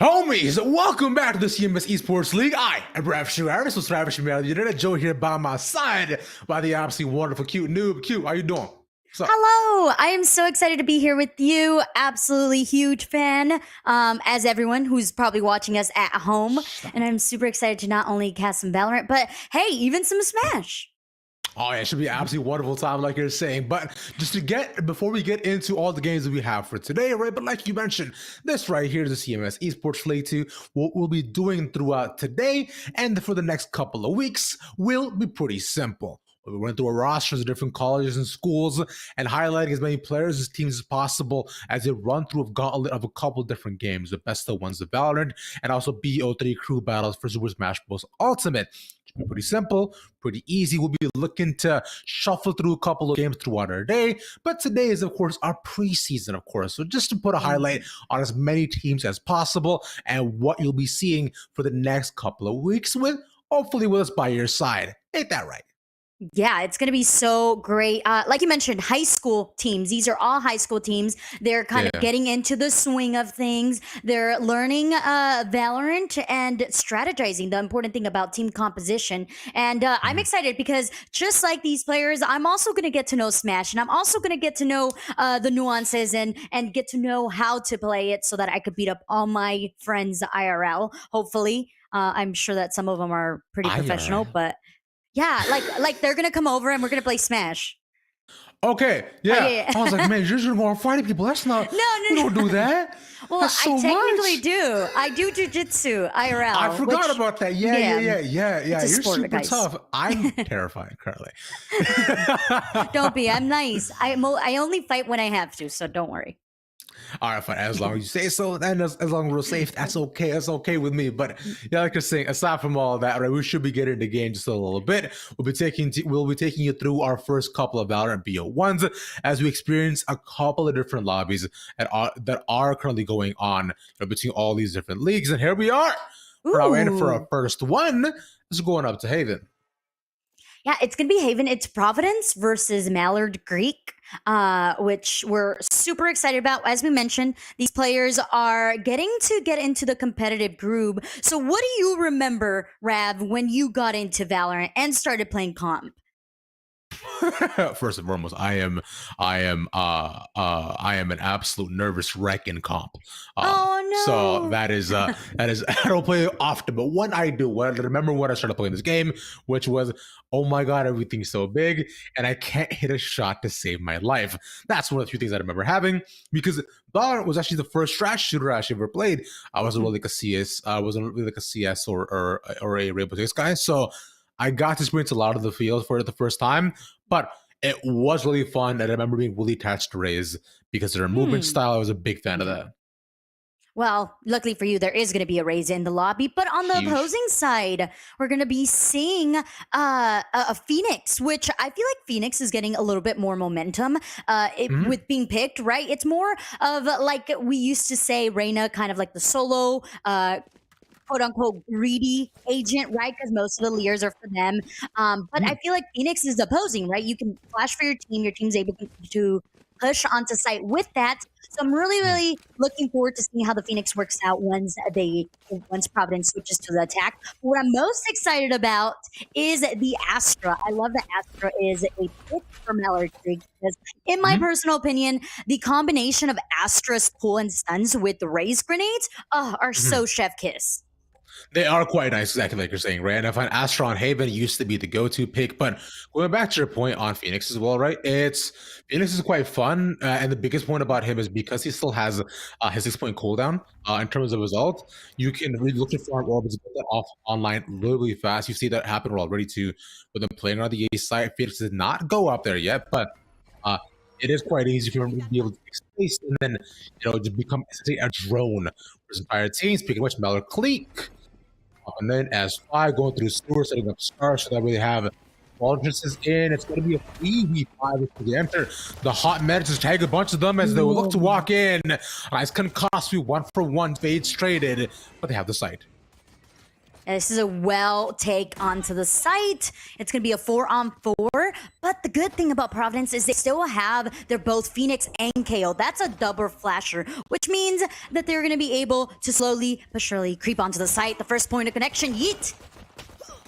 Homies, welcome back to the CMS Esports League. I am Travis with Travis Shimel. You did Joe here by my side by the absolutely wonderful cute noob. Q, how you doing? Hello, I am so excited to be here with you. Absolutely huge fan, as everyone who's probably watching us at home. And I'm super excited to not only cast some Valorant, but hey, even some Smash. Oh, yeah, it should be an absolutely wonderful time, like you're saying. But just before we get into all the games that we have for today, right? But like you mentioned, this right here is the CMS Esports League 2. What we'll be doing throughout today and for the next couple of weeks will be pretty simple. We went through a roster of different colleges and schools and highlighting as many players as teams as possible as they run through a gauntlet of a couple different games. The best of ones, the Valorant, and also BO3 crew battles for Super Smash Bros. Ultimate. Should be pretty simple, pretty easy. We'll be looking to shuffle through a couple of games throughout our day. But today is, of course, our preseason, of course. So just to put a highlight on as many teams as possible and what you'll be seeing for the next couple of weeks with, hopefully with us by your side. Ain't that right? Yeah, it's going to be so great. Like you mentioned, high school teams. These are all high school teams. They're kind of getting into the swing of things. They're learning Valorant and strategizing, the important thing about team composition. And I'm excited because just like these players, I'm also going to get to know Smash, and I'm also going to get to know the nuances and get to know how to play it so that I could beat up all my friends IRL, hopefully. I'm sure that some of them are pretty professional, but... yeah, like they're gonna come over and we're gonna play Smash. Okay, yeah. I was like, man, you're just gonna go on fighting people. That's not. No. We don't do that. Well, so I technically do. I do jujitsu IRL. I forgot about that. Yeah. You're super tough. I'm terrifying currently. Don't be. I'm nice. I only fight when I have to, so don't worry. All right, fine. As long as you say so, and as long as we're safe, that's okay. That's okay with me. But yeah, like I was saying, aside from all that, right, we should be getting the game just a little bit. We'll be taking you through our first couple of Valorant BO1s as we experience a couple of different lobbies that are currently going on between all these different leagues. And here we are. For our first one, is going up to Haven. Yeah, it's going to be Haven. It's Providence versus Mallard Greek, which we're super excited about. As we mentioned, these players are getting to get into the competitive groove. So what do you remember, Rav, when you got into Valorant and started playing comp? First and foremost, I am an absolute nervous wreck in comp. Oh no! So that is I don't play it often, but when I do, I remember when I started playing this game, which was, oh my god, everything's so big, and I can't hit a shot to save my life. That's one of the few things I remember having, because Valorant was actually the first trash shooter I actually ever played. I wasn't really like a CS, or a Rainbow Six guy, so I got to experience a lot of the field for it the first time, but it was really fun. And I remember being really attached to Raze because of their movement style. I was a big fan of that. Well, luckily for you, there is going to be a Raze in the lobby. But on the opposing side, we're going to be seeing a Phoenix, which I feel like Phoenix is getting a little bit more momentum with being picked, right? It's more of like we used to say, Reyna, kind of like the solo quote-unquote greedy agent, right? Because most of the leers are for them. But I feel like Phoenix is opposing, right? You can flash for your team. Your team's able to push onto site with that. So I'm really looking forward to seeing how the Phoenix works out once Providence switches to the attack. What I'm most excited about is the Astra. I love that Astra is a pick for Mallard Creek because, in my personal opinion, the combination of Astra's pull and stuns with the Raze grenades are so chef kiss. They are quite nice, exactly like you're saying, right? And I find Astra on Haven used to be the go-to pick, but going back to your point on Phoenix as well, right? Phoenix is quite fun, and the biggest point about him is because he still has his 6-point cooldown in terms of his ult. You can really look at farm orbs, get that off online really fast. You see that happen already too with them playing on the A side. Phoenix did not go up there yet, but it is quite easy for him to be able to take space and then just become essentially a drone for his entire team. Speaking of which, Mallard Creek. And then as 5 going through sewer, setting up stars so that we have all entrances in. It's going to be a 3v5 if they enter. The hot medicines tag a bunch of them as they look to walk in. It's going to cost you 1-for-1 fades traded, but they have the site. This is a well take onto the site. It's going to be a 4-on-4. But the good thing about Providence is they still have, they're both Phoenix and KO. That's a double flasher, which means that they're going to be able to slowly but surely creep onto the site. The first point of connection, yeet.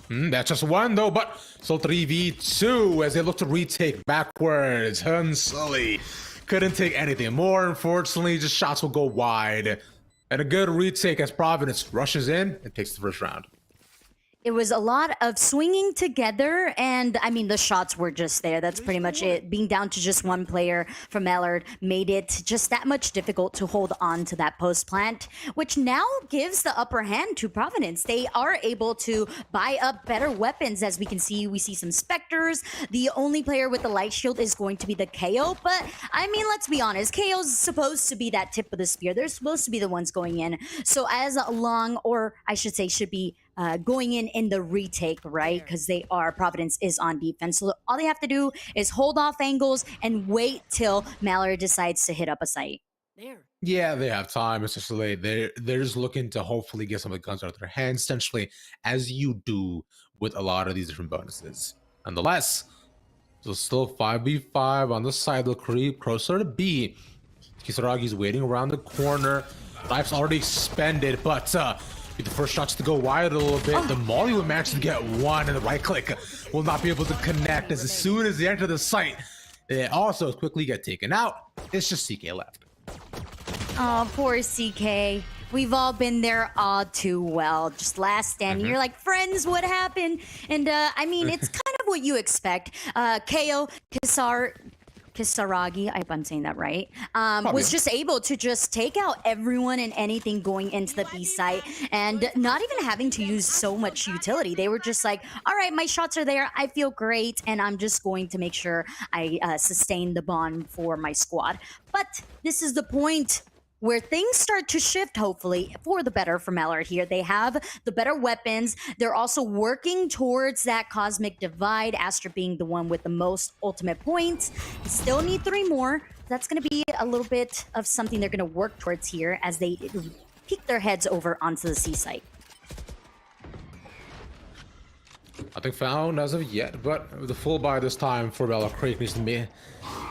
That's just one though, but still 3v2 as they look to retake backwards. Sully couldn't take anything more, unfortunately. Just shots will go wide. And a good retake as Providence rushes in and takes the first round. It was a lot of swinging together, and I mean, the shots were just there. That's pretty much it. Being down to just one player from Mallard made it just that much difficult to hold on to that post plant, which now gives the upper hand to Providence. They are able to buy up better weapons. As we can see, we see some Spectres. The only player with the light shield is going to be the KO, but I mean, let's be honest, KO's supposed to be that tip of the spear. They're supposed to be the ones going in. So as long, or I should say, should be going in the retake, right? Because they are, Providence is on defense. So all they have to do is hold off angles and wait till Mallard decides to hit up a site. Yeah, they have time, essentially. They're just looking to hopefully get some of the guns out of their hands, essentially, as you do with a lot of these different bonuses. Nonetheless, so still 5v5 on the side of the creep, closer to B. Kisaragi's waiting around the corner. Life's already expended, but the first shots to go wide a little bit. The Molly will manage to get one, and the right click will not be able to connect as soon as they enter the site. They also quickly get taken out. It's just CK left. Oh, poor CK. We've all been there all too well. Just last stand. You're like, friends, what happened? And I mean, it's kind of what you expect. KO, Kisaragi, I hope I'm saying that right, was just able to just take out everyone and anything going into the B site and not even having to use so much utility. They were just like, all right, my shots are there. I feel great. And I'm just going to make sure I sustain the bond for my squad. But this is the point where things start to shift, hopefully, for the better for Mallard here. They have the better weapons. They're also working towards that cosmic divide, Astra being the one with the most ultimate points. They still need 3 more. That's going to be a little bit of something they're going to work towards here as they peek their heads over onto the C site. Nothing found as of yet, but the full buy this time for Bella Creek needs to be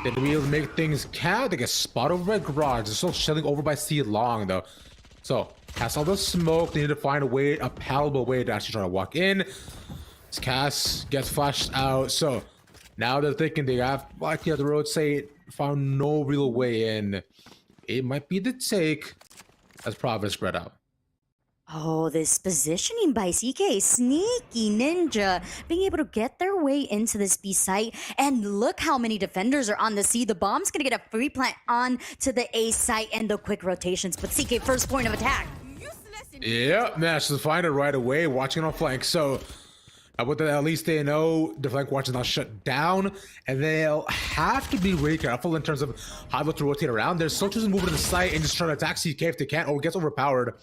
able to make things count. They get spotted over by Garage. They're still chilling over by C Long though. So Cass all the smoke. They need to find a palatable way to actually try to walk in. This Cass gets flashed out. So now they're thinking they have, like the road say, found no real way in. It might be the take as Providence spread out. Oh, this positioning by CK, sneaky ninja, being able to get their way into this B site. And look how many defenders are on the C. The bomb's going to get a free plant on to the A site and the quick rotations. But CK, first point of attack. Yeah, managed to find it right away, watching on flank. So with that, at least they know the flank watch is not shut down, and they'll have to be really careful in terms of how to rotate around. They're still choosing to move to the site and just trying to attack CK if they can, or it gets overpowered.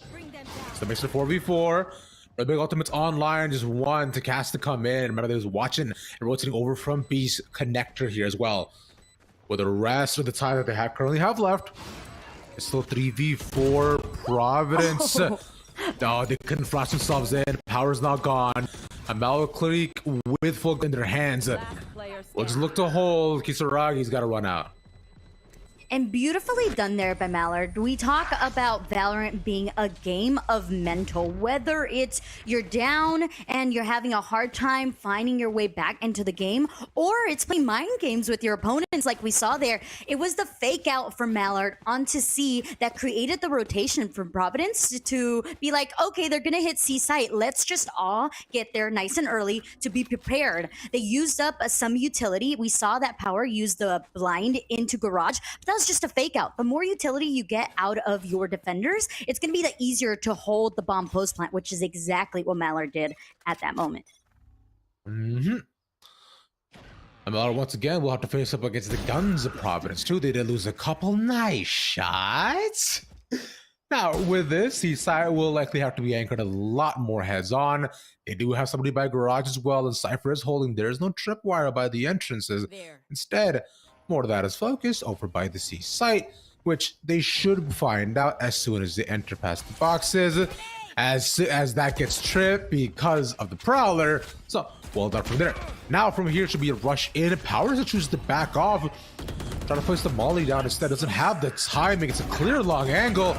So it makes it 4v4. The big ultimate's online, just one to cast to come in. Remember, they was watching and rotating over from B's connector here as well. With the rest of the time that they currently have left, it's still 3v4 Providence. No, they couldn't flash themselves in. Power's not gone. A Mallow Creek with full in their hands. We'll just look to hold. Kisaragi's got to run out. And beautifully done there by Mallard. We talk about Valorant being a game of mental, whether it's you're down and you're having a hard time finding your way back into the game, or it's playing mind games with your opponents like we saw there. It was the fake out from Mallard onto C that created the rotation from Providence to be like, okay, they're gonna hit C site. Let's just all get there nice and early to be prepared. They used up some utility. We saw that Power use the blind into Garage, but that was just a fake out. The more utility you get out of your defenders, it's going to be the easier to hold the bomb post plant, which is exactly what Mallard did at that moment. And Mallard once again will have to face up against the guns of Providence too. They did lose a couple nice shots. Now with this, Seaside will likely have to be anchored a lot more heads on. They do have somebody by Garage as well, and Cypher is holding. There is no tripwire by the entrances. Instead, more of that is focused over by the C site, which they should find out as soon as they enter past the boxes. as that gets tripped because of the Prowler. So well done from there. Now from here should be a rush in. Powers chooses to back off. Trying to place the molly down instead. Doesn't have the timing. It's a clear long angle.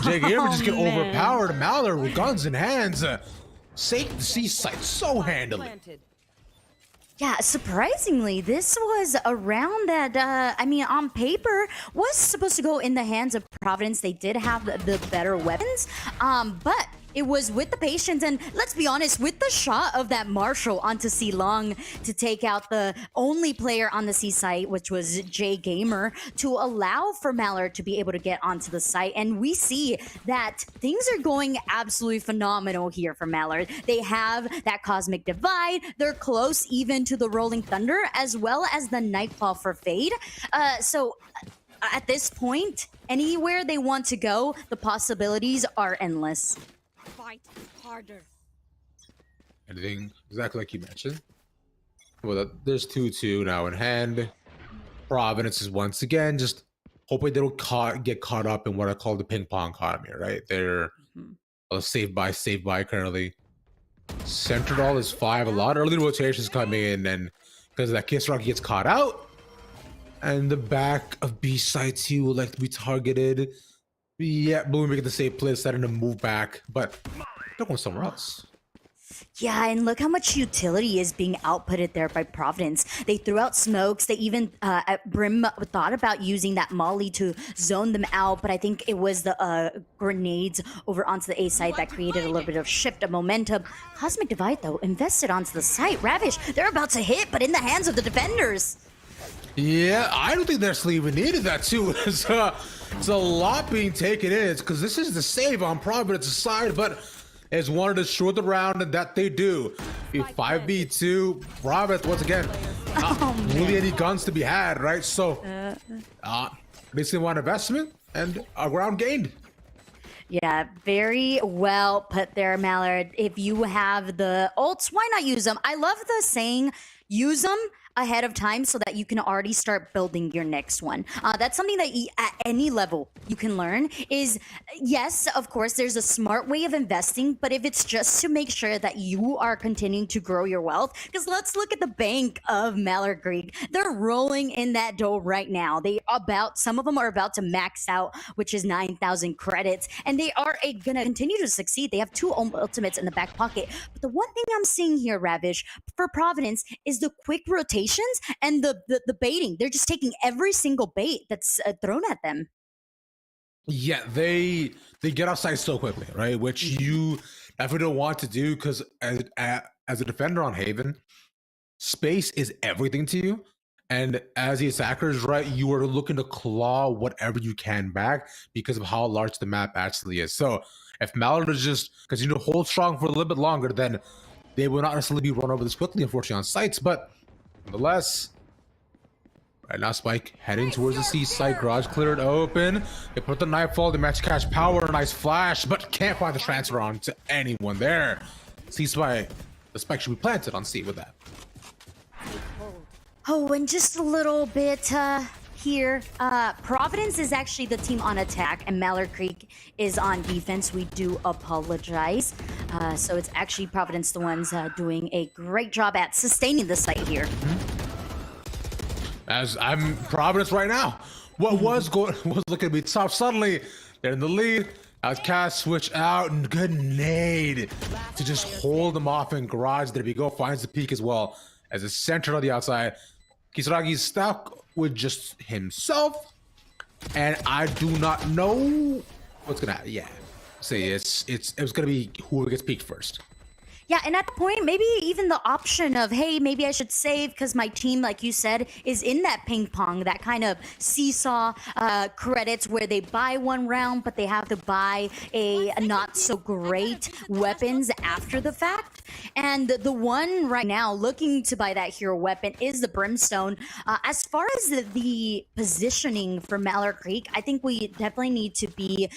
Jay Gamer just get overpowered. Mallard with guns in hands. Safe to see sight so handily. Yeah, surprisingly, this was a round that, I mean, on paper, was supposed to go in the hands of Providence. They did have the better weapons, but it was with the patience and, let's be honest, with the shot of that Marshall onto C Long to take out the only player on the C site, which was Jay Gamer, to allow for Mallard to be able to get onto the site. And we see that things are going absolutely phenomenal here for Mallard. They have that Cosmic Divide. They're close even to the Rolling Thunder, as well as the Nightfall for Fade. So at this point, anywhere they want to go, the possibilities are endless. Fight harder. Anything exactly like you mentioned. Well, there's 2-2 now in hand. Providence is once again just hoping they don't get caught up in what I call the ping pong economy, right? They're save by currently. Centered all is 5. A lot of early rotations coming in, and because that Kiss Rock gets caught out, and the back of B side 2 would like to be targeted. Yeah, Blue making the same play, starting to move back, but they're going somewhere else. Yeah, and look how much utility is being outputted there by Providence. They threw out smokes. They even, Brim thought about using that molly to zone them out, but I think it was the grenades over onto the A side that created a little bit of shift of momentum. Cosmic Divide, though, invested onto the site. Ravish, they're about to hit, but in the hands of the defenders. Yeah, I don't think they're even needed that too. It's a lot being taken in. It's because this is the save on Providence's side, but it's wanted to short the round, and that they do. 5v2, Providence once again. Really any guns to be had, right? So, basically one investment and a round gained. Yeah, very well put there, Mallard. If you have the ults, why not use them? I love the saying, use them ahead of time so that you can already start building your next one. That's something that at any level you can learn is, yes, of course, there's a smart way of investing, but if it's just to make sure that you are continuing to grow your wealth, because let's look at the bank of Mallard Creek. They're rolling in that dough right now. Some of them are about to max out, which is 9,000 credits, and they are gonna continue to succeed. They have 2 ultimates in the back pocket. But the one thing I'm seeing here, Ravish, for Providence is the quick rotation and the baiting. They're just taking every single bait that's thrown at them. Yeah, they get outside so quickly, right? Which you definitely don't want to do, because as a defender on Haven, space is everything to you. And as the attackers, right, you are looking to claw whatever you can back because of how large the map actually is. So if Mallard is just, because you know, hold strong for a little bit longer, then they will not necessarily be run over this quickly, unfortunately, on sites. But nonetheless, right now Spike heading towards the C site. Garage cleared open. They put the Nightfall, the match catch power, nice flash, but can't find the transfer on to anyone there. C Spike, the Spike should be planted on C with that. Oh, and just a little bit here. Providence is actually the team on attack, and Mallard Creek is on defense. We do apologize. So it's actually Providence the ones doing a great job at sustaining the site here. As I'm Providence right now. What was looking to be tough. Suddenly, they're in the lead. As Cass switch out, and good nade to just hold them off in Garage. There we go. Finds the peak as well. As it's centered on the outside. Kisaragi's stuck with just himself. And I do not know what's gonna happen. Yeah. See, it was gonna be whoever gets peaked first. Yeah, and at the point, maybe even the option of, hey, maybe I should save because my team, like you said, is in that ping pong, that kind of seesaw credits where they buy one round, but they have to buy a not so great weapons after the fact. And the one right now looking to buy that hero weapon is the Brimstone. As far as the positioning for Mallard Creek, I think we definitely need to be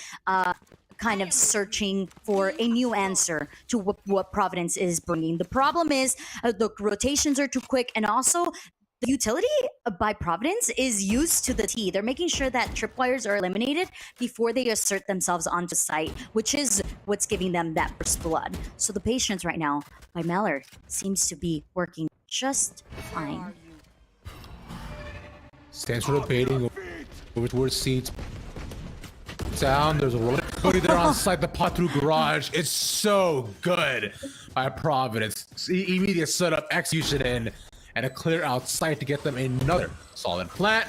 kind of searching for a new answer to what Providence is bringing. The problem is the rotations are too quick, and also the utility by Providence is used to the T. They're making sure that tripwires are eliminated before they assert themselves onto site, which is what's giving them that first blood. So the patience right now by Mallard seems to be working just fine. Stands for debating over towards seats. Down, there's a roller there on site, the pot through garage. It's so good by Providence. Immediate setup, execution in, and a clear outside to get them another solid plant.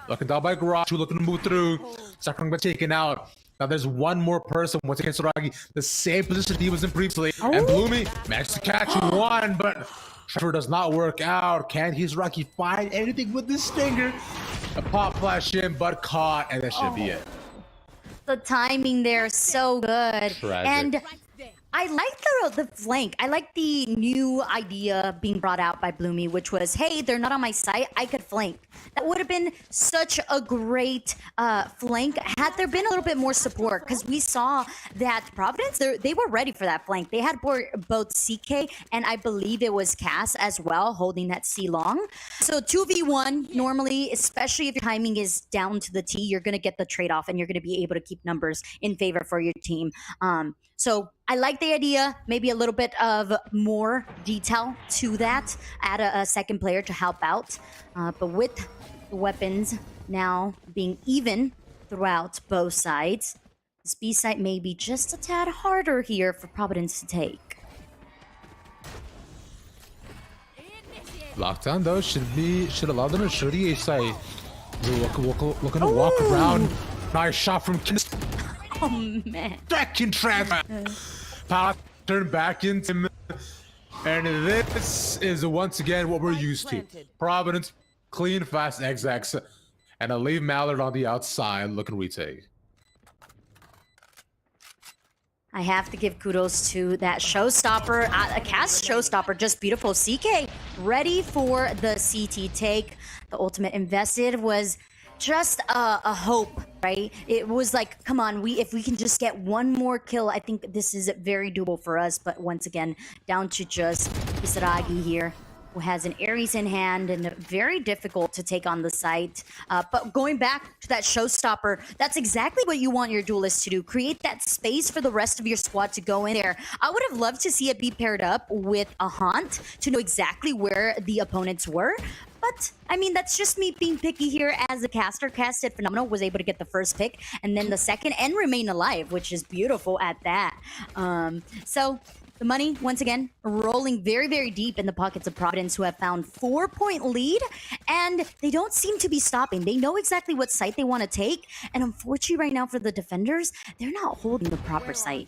Looking down by garage, looking to move through. Second but taken out. Now there's one more person once again, Soragi, the same position he was in previously. And Bloomy managed to catch one, but Trevor does not work out. Can his Rocky find anything with this stinger? A pop flash in, but caught, and that should be it. The timing there is so good. Tragic. And I like the flank. I like the new idea being brought out by Bloomy, which was, hey, they're not on my site, I could flank. That would have been such a great flank had there been a little bit more support, because we saw that Providence, they were ready for that flank. They had both CK and I believe it was Cass as well holding that C long. So 2v1 normally, especially if your timing is down to the T, you're going to get the trade-off and you're going to be able to keep numbers in favor for your team. So I like the idea, maybe a little bit of more detail to that, add a second player to help out. But with the weapons now being even throughout both sides, this B site may be just a tad harder here for Providence to take. Lockdown though should allow them to show the A site. Looking to walk around. Nice shot from Kiss. Oh man. Second transfer. Power turn back into him. And this is once again what we're used to. Providence, clean, fast execs. And I'll leave Mallard on the outside looking retake. I have to give kudos to that showstopper, a cast showstopper, just beautiful. CK ready for the CT take. The ultimate invested was just a hope, right? It was like, come on, if we can just get one more kill, I think this is very doable for us. But once again, down to just Kisaragi here, who has an Ares in hand and very difficult to take on the site. But going back to that showstopper, that's exactly what you want your duelist to do. Create that space for the rest of your squad to go in there. I would have loved to see it be paired up with a Haunt to know exactly where the opponents were. But, I mean, that's just me being picky here as a caster. Casted phenomenal, was able to get the first pick, and then the second, and remain alive, which is beautiful at that. So, the money, once again, rolling very, very deep in the pockets of Providence, who have found 4-point lead, and they don't seem to be stopping. They know exactly what site they want to take, and unfortunately right now for the defenders, they're not holding the proper site.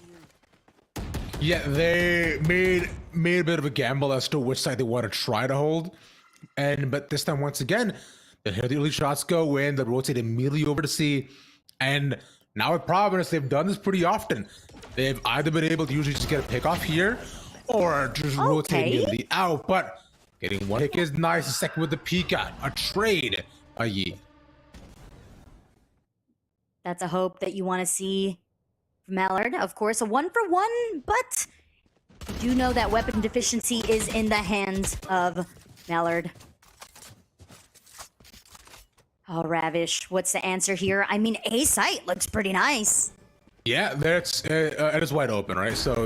Yeah, they made a bit of a gamble as to which side they want to try to hold. But this time, once again, they hear the early shots go in, they rotate immediately over to C. And now with Providence, they've done this pretty often. They've either been able to usually just get a pick off here, or just rotate immediately out. But getting one pick is nice. The second with the peek out, a trade, a Yi. That's a hope that you want to see from Mallard. Of course, a 1-for-1, but you do know that weapon deficiency is in the hands of Mallard. Oh, Ravish, what's the answer here? I mean, A site looks pretty nice. Yeah, that's it is wide open, right? So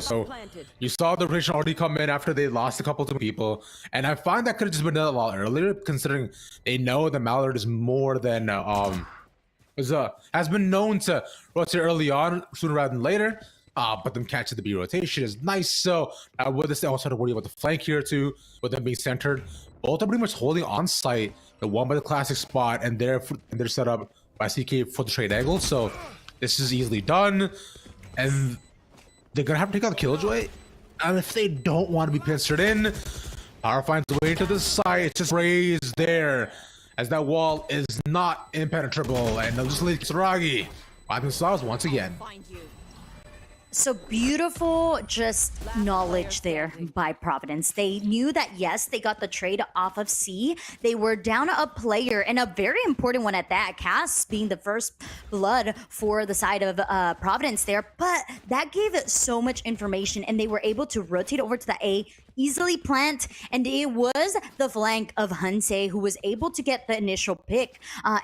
you saw the rotation already come in after they lost a couple of people, and I find that could have just been done a lot earlier, considering they know that Mallard is more than has been known to rotate early on, sooner rather than later. But them catching the B rotation is nice. So with this, they also have to worry about the flank here too, with them being centered. Both are pretty much holding on site. The one by the classic spot, and they're set up by CK for the trade angle. So this is easily done, and they're gonna have to take out the Killjoy. And if they don't want to be pincered in, Power finds a way to the side. It's just raised there, as that wall is not impenetrable, and they'll just leave Kisaragi by themselves once again. So beautiful, just knowledge there by Providence. They knew that, yes, they got the trade off of C. They were down a player, and a very important one at that, Cass being the first blood for the side of Providence there. But that gave it so much information, and they were able to rotate over to the A easily plant, and it was the flank of Hansei who was able to get the initial pick,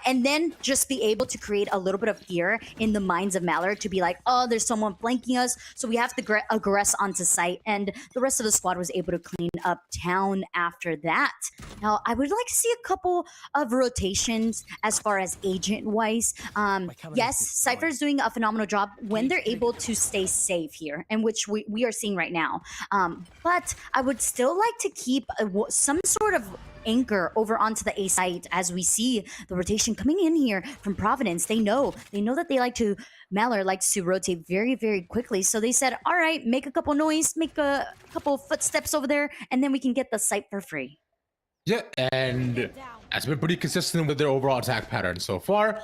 and then just be able to create a little bit of fear in the minds of Mallard to be like, oh, there's someone flanking us, so we have to aggress onto site, and the rest of the squad was able to clean up town after that. Now, I would like to see a couple of rotations as far as agent-wise. Yes, Cypher's doing a phenomenal job when they're able to stay safe here, and which we are seeing right now. But I would still like to keep some sort of anchor over onto the A site as we see the rotation coming in here from Providence. They know that Mallard likes to rotate very, very quickly. So they said, all right, make a couple noise, make a couple footsteps over there, and then we can get the site for free. Yeah, and that's been pretty consistent with their overall attack pattern so far.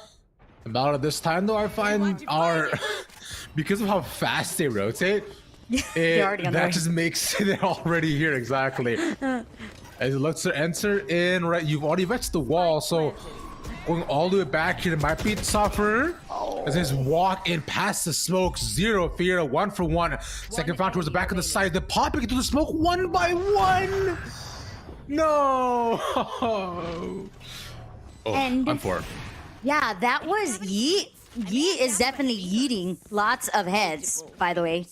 About this time, though, I find because of how fast they rotate, that just makes it already here exactly. As it looks to enter in, right, you've already reached the wall, so going all the way back here, it might be tougher. As they just walk in past the smoke, zero fear, 1 for 1. Second round towards the back of the side, they're popping into the smoke 1 by 1. No. Oh, and I'm for it. Yeah, that was Yeet. Yeet is definitely yeeting lots of heads, by the way.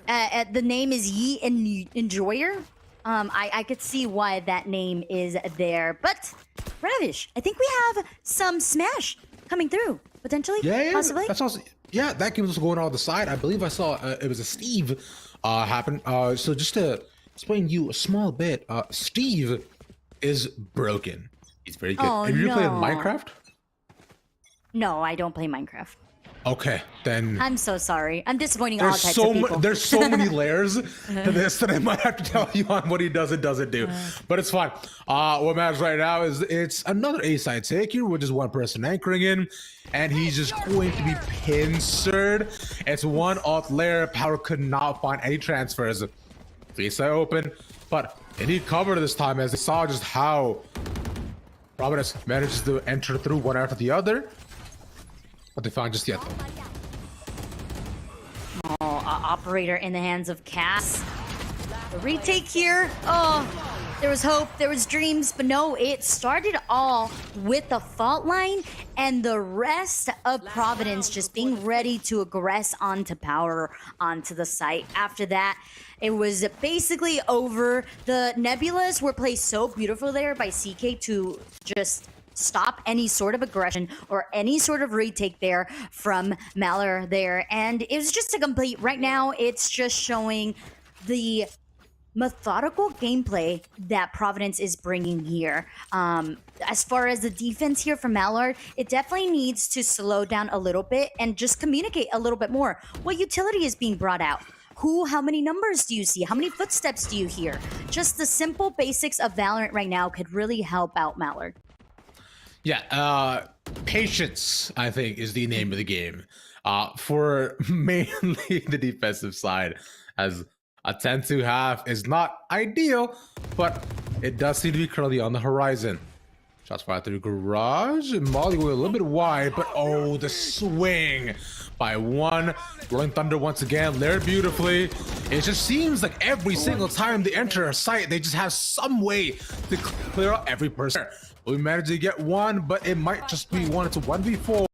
The name is Yeet Enjoyer. I could see why that name is there. But, Ravish, I think we have some Smash coming through, potentially, possibly. That's also, yeah, that game was going on the side. I believe I saw it was a Steve happen. So just to explain you a small bit, Steve is broken. He's very good. Oh, Have you ever played Minecraft? No, I don't play Minecraft. Okay, then I'm so sorry. I'm disappointing all types of people. There's so many layers to this that I might have to tell you on what he does and doesn't do. But it's fine. What matters right now is it's another A-side take here with just one person anchoring in, and he's just going to be pincered. It's one off layer. Power could not find any transfers. A-side open, but they need cover this time as they saw just how Providence manages to enter through one after the other. What they found just yet, though. Oh, operator in the hands of Cass. The retake here. Oh, there was hope, there was dreams, but no, it started all with the fault line and the rest of Providence just being ready to aggress onto power onto the site. After that, it was basically over. The Nebulas were placed so beautiful there by CK to just stop any sort of aggression or any sort of retake there from Mallard there. And it was just a complete, right now, it's just showing the methodical gameplay that Providence is bringing here. As far as the defense here from Mallard, it definitely needs to slow down a little bit and just communicate a little bit more. What utility is being brought out? How many numbers do you see? How many footsteps do you hear? Just the simple basics of Valorant right now could really help out Mallard. Yeah, patience, I think, is the name of the game. For mainly the defensive side, as a 10-2 is not ideal, but it does seem to be currently on the horizon. Shots fired through garage, and Molly going a little bit wide, but oh, the swing by one. Rolling Thunder once again, layered beautifully. It just seems like every single time they enter a site, they just have some way to clear out every person. We managed to get one, but it might just be one. It's a 1v4.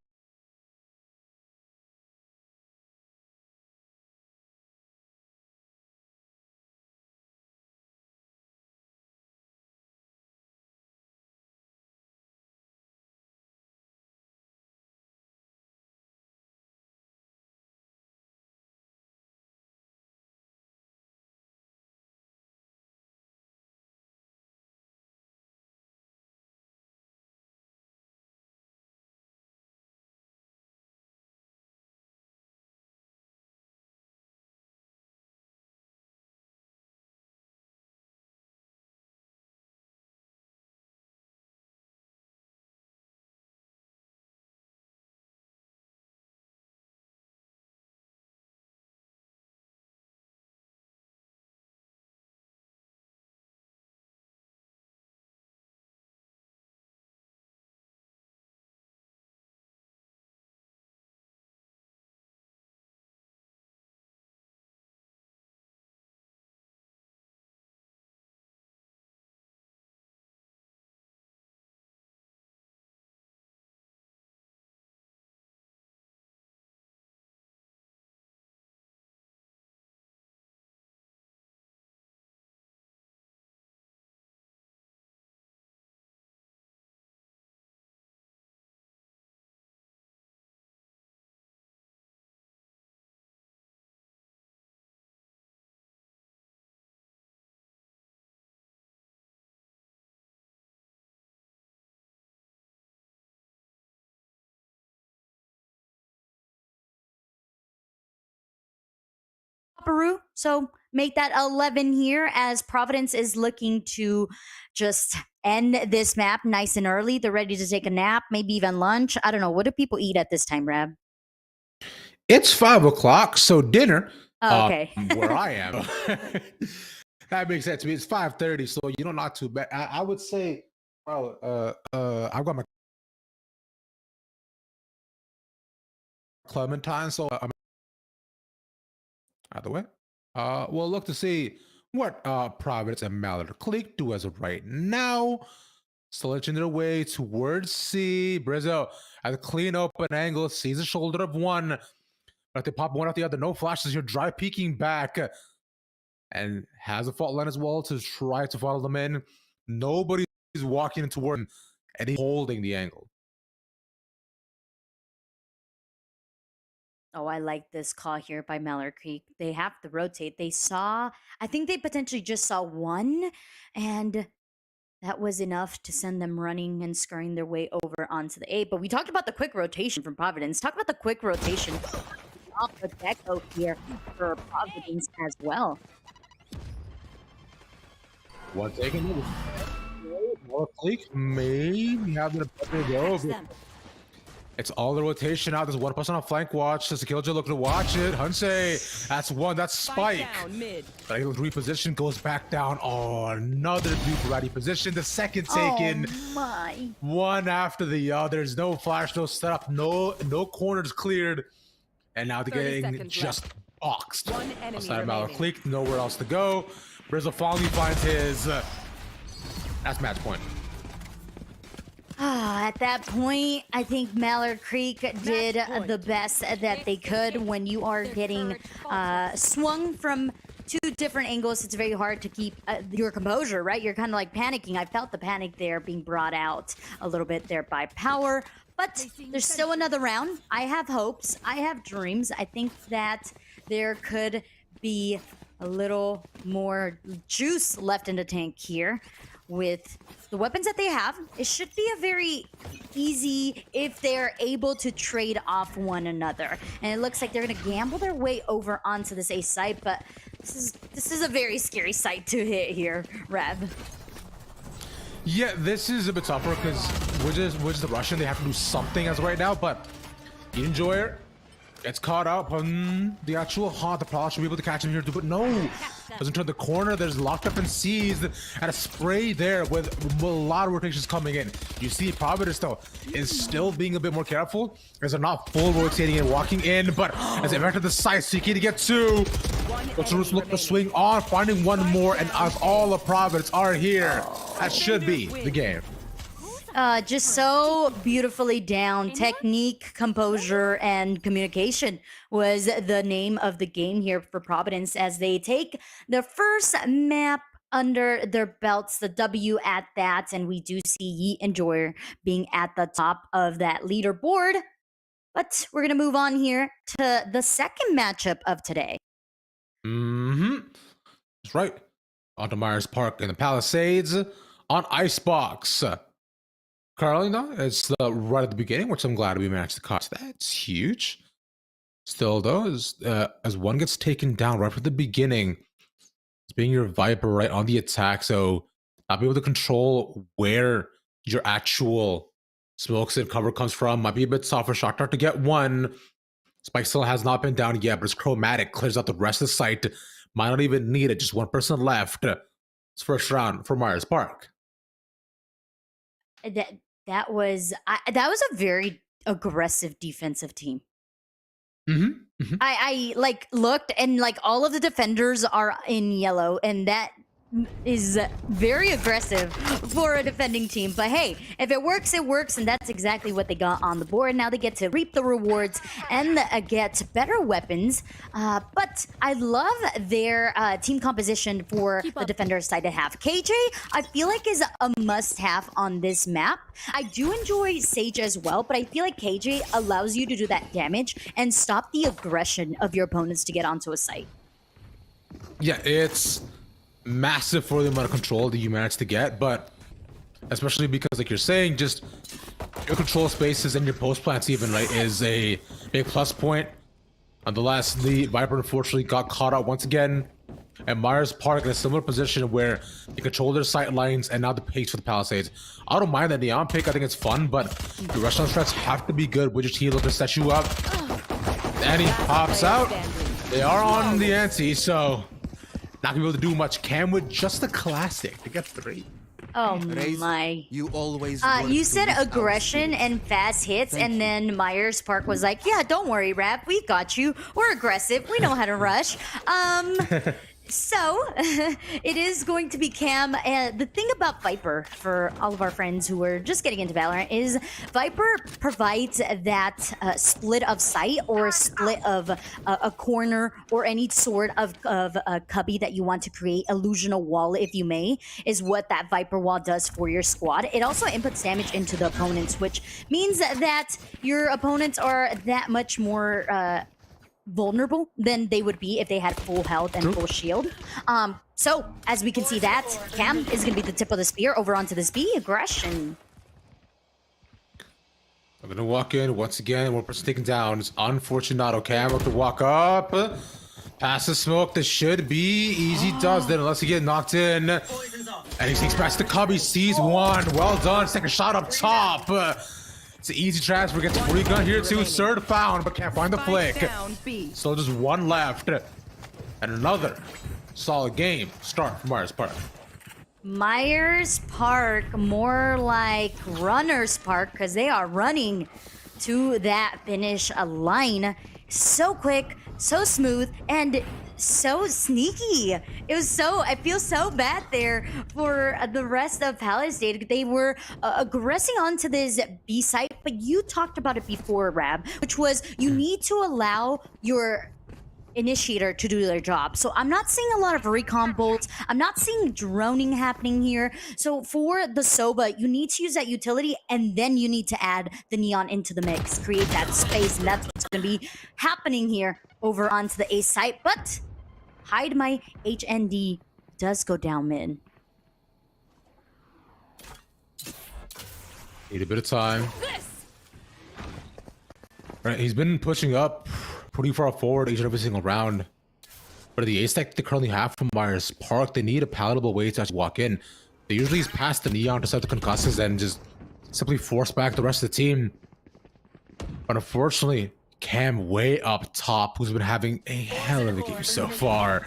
Peru. So make that 11 here as Providence is looking to just end this map nice and early. They're ready to take a nap, maybe even lunch. I don't know. What do people eat at this time, Rab? It's 5 o'clock, so dinner. Oh, okay. Where I am. That makes sense to me. It's 5:30, so not too bad. I would say, well, I've got my Clementine, so I'm out of the way. We'll look to see what Providence and Mallard Clique do as of right now. Sledging their way towards C. Brizzo at a clean open angle, sees the shoulder of one. But they pop one after the other. No flashes here. Dry peeking back. And has a fault line as well to try to follow them in. Nobody's walking toward him, and he's holding the angle. Oh, I like this call here by Mallard Creek. They have to rotate. I think they potentially just saw one, and that was enough to send them running and scurrying their way over onto the 8. But we talked about the quick rotation from Providence. Talk about the quick rotation off the Deco here for Providence as well. One taken. More clique. Maybe have the better go. It's all the rotation out. There's one person on flank watch. There's a Killjoy looking to watch it. Hunsei, that's one. That's Spike. But he reposition, goes back down. Oh, another beautiful ready position. The second taken. Oh my. One after the other. There's no flash, no setup, no corners cleared. And now they're getting just boxed. Outside of Mallard Clique, nowhere else to go. Brizzo finally finds his. That's match point. At that point, I think Mallard Creek did the best that they could. When you are getting swung from 2 different angles, it's very hard to keep your composure, right? You're kind of like panicking. I felt the panic there being brought out a little bit there by Power. But there's still another round. I have hopes. I have dreams. I think that there could be a little more juice left in the tank here. With the weapons that they have, it should be a very easy if they're able to trade off one another. And it looks like they're going to gamble their way over onto this A site, but this is a very scary site to hit here, Rev. Yeah, this is a bit tougher because which is the Russian. They have to do something as of right now, but Enjoyer gets caught up on the actual haunt. The Prowler should be able to catch him here too, but no. Doesn't turn the corner. There's locked up and seized, and a spray there with a lot of rotations coming in. You see Providence though is still being a bit more careful as they're not full rotating and walking in, but as they enter the side, seeking to get 2. But to look to swing on, finding one more, and all of Providence are here. That should be the game. Just so beautifully down. Technique, composure, and communication was the name of the game here for Providence as they take the first map under their belts, the W at that, and we do see Yeet Enjoyer being at the top of that leaderboard. But we're going to move on here to the second matchup of today. That's right. Onto Myers Park in the Palisades on Icebox. Currently, though, it's right at the beginning, which I'm glad we managed to catch that. It's huge. Still, though, as one gets taken down right from the beginning, it's being your Viper right on the attack, so not be able to control where your actual smokes and cover comes from. Might be a bit soft for Shock Dart to get one. Spike still has not been down yet, but his Chromatic clears out the rest of the site. Might not even need it. Just one person left. It's first round for Myers Park. That was a very aggressive defensive team. I like looked and like all of the defenders are in yellow, and that is very aggressive for a defending team. But hey, if it works, it works, and that's exactly what they got on the board. Now they get to reap the rewards and get better weapons. But I love their team composition for the defenders side to have. KJ, I feel like is a must-have on this map. I do enjoy Sage as well, but I feel like KJ allows you to do that damage and stop the aggression of your opponents to get onto a site. Yeah, it's massive for the amount of control that you manage to get, but especially because, like you're saying, just your control spaces and your post plants even, right, is a big plus point. Nonetheless, the Viper unfortunately got caught out once again. And Myers Park in a similar position where they control their sight lines and now the pace for the Palisades. I don't mind that Neon pick. I think it's fun, but the restaurant threats have to be good. Widget Hilo to set you up. And he pops out. They are on the ante, so not gonna be able to do much. Cam with just a classic to get 3. Oh my. You always you said aggression and fast hits, and then Myers Park was like, yeah, don't worry, Rap, we got you. We're aggressive. We know how to rush. So, it is going to be Cam. The thing about Viper, for all of our friends who are just getting into Valorant, is Viper provides that split of sight or a split of a corner or any sort of a cubby that you want to create, illusional wall, if you may, is what that Viper wall does for your squad. It also inputs damage into the opponents, which means that your opponents are that much more vulnerable than they would be if they had full health and full shield. So as we can see, that Cam is going to be the tip of the spear over onto this B. Aggression. I'm gonna walk in once again. One person taken down. It's unfortunate. Cam have to walk up past the smoke. This should be easy. Does then unless he get knocked in. And he takes past the cubby. Sees one. Well done. Second shot up top. It's an easy transfer. Gets a free gun here too. Third found, but can't find the flick. So just one left. And another solid game start from Myers Park. Myers Park, more like Runners Park, because they are running to that finish line. So quick, so smooth, and so sneaky. It was so, I feel so bad there for the rest of Palisade. They were aggressing onto this B site, but you talked about it before, Rab, which was you need to allow your initiator to do their job. So I'm not seeing a lot of recon bolts. I'm not seeing droning happening here. So for the Soba, you need to use that utility, and then you need to add the Neon into the mix, create that space, and that's what's going to be happening here over onto the A site. But Hide My HND does go down mid. Need a bit of time. Right, he's been pushing up pretty far forward each and every single round. But the ace tech they currently have from Myers Park, they need a palatable way to actually walk in. They usually just pass the Neon to set the concussions and just simply force back the rest of the team. But unfortunately, Cam way up top, who's been having a hell of a game so far.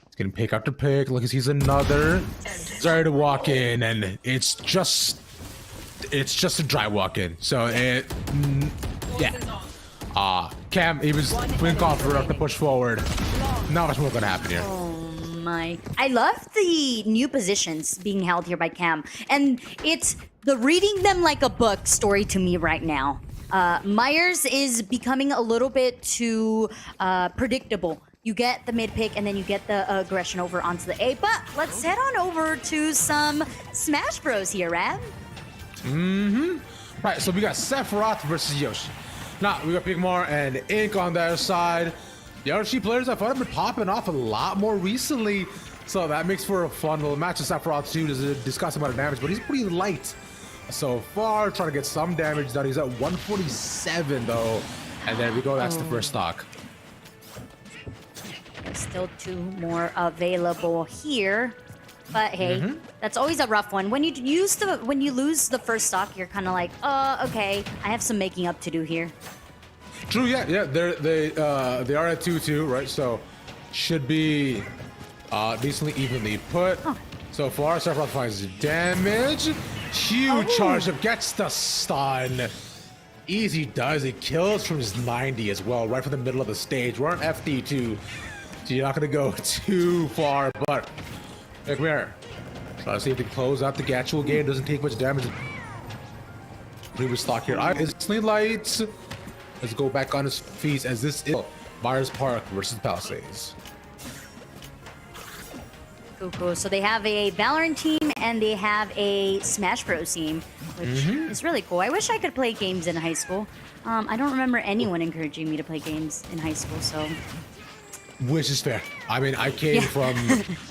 He's getting pick after pick. Look, he sees another. Sorry to walk in, and it's just a dry walk in. So yeah. Cam, he was being confident to push forward. Not much more gonna happen here. Oh my. I love the new positions being held here by Cam. And it's the reading them like a book story to me right now. Myers is becoming a little bit too predictable. You get the mid pick and then you get the aggression over onto the A. But let's head on over to some Smash Bros here, Rab. Right, so we got Sephiroth versus Yoshi. Now, we got Pigmar and Ink on their side. The RG players, I thought have been popping off a lot more recently. So that makes for a fun little match. Sephiroth too does a disgusting amount of damage, but he's pretty light so far. Trying to get some damage done. He's at 147 though. And there we go, that's the first stock. There's still 2 more available here. But hey, that's always a rough one. When you lose the first stock, you're kind of like, okay, I have some making up to do here. True, yeah, they are at 2-2, right? So should be decently evenly put. So far, Sephiroth finds damage. Huge charge up, gets the stun. Easy does it. Kills from his 90 as well, right from the middle of the stage. We're on FD2, so you're not gonna go too far, but. Come here. Try to see if they close out the actual game. Doesn't take much damage. Previous stock here. Instantly lights. Let's go back on his feet as this is Myers Park versus Palisades. Cool. So they have a Valorant team and they have a Smash Bros team, which is really cool. I wish I could play games in high school. I don't remember anyone encouraging me to play games in high school, so. Which is fair. I mean, I came from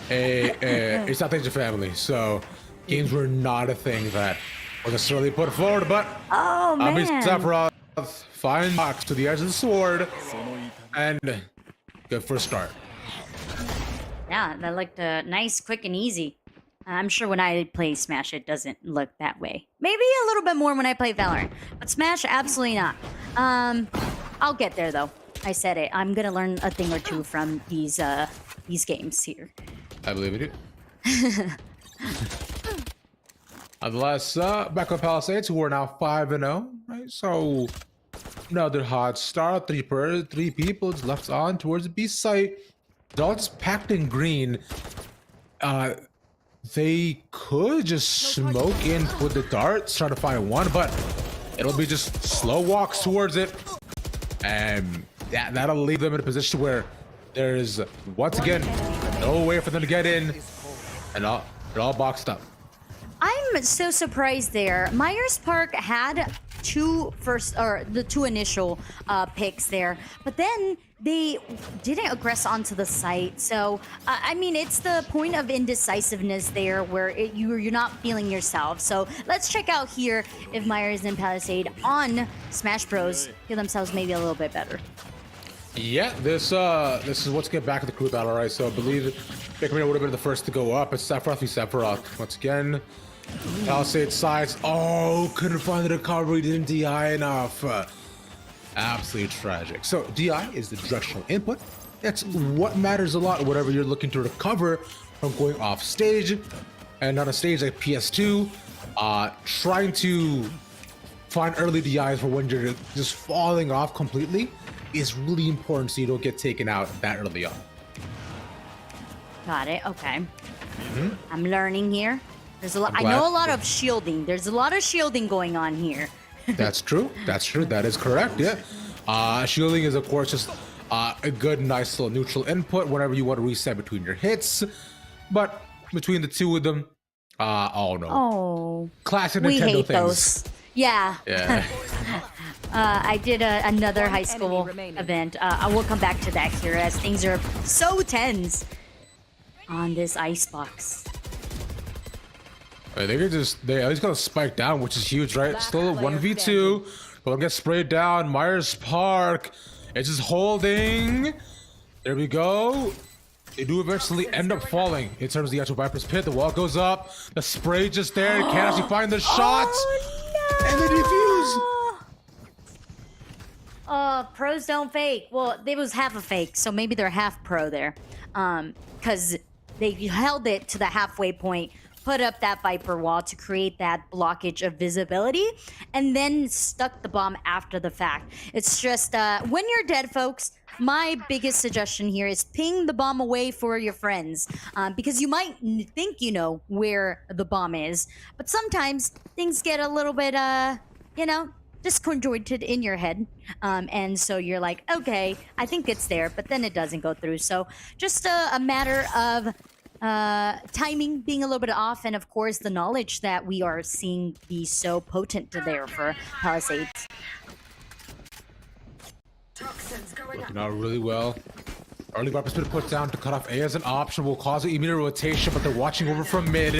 a South Asian family, so games were not a thing that was necessarily put forward. But man. Sephiroth Fine box to the edge of the sword. And good for a start. Yeah, that looked nice, quick, and easy. I'm sure when I play Smash, it doesn't look that way. Maybe a little bit more when I play Valorant, but Smash, absolutely not. I'll get there though. I said it. I'm gonna learn a thing or two from these games here. I believe in you. Nonetheless, back on Palisades, who are now 5-0, right? So another hot start. Three people just left on towards the B site. They're all just packed in green. They could just smoke in with the darts, try to find one, but it'll be just slow walks towards it. And that'll leave them in a position where there's, once again, no way for them to get in. And they're all boxed up. I'm so surprised there. Myers Park had the two initial picks there, but then they didn't aggress onto the site. So I mean, it's the point of indecisiveness there where you're not feeling yourself. So let's check out here if Myers and Palisade on Smash Bros feel themselves maybe a little bit better. Yeah, this is what's get back to the crew battle, right? So I believe Bigman would have been the first to go up. It's Sephiroth v Sephiroth once again. Palisade sides. Oh, couldn't find the recovery, didn't DI enough. Absolutely tragic. So DI is the directional input. That's what matters a lot whenever you're looking to recover from going off stage. And on a stage like PS2, trying to find early DIs for when you're just falling off completely is really important so you don't get taken out that early on. Got it. Okay. I'm learning here. There's a lot. I know a lot of shielding. There's a lot of shielding going on here. That's true. That's true. That is correct. Yeah. Shielding is of course just a good, nice little neutral input whenever you want to reset between your hits. But between the two of them, oh no. Oh. Classic We Nintendo hate things. those. Yeah. Yeah. I did another high school event. I will come back to that here as things are so tense on this icebox. I think they at least got a spike down, which is huge, right? Still 1v2. Don't get sprayed down. Myers Park. It's just holding. There we go. They do eventually end up falling in terms of the actual Viper's Pit. The wall goes up. The spray just there. They can't actually find the shots. Oh, no. And they defuse. Pros don't fake. Well, it was half a fake, so maybe they're half pro there. Because they held it to the halfway point, put up that Viper wall to create that blockage of visibility, and then stuck the bomb after the fact. It's just, when you're dead, folks, my biggest suggestion here is ping the bomb away for your friends, because you might think you know where the bomb is, but sometimes things get a little bit, disconjointed in your head, and so you're like, okay, I think it's there, but then it doesn't go through. So just a matter of timing being a little bit off, and of course the knowledge that we are seeing be so potent there for Palisades. Working out really well. Early Viper's Pit put down to cut off A as an option will cause an immediate rotation, but they're watching over from mid.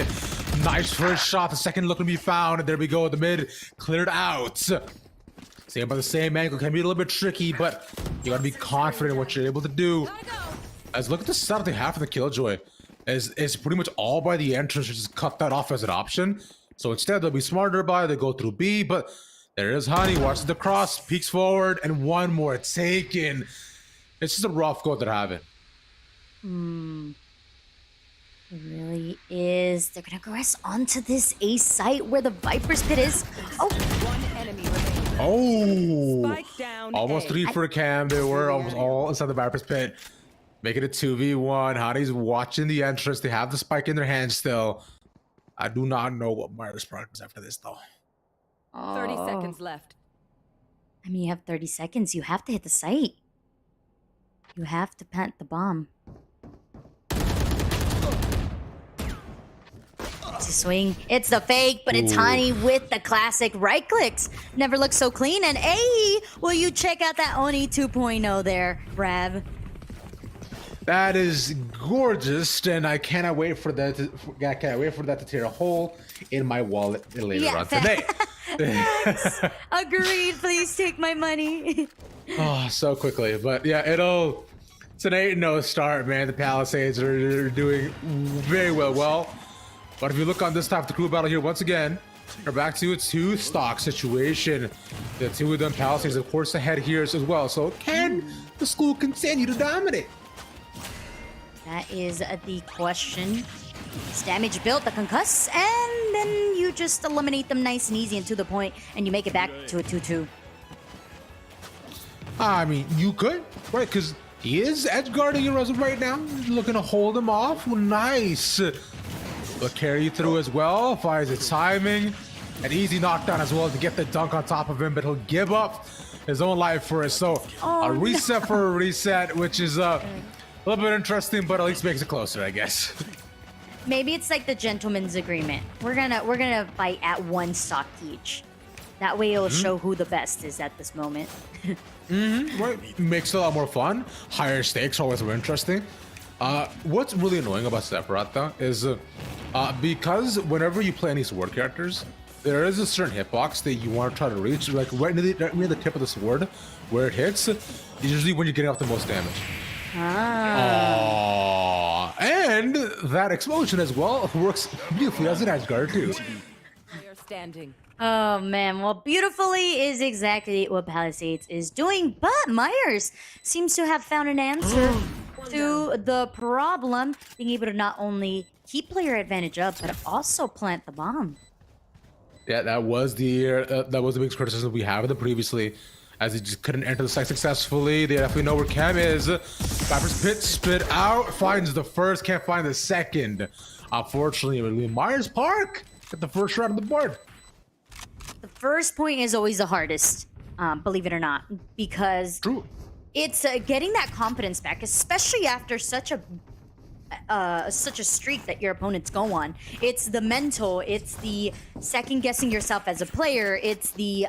Nice first shot. The second looking to be found, and there we go. The mid cleared out. Same by the same angle can be a little bit tricky, but you gotta be confident in what you're able to do. As look at the setup they have for the Killjoy. Is pretty much all by the entrance, just cut that off as an option. So instead they'll be smarter by they go through B, but there is Honey, watches the cross, peeks forward, and one more taken. It's just a rough go they're having. It really is. They're gonna progress onto this A site where the Viper's Pit is. Oh, One enemy remaining. Oh, Spike down almost A. 3 for a cam. They were almost all inside the Viper's Pit. Making it 2v1. Honey's watching the entrance. They have the spike in their hand still. I do not know what Myers Park is after this, though. 30 seconds left. I mean, you have 30 seconds. You have to hit the site. You have to plant the bomb. It's a swing. It's the fake, but it's Honey with the classic right clicks. Never looks so clean. And hey, will you check out that Oni 2.0 there, Rav? That is gorgeous, and I cannot wait for that. I can't wait for that to tear a hole in my wallet later on today. Thanks. Agreed. Please take my money. Oh, so quickly. But yeah, it's an 8-0 start, man. The Palisades are doing very well. But if you look on this top of the crew battle here, once again, we're back to a 2-stock situation. The two of them, Palisades, of course, ahead here as well. So can the school continue to dominate? That is the question. It's damage built, the concuss, and then you just eliminate them nice and easy and to the point, and you make it back to a 2-2. I mean, you could, right? Because he is edge guarding you as of right now. Looking to hold him off. Nice. But carry you through as well. Finds the timing. An easy knockdown as well to get the dunk on top of him, but he'll give up his own life for it. So a reset for a reset, which is a little bit interesting, but at least makes it closer, I guess. Maybe it's like the gentleman's agreement. We're gonna fight at 1 stock each. That way it'll show who the best is at this moment. Right, makes it a lot more fun. Higher stakes are always more interesting. What's really annoying about Sephiroth though is because whenever you play any sword characters, there is a certain hitbox that you want to try to reach, like right near the tip of the sword, where it hits. Usually when you're getting off the most damage. And that explosion as well works beautifully as an edge guard too. Player standing. Oh man, well, beautifully is exactly what Palisades is doing, but Myers seems to have found an answer to the problem, being able to not only keep player advantage up, but also plant the bomb. Yeah, that was the biggest criticism we have of them previously, as he just couldn't enter the site successfully. They definitely know where Cam is. Viper's pit spit out, finds the first, can't find the second. Unfortunately, it would be Myers Park at the first round of the board. The first point is always the hardest, believe it or not, because True. it's getting that confidence back, especially after such a streak that your opponents go on. It's the mental, it's the second guessing yourself as a player, it's the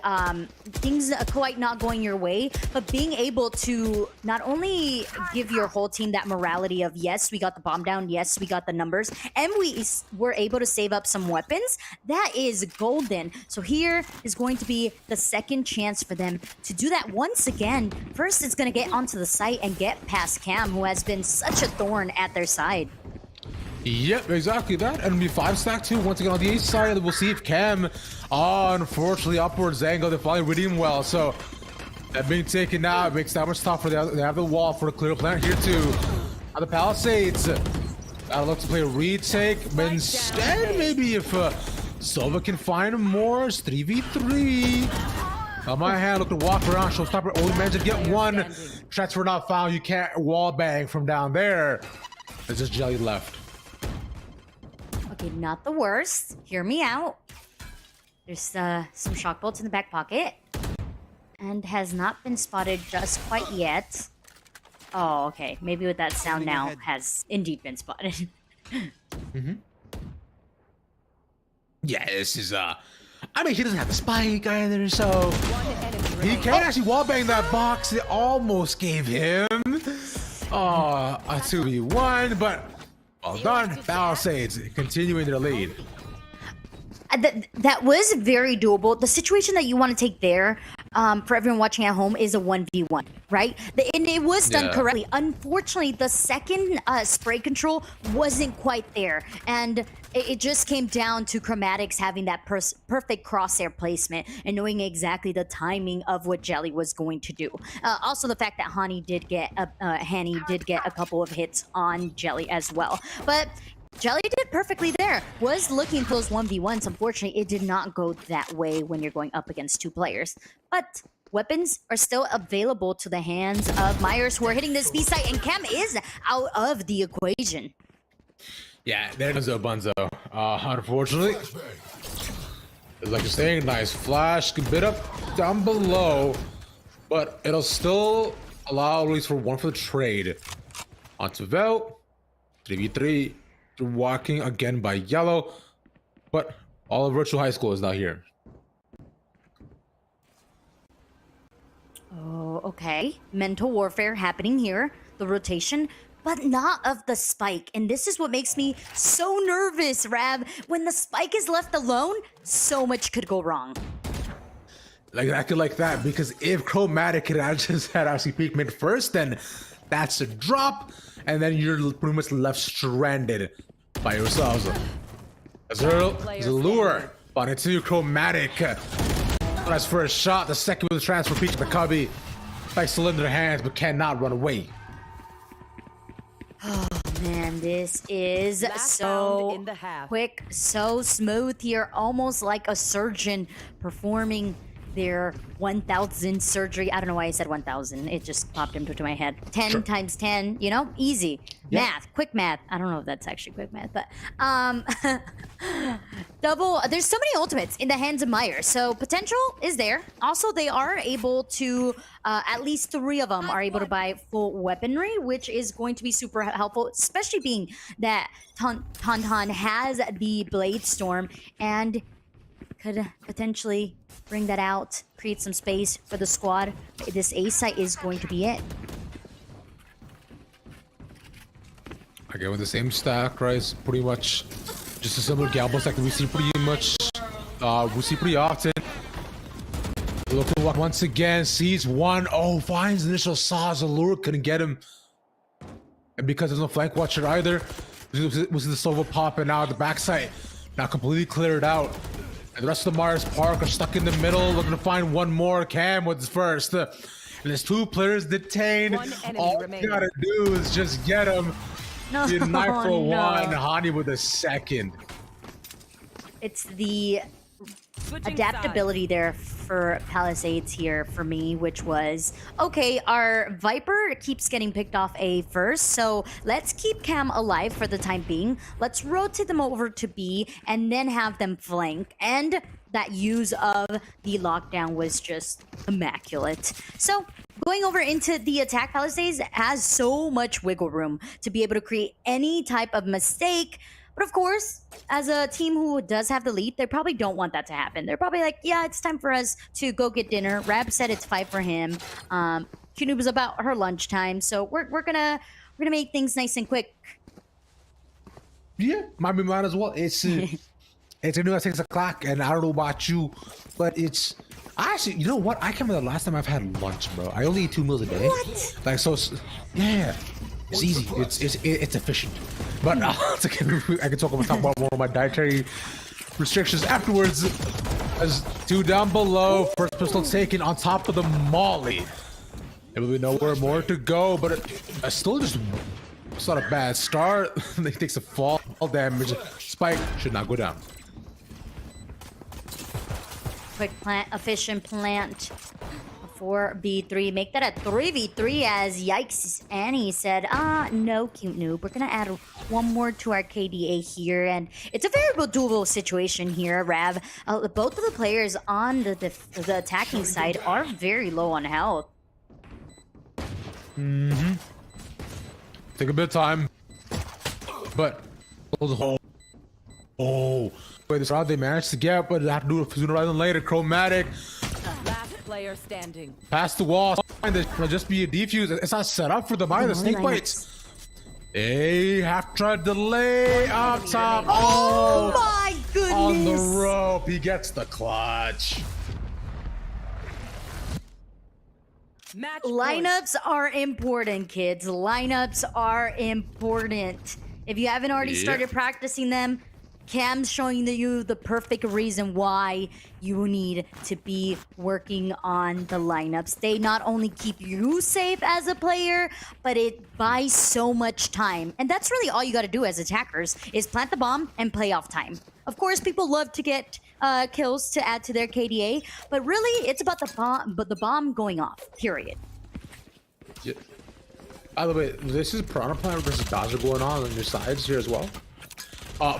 things quite not going your way, but being able to not only give your whole team that morality of yes, we got the bomb down, yes, we got the numbers, and we were able to save up some weapons. That is golden. So here is going to be the second chance for them to do that once again. First, it's going to get onto the site and get past Cam, who has been such a thorn at their side. Yep, exactly that. And it'll be 5-stack too. Once again on the A side, we'll see if Cam, unfortunately, upwards angle, they finally redeem well. So that being taken now, it makes that much tougher. They have the wall for the clear plant here too. On the Palisades, gotta look to play a retake, but instead, maybe if Sova can find more, it's 3v3. On my hand, look to walk around, showstopper only managed to get one. Transfer not found, you can't wall bang from down there. There's just Jelly left. Okay, not the worst. Hear me out. There's some shock bolts in the back pocket. And has not been spotted just quite yet. Oh, okay. Maybe with that sound now has indeed been spotted. Yeah, this is I mean, he doesn't have the spike either, so he can't actually wallbang that box. It almost gave him a 2v1, but well done. Palisades continuing their lead. That was very doable. The situation that you want to take there, for everyone watching at home, is a 1v1, right? And it was done correctly. Unfortunately, the second spray control wasn't quite there. And it just came down to Chromatics having that perfect crosshair placement and knowing exactly the timing of what Jelly was going to do. Also, the fact that Hani did get a couple of hits on Jelly as well. But Jelly did perfectly there. Was looking for those 1v1s. Unfortunately, it did not go that way when you're going up against two players. But weapons are still available to the hands of Myers, who are hitting this B site, and Cam is out of the equation. Yeah, there's a Bunzo. Unfortunately, like you're saying, nice flash, a bit up down below, but it'll still allow at least for one for the trade. Onto Vel, 3v3. Walking again by Yellow, but all of Virtual High School is not here. Oh, okay. Mental warfare happening here. The rotation, but not of the spike. And this is what makes me so nervous, Rav. When the spike is left alone, so much could go wrong. Like acting like that, because if Chromatic had actually peeked mid first, then that's a drop, and then you're pretty much left stranded by yourselves. There's a lure, but it's you, Chromatic. That's for a shot. The second with the transfer peek to the cubby. By cylinder hands, but cannot run away. Oh man, this is Last so round in the half. quick, so smooth here, almost like a surgeon performing their 1,000 surgery. I don't know why I said 1,000. It just popped into my head. 10 times 10, you know, easy. Yeah. Math, quick math. I don't know if that's actually quick math, but there's so many ultimates in the hands of Myers, so potential is there. Also, they are able to, at least 3 of them are able to buy full weaponry, which is going to be super helpful, especially being that Tauntaun has the Blade Storm and could potentially bring that out, create some space for the squad. This A site is going to be it. Again, with the same stack, right? It's pretty much just a similar Galbo stack that we see pretty much, we see pretty often. Looking once again, sees one. Oh, finds initial saws. Allure couldn't get him. And because there's no flank watcher either, was the Sova popping out the backside. Now completely cleared out. And the rest of the Mars Park are stuck in the middle, looking to find one more. Cam with his first. And there's 2 players detained. All you gotta do is just get them. No, You're 9 for no. 1. Hani with a second. It's the Switching adaptability there for Palisades here for me, which was, okay, our Viper keeps getting picked off A first, so let's keep Cam alive for the time being. Let's rotate them over to B and then have them flank. And that use of the lockdown was just immaculate. So going over into the attack, Palisades has so much wiggle room to be able to create any type of mistake. But of course, as a team who does have the lead, they probably don't want that to happen. They're probably like, yeah, it's time for us to go get dinner. Rab said it's 5 for him. Qnoob is about her lunchtime, so we're gonna make things nice and quick. Yeah, might be mine as well. It's it's a new at 6 o'clock, and I don't know about you, but it's actually, you know what? I can't remember the last time I've had lunch, bro. I only eat 2 meals a day. What? Like so, yeah. It's easy. It's efficient. But I can talk about more of my dietary restrictions afterwards. As 2 down below, first pistol taken on top of the Molly. There will be nowhere more to go, but it's still just, it's not a bad start. He takes a fall damage. Spike should not go down. Quick plant, efficient plant. 4v3, make that a 3v3 as Yikes Annie said, no, cute noob. We're gonna add 1 more to our KDA here, and it's a very doable situation here, Rav. Both of the players on the attacking side are very low on health. Mm-hmm. Take a bit of time, but oh, wait, this round they managed to get, but they have to do it sooner rather than later. Chromatic. Last player standing. Past the wall. It'll just be a defuse. It's not set up for them either. Snake bites. They have to delay up top. Oh my goodness! On the rope, he gets the clutch. Match Lineups are important, kids. Lineups are important. If you haven't already started practicing them, Cam's showing you the perfect reason why you need to be working on the lineups. They not only keep you safe as a player, but it buys so much time. And that's really all you got to do as attackers, is plant the bomb and play off time. Of course, people love to get kills to add to their KDA, but really it's about the bomb going off, period. Yeah. By the way, this is Piranha Plant versus Dodger going on your sides here as well.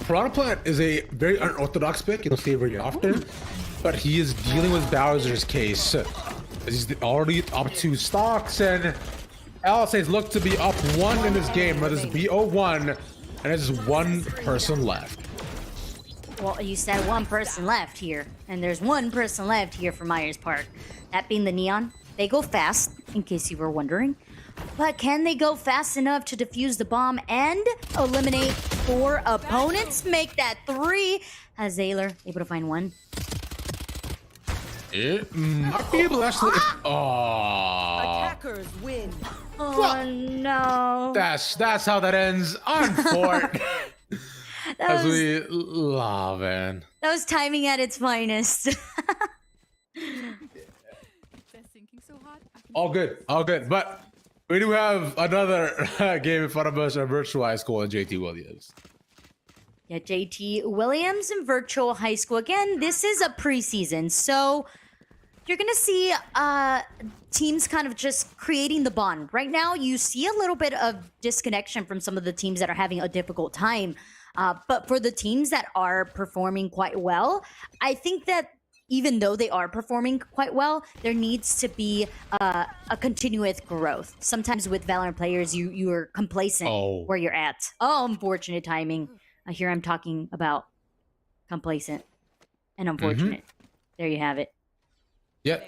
Piranha Plant is a very unorthodox pick. You don't see it very often, but he is dealing with Bowser's case. He's already up 2 stocks, and LSA's look to be up 1 in this game. But this is BO1, and there's just 1 person left. Well, you said 1 person left here, and there's 1 person left here for Myers Park. That being the Neon. They go fast, in case you were wondering. But can they go fast enough to defuse the bomb and eliminate 4 opponents? Make that 3. As Zayler able to find 1. It might be able to actually. Oh, Attackers win. Oh no. that's how that ends on Fort. That As was, we love it. that was timing at its finest. All good, all good. But we do have another game in front of us, a virtual high school and JT Williams. Yeah, JT Williams in virtual high school. Again, this is a preseason, so you're gonna see teams kind of just creating the bond. Right now, you see a little bit of disconnection from some of the teams that are having a difficult time. But for the teams that are performing quite well, I think that even though they are performing quite well, there needs to be a continuous growth. Sometimes with Valorant players, you're complacent where you're at. Oh, unfortunate timing. I hear I'm talking about complacent and unfortunate. There you have it. Yeah.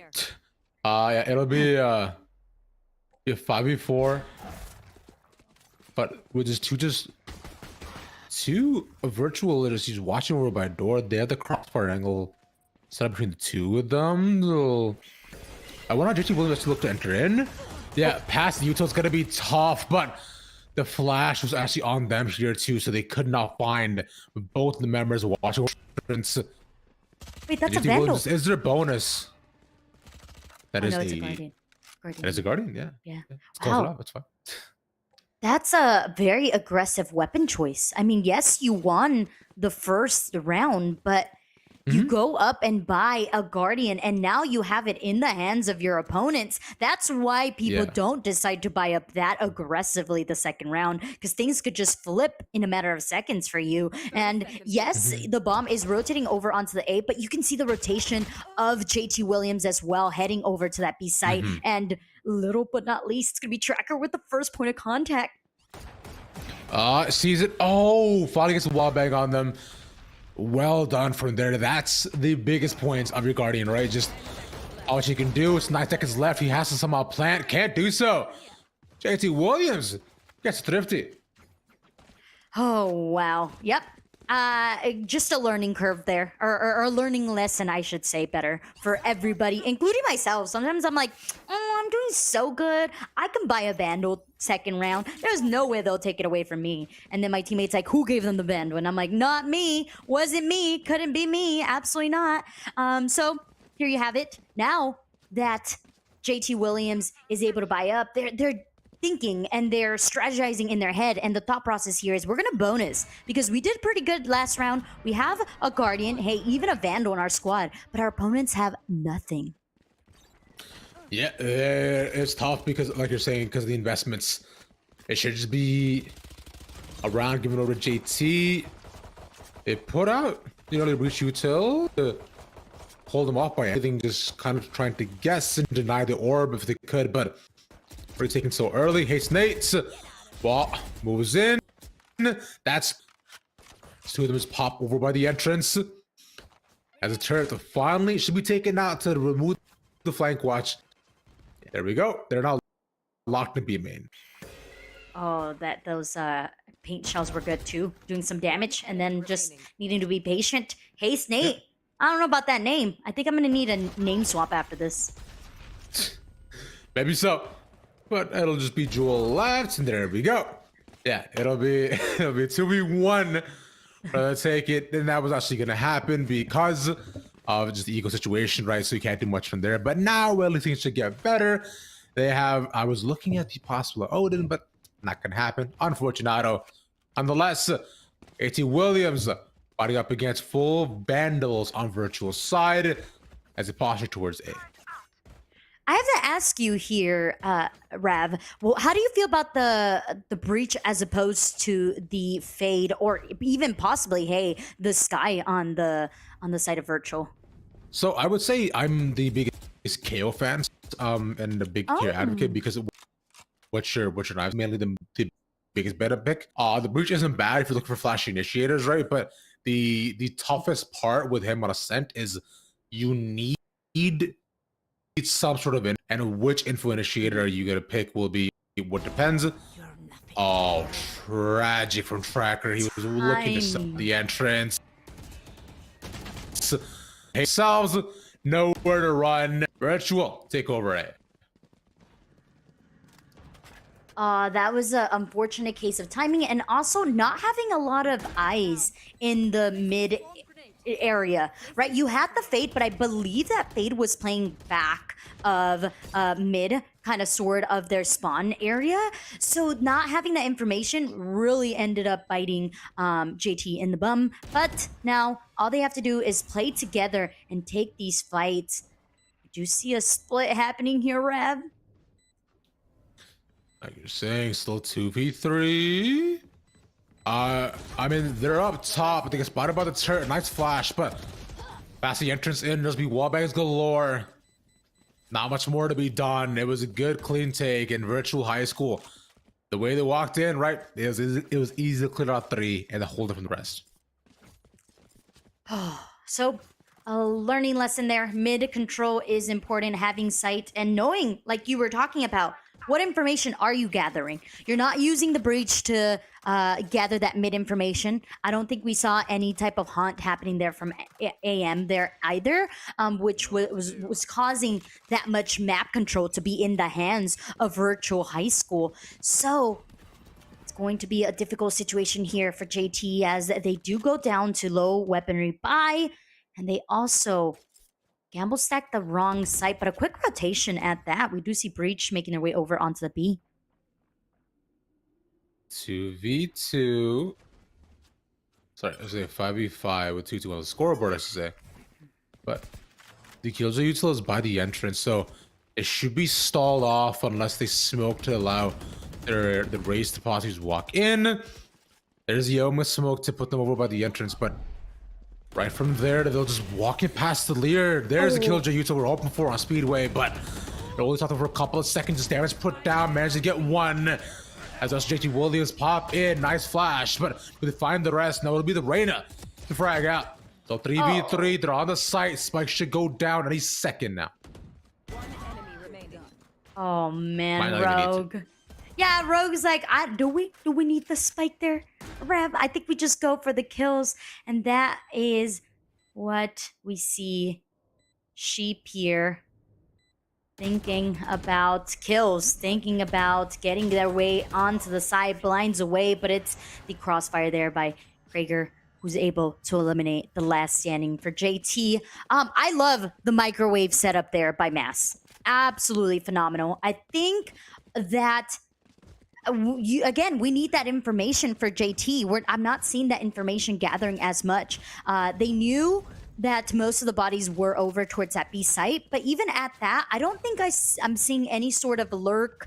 Yeah, it'll be a 5v4. But with just two virtual literacies watching over by door, they have the crossfire angle set up between the two of them. So I want JT Williams to look to enter in. Yeah, past the util's gonna be tough, but the flash was actually on them here too, so they could not find both the members watching. Wait, that's a JT vandal. Williams, is there a bonus? That is no, it's a guardian. That is a guardian, yeah. Yeah. Let's close it off, it's fine. That's a very aggressive weapon choice. I mean, yes, you won the first round, but you go up and buy a Guardian, and now you have it in the hands of your opponents. That's why people don't decide to buy up that aggressively the second round, because things could just flip in a matter of seconds for you. And yes, the bomb is rotating over onto the A, but you can see the rotation of JT Williams as well, heading over to that B site. And little but not least, it's going to be Tracker with the first point of contact. Sees it. Oh, finally gets a wall bang on them. Well done from there. That's the biggest points of your Guardian, right? Just all you can do. It's 9 seconds left. He has to somehow plant. Can't do so. JT Williams gets thrifty. Oh, wow. Yep. Just a learning curve there, or a learning lesson, I should say, better for everybody, including myself. Sometimes I'm like, oh, I'm doing so good. I can buy a Vandal second round. There's no way they'll take it away from me. And then my teammate's like, who gave them the Vandal? And I'm like, not me. Wasn't me. Couldn't be me. Absolutely not. So here you have it. Now that JT Williams is able to buy up, they're thinking and they're strategizing in their head, and the thought process here is we're gonna bonus because we did pretty good last round. We have a Guardian, hey, even a Vandal in our squad, but our opponents have nothing. Yeah, it's tough because, like you're saying, because of the investments, it should just be a round given over to JT. They put out, they reach util to hold them off by anything, just kind of trying to guess and deny the orb if they could, but already taken so early. Hates Nate. Well, moves in. That's two of them just pop over by the entrance. As a turret finally should be taken out to remove the flank watch. There we go. They're now locked in B main. Oh, those paint shells were good too, doing some damage, and then just needing to be patient. Haste Nate. I don't know about that name. I think I'm gonna need a name swap after this. Maybe so. But it'll just be Jewel left, and there we go. Yeah, it'll be 2v1. Take it. And that was actually gonna happen because of just the eco situation, right? So you can't do much from there. But now, well, things should get better. They have. I was looking at the possible Odin, but not gonna happen. Unfortunato. Nonetheless, JT Williams fighting up against full Vandals on virtual side as a posture towards A. I have to ask you here, Rav. Well, how do you feel about the breach as opposed to the fade, or even possibly, hey, the sky on the side of virtual? So I would say I'm the biggest KO fan, and the big tier advocate because what's your knives mainly the biggest beta pick. The breach isn't bad if you're looking for flashy initiators, right? But the toughest part with him on Ascent is you need some sort of and which info initiator are you gonna pick will be what depends. Oh, tragic from Tracker. He was looking to set the entrance. Himself Nowhere to run. Virtual, take over it. That was an unfortunate case of timing and also not having a lot of eyes in the mid area, right? You had the Fade, but I believe that Fade was playing back of mid, kind of sort of their spawn area. So not having that information really ended up biting JT in the bum. But now all they have to do is play together and take these fights. Do you see a split happening here, Rev? Like you're saying, still 2v3. I mean, they're up top. They get spotted by the turret. Nice flash, but fast the entrance in. There's be wallbangs galore. Not much more to be done. It was a good, clean take in virtual high school. The way they walked in, right? It was easy to clear out 3 and hold it from the rest. So, a learning lesson there. Mid control is important, having sight and knowing, like you were talking about, what information are you gathering? You're not using the breach to gather that mid information. I don't think we saw any type of hunt happening there from AM there either, which was causing that much map control to be in the hands of virtual high school. So it's going to be a difficult situation here for JT as they do go down to low weaponry buy, and they also gamble stacked the wrong site, but a quick rotation at that. We do see Breach making their way over onto the B. 2v2. Sorry, I was saying 5v5 with 2-2 on the scoreboard, I should say. But the Killjoy util is by the entrance, so it should be stalled off unless they smoke to allow the race to possibly walk in. There's the Yoma smoke to put them over by the entrance, but right from there, they'll just walk it past the Lear. There's the Killjoy util we're hoping for on Speedway, but it only took them for a couple of seconds. Just damage put down, managed to get one. As us JT Williams pop in, nice flash, but we find the rest. Now it'll be the Reyna to frag out. So 3v3, they're on the site. Spike should go down any second now. One enemy remaining. Oh man, Might not even need to. Rogue. Yeah, Rogue's like, do we need the spike there, Rev? I think we just go for the kills, and that is what we see. Sheep here thinking about kills, thinking about getting their way onto the side, blinds away, but it's the crossfire there by Krager, who's able to eliminate the last standing for JT. I love the microwave setup there by Mass. Absolutely phenomenal. I think that again, we need that information for JT. I'm not seeing that information gathering as much. They knew that most of the bodies were over towards that B site, but even at that, I don't think I'm seeing any sort of lurk,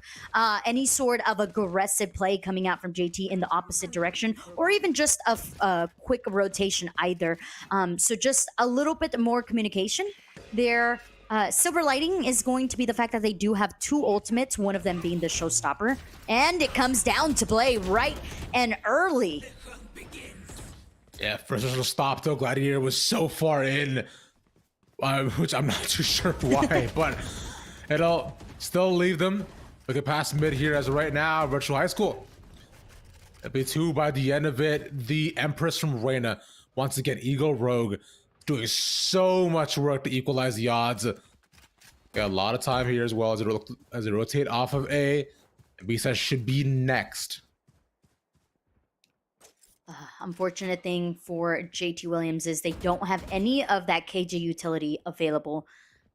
any sort of aggressive play coming out from JT in the opposite direction, or even just a quick rotation either. So just a little bit more communication there. Silver lighting is going to be the fact that they do have 2 ultimates, one of them being the showstopper. And it comes down to play right and early. Yeah, first initial stop though. Gladiator was so far in, which I'm not too sure why, but it'll still leave them. Look at past mid here as of right now, virtual high school. It'll be 2 by the end of it. The Empress from Reyna, once again, Eagle Rogue, doing so much work to equalize the odds. Got a lot of time here as well as it rotate off of A. And B side should be next. Unfortunate thing for JT Williams is they don't have any of that KJ utility available.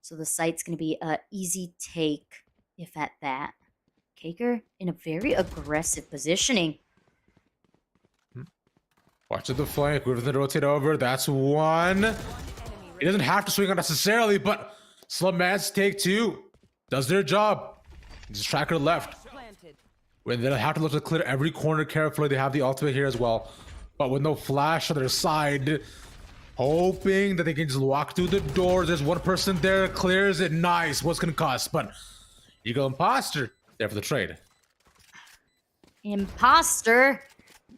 So the site's going to be an easy take, if at that. Kaker in a very aggressive positioning. Watch the flank, move the rotate over. That's one. He doesn't have to swing on necessarily, but Slum Mans take 2. Does their job. Just tracker left. Planted. When they'll have to look to clear every corner carefully. They have the ultimate here as well. But with no flash on their side, hoping that they can just walk through the doors. There's one person there, clears it. Nice. What's gonna cost? But Eagle Imposter there for the trade. Imposter?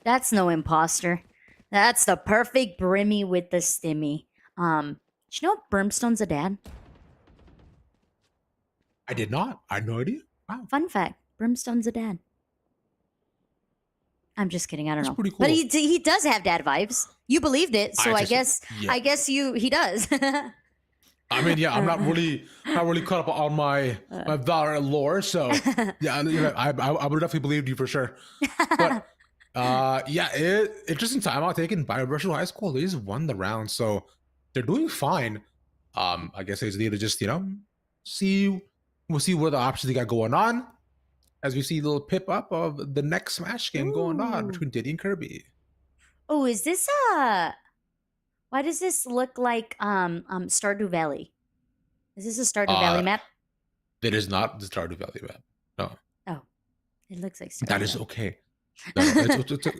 That's no imposter. That's the perfect Brimmy with the stimmy. Did you know Brimstone's a dad? I did not. I had no idea. Wow. Fun fact, Brimstone's a dad. I'm just kidding. I don't That's know. pretty cool. But he does have dad vibes. You believed it, so I guess yeah. he does. I mean, yeah, I'm not really caught up on my Valorant lore, so yeah, you know, I would definitely believe you for sure. But yeah, interesting timeout taken by Virtual High School. They just won the round, so they're doing fine. I guess they just need to just see we'll see what the options they got going on as we see a little pip up of the next Smash game going on Ooh. between Diddy and Kirby. Oh, is this why does this look like Stardew Valley? Is this a Stardew Valley map? That is not the Stardew Valley map. No. Oh, it looks like Stardew That is Valley. okay. No,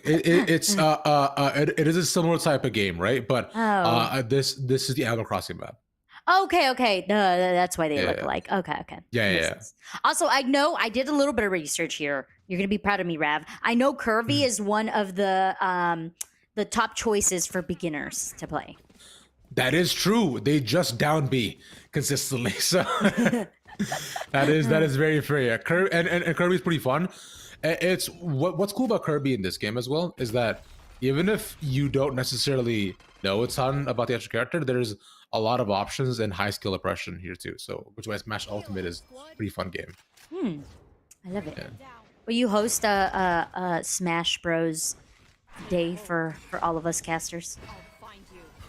it is a similar type of game, right? But this is the Animal Crossing map. Okay. That's why they Yeah, look yeah. alike. Okay. Yeah, Makes yeah. sense. Also, I know I did a little bit of research here. You're gonna be proud of me, Rav. I know Kirby is one of the top choices for beginners to play. That is true. They just down B consistently, so that is very fair. Yeah. And Kirby's pretty fun. It's what's cool about Kirby in this game as well is that even if you don't necessarily know a ton about the actual character, there's a lot of options and high skill oppression here too. So which is why Smash Ultimate is a pretty fun game. I love it. Yeah. Will you host a Smash Bros day for all of us casters?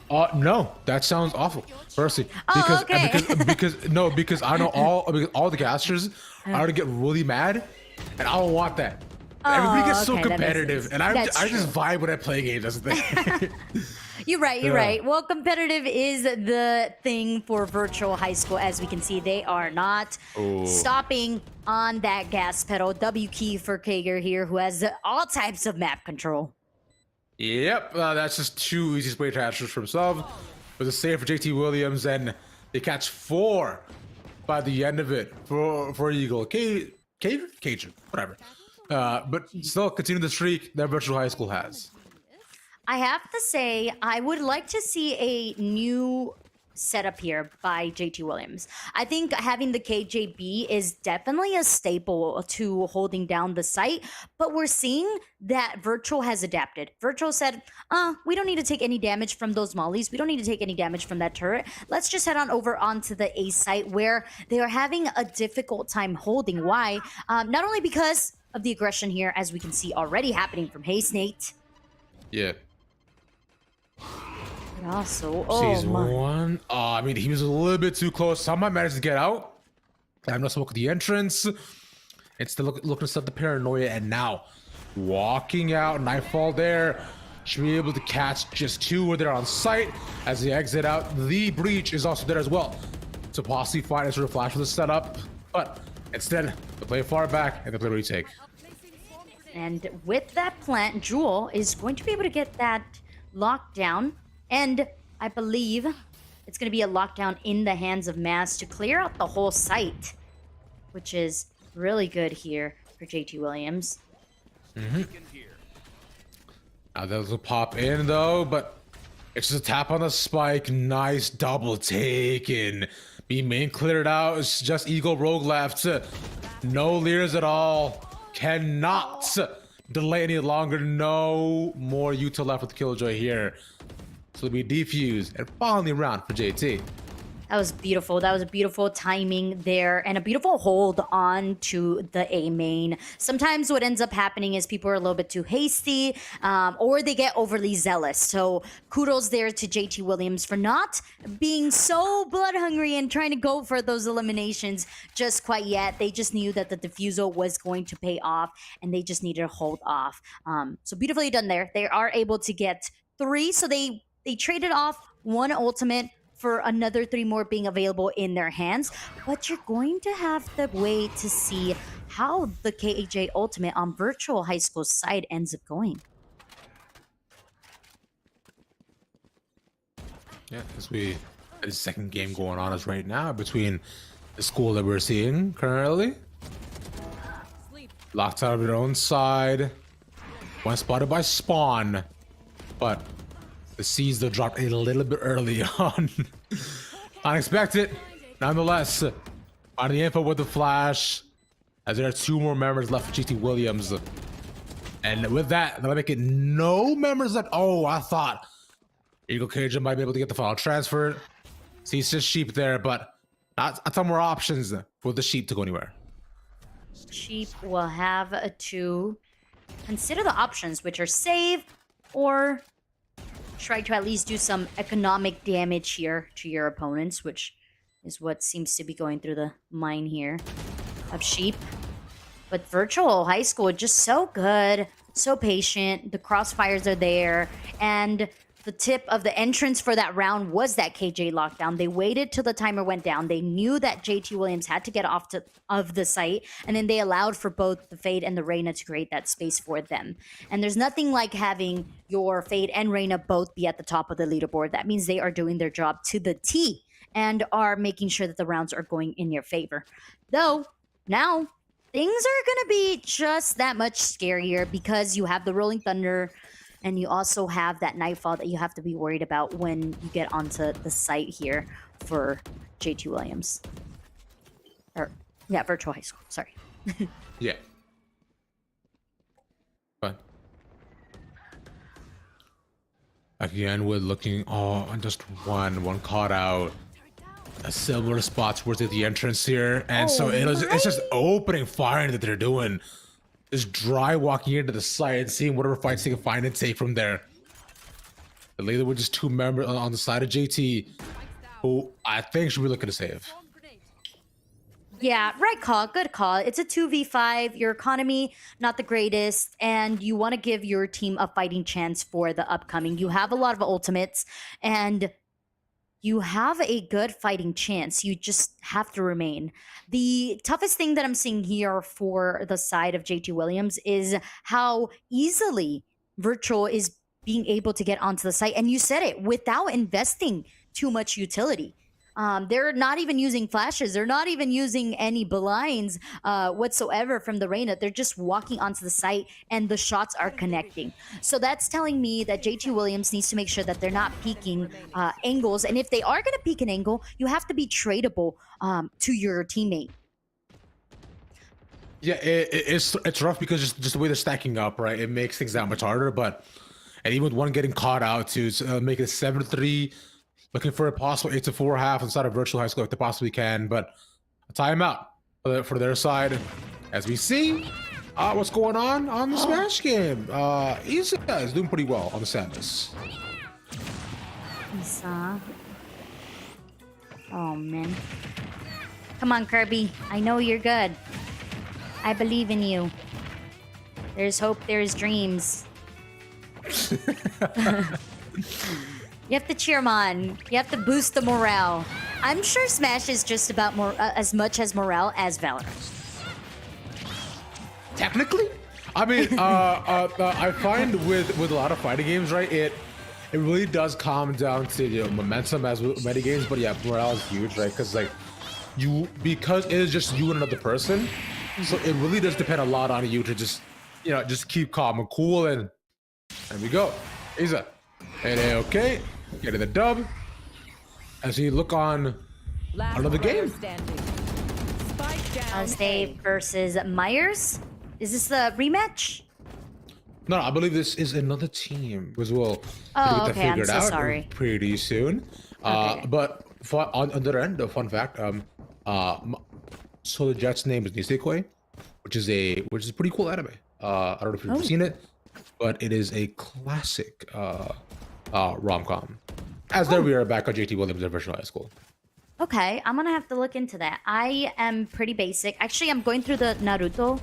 No, that sounds awful. Firstly, Oh, because okay. because I know all the casters are gonna get really mad, and I don't want that. Everybody gets so okay, that makes competitive, sense. and I That's just true. vibe when I play games. That's the thing. You're right. Yeah. Well, competitive is the thing for Virtual High School. As we can see, they are not stopping on that gas pedal. W key for Kager here, who has all types of map control. Yep, that's just two easy spray transfers for himself. With a save for JT Williams, and they catch 4 by the end of it for Eagle. Cajun, whatever. But still continue the streak that Virtual High School has. I have to say, I would like to see a new setup here by JT Williams. I think having the KJB is definitely a staple to holding down the site, but we're seeing that Virtual has adapted. Virtual said, we don't need to take any damage from those mollies. We don't need to take any damage from that turret. Let's just head on over onto the A site where they are having a difficult time holding. Why? Not only because of the aggression here, as we can see already happening from Haste Nate. Yeah. But also, Sees my. one. I mean, he was a little bit too close. Someone managed to get out. I have no smoke at the entrance. It's still looking to set the paranoia, and now walking out. Nightfall there. Should be able to catch just 2 where they're on site as they exit out. The breach is also there as well to possibly find a sort of flash for the setup, but instead they play far back and they play retake. And with that plant, Jewel is going to be able to get that lockdown. And I believe it's going to be a lockdown in the hands of Mass to clear out the whole site, which is really good here for JT Williams. Now that will pop in though, but it's just a tap on the spike. Nice double taken. B main cleared out. It's just Eagle Rogue left. No Leers at all. Cannot delay any longer. No more Utah left with Killjoy here. So it'll be defused and finally round for JT. That was beautiful. That was a beautiful timing there and a beautiful hold on to the A main. Sometimes what ends up happening is people are a little bit too hasty or they get overly zealous. So kudos there to JT Williams for not being so blood hungry and trying to go for those eliminations just quite yet. They just knew that the defusal was going to pay off and they just needed to hold off. So beautifully done there. They are able to get 3. So they traded off 1 ultimate for another 3 more being available in their hands, but you're going to have to wait to see how the KAJ Ultimate on Virtual High School side ends up going. Yeah, as we the second game going on is right now between the school that we're seeing currently. Locked out of their own side. One spotted by Spawn, but the C's though dropped a little bit early on. Unexpected, nonetheless. Finding the info with the flash, as there are 2 more members left for GT Williams. And with that, they'll make it no members left. Oh, I thought Eagle Cajun might be able to get the final transfer. See, it's just sheep there, but not some more options for the sheep to go anywhere. Sheep will have to consider the options, which are save or try to at least do some economic damage here to your opponents, which is what seems to be going through the mind here of sheep. But virtual high school, just so good, so patient. The crossfires are there, and the tip of the entrance for that round was that KJ lockdown. They waited till the timer went down. They knew that JT Williams had to get off of the site, and then they allowed for both the Fade and the Reyna to create that space for them. And there's nothing like having your Fade and Reyna both be at the top of the leaderboard. That means they are doing their job to the T and are making sure that the rounds are going in your favor. Though, now, things are going to be just that much scarier because you have the Rolling Thunder, and you also have that Nightfall that you have to be worried about when you get onto the site here for JT Williams. Or, yeah, Virtual High School, sorry. Yeah. But again, we're looking on just one caught out. A similar spot towards the entrance here, and so it's just opening fire that they're doing. Just dry walking into the site and seeing whatever fights they can find and take from there. The later with just 2 members on the side of JT, who I think should be looking to save. Yeah, right call. Good call. It's a 2v5. Your economy, not the greatest, and you want to give your team a fighting chance for the upcoming. You have a lot of ultimates, and you have a good fighting chance. You just have to remain. The toughest thing that I'm seeing here for the side of JT Williams is how easily Virtual is being able to get onto the site. And you said it, without investing too much utility. They're not even using flashes. They're not even using any blinds whatsoever from the Reyna. They're just walking onto the site, and the shots are connecting. So that's telling me that JT Williams needs to make sure that they're not peeking angles. And if they are going to peek an angle, you have to be tradable to your teammate. Yeah, it's rough because just the way they're stacking up, right? It makes things that much harder. And even with one getting caught out to make it 7-3. Looking for a possible 8-4 half inside of Virtual High School if they possibly can, but a timeout for their side. As we see what's going on the Smash game. Isa is doing pretty well on the Sadness. Isa. Oh, man. Come on, Kirby. I know you're good. I believe in you. There's hope, there's dreams. You have to cheer them on. You have to boost the morale. I'm sure Smash is just about as much as morale as Valorant. Technically, I mean, I find with a lot of fighting games, right? It really does come down to momentum as with many games. But yeah, morale is huge, right? Because because it is just you and another person, so it really does depend a lot on you to just keep calm and cool. And there we go, Isa. Okay, getting the dub. As we look on another game. Stay versus Myers. Is this the rematch? No, I believe this is another team as well. Oh, okay. I'm so sorry. Pretty soon. Okay. But on the other end, a fun fact. So the Jet's name is Nisekoi, which is a pretty cool anime. I don't know if you've seen it, but it is a classic rom-com. There we are back on JT Williams at Virtual High School. Okay, I'm gonna have to look into that. I am pretty basic. Actually, I'm going through the Naruto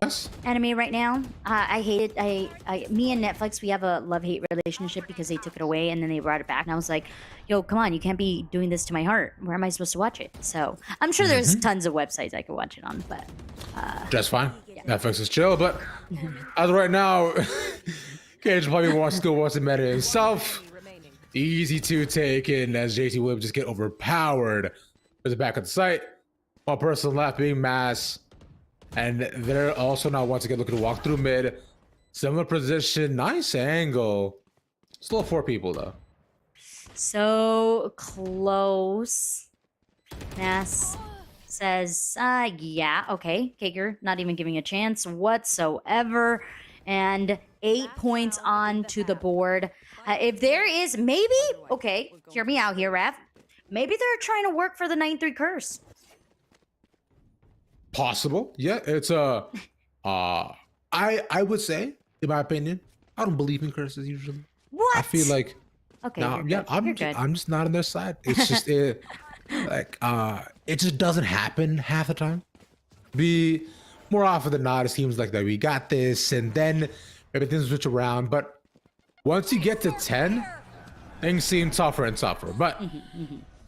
Nice. anime right now. I hate it. Me and Netflix, we have a love-hate relationship because they took it away and then they brought it back. And I was like, yo, come on, you can't be doing this to my heart. Where am I supposed to watch it? So I'm sure there's tons of websites I could watch it on, but... Just fine. Yeah. Netflix is chill, but as of right now, Cage probably wants to go watch the meta himself. Easy to take in as JT Williams just get overpowered. There's a back at the site. One person left being Mass. And they're also now once again looking to walk through mid. Similar position, nice angle. Still 4 people though. So close. Mass says, yeah, okay. Kager not even giving a chance whatsoever. And 8 points onto the board. If there is, maybe, okay, hear me out here, Rav. Maybe they're trying to work for the 9-3 curse. Possible. Yeah, it's I would say, in my opinion, I don't believe in curses usually. What? I feel like Okay, now, you're yeah, good. You're good. I'm just not on their side. It's just it just doesn't happen half the time. Be more often than not, it seems like that we got this, and then maybe things switch around. But once you get to 10, things seem tougher and tougher. But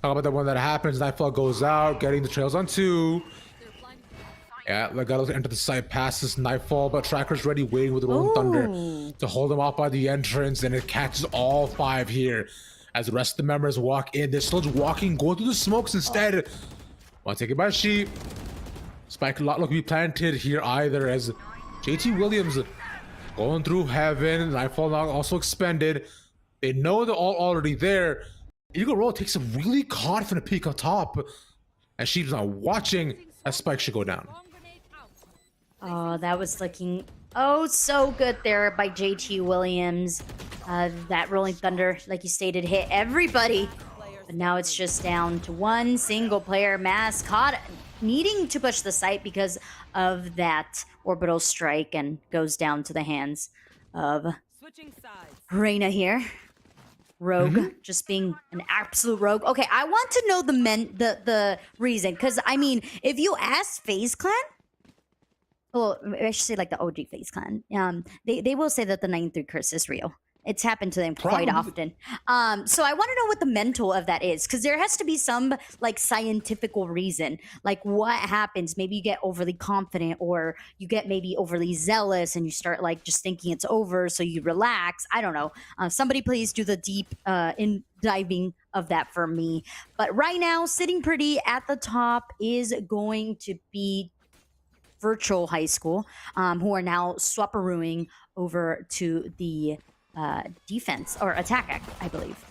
talk about the one that happens, Nightfall goes out, getting the trails on 2. Yeah, Legato enter the site, passes Nightfall, but Tracker's ready, waiting with the Rolling Thunder to hold him off by the entrance, and it catches all 5 here. As the rest of the members walk in, they're still just walking, going through the smokes instead. One taken by Sheep. Spike not looking to be planted here either, as JT Williams going through heaven. Nightfall now also expended. They know they're all already there. Eagle Roll takes a really confident peek up top, as Sheep's not watching. That Spike should go down. Oh, that was looking so good there by JT Williams. That Rolling Thunder, like you stated, hit everybody. But now it's just down to one single player. Mass caught needing to push the site because of that orbital strike and goes down to the hands of Reina here. Rogue, just being an absolute rogue. Okay, I want to know the reason, because I mean, if you ask FaZe Clan, well, I should say like the OG FaZe Clan, they will say that the 9-3 curse is real. It's happened to them quite often. So I want to know what the mental of that is, because there has to be some like scientifical reason. Like what happens? Maybe you get overly confident, or you get maybe overly zealous, and you start like just thinking it's over, so you relax. I don't know. Somebody please do the deep in diving of that for me. But right now, sitting pretty at the top is going to be Virtual High School, who are now swapperooing over to the defense or attack, I believe.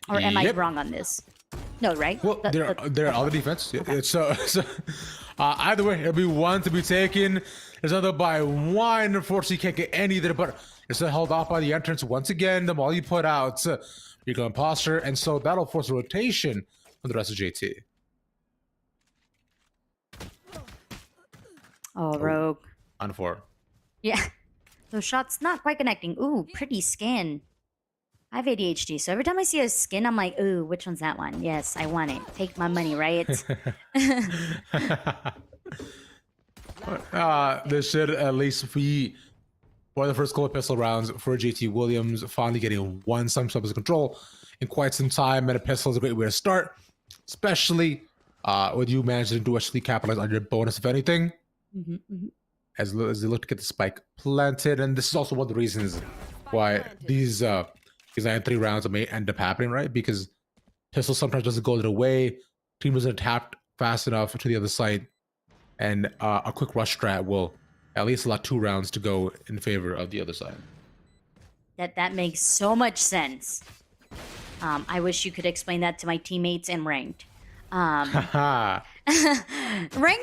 Or am I wrong on this? No, right? Well, there are other defense. Okay. It's either way, it'll be one to be taken. There's another by one. Unfortunately, can't get any there, but it's held off by the entrance once again. The Molly put out Rico Imposter, and so that'll force a rotation on the rest of JT. Oh, Rogue. On 4. Yeah. Those shots not quite connecting. Ooh, pretty skin. I have ADHD, so every time I see a skin, I'm like, ooh, which one's that one? Yes, I want it. Take my money, right? This should at least be one of the first gold pistol rounds for JT Williams, finally getting some sub of control in quite some time. And a pistol is a great way to start, especially with you managing to actually capitalize on your bonus, if anything. As they look to get the spike planted, and this is also one of the reasons why these 9-3 rounds may end up happening, right? Because pistol sometimes doesn't go their way, team doesn't tap fast enough to the other side, and a quick rush strat will at least allow 2 rounds to go in favor of the other side. That makes so much sense. I wish you could explain that to my teammates in ranked. Ranked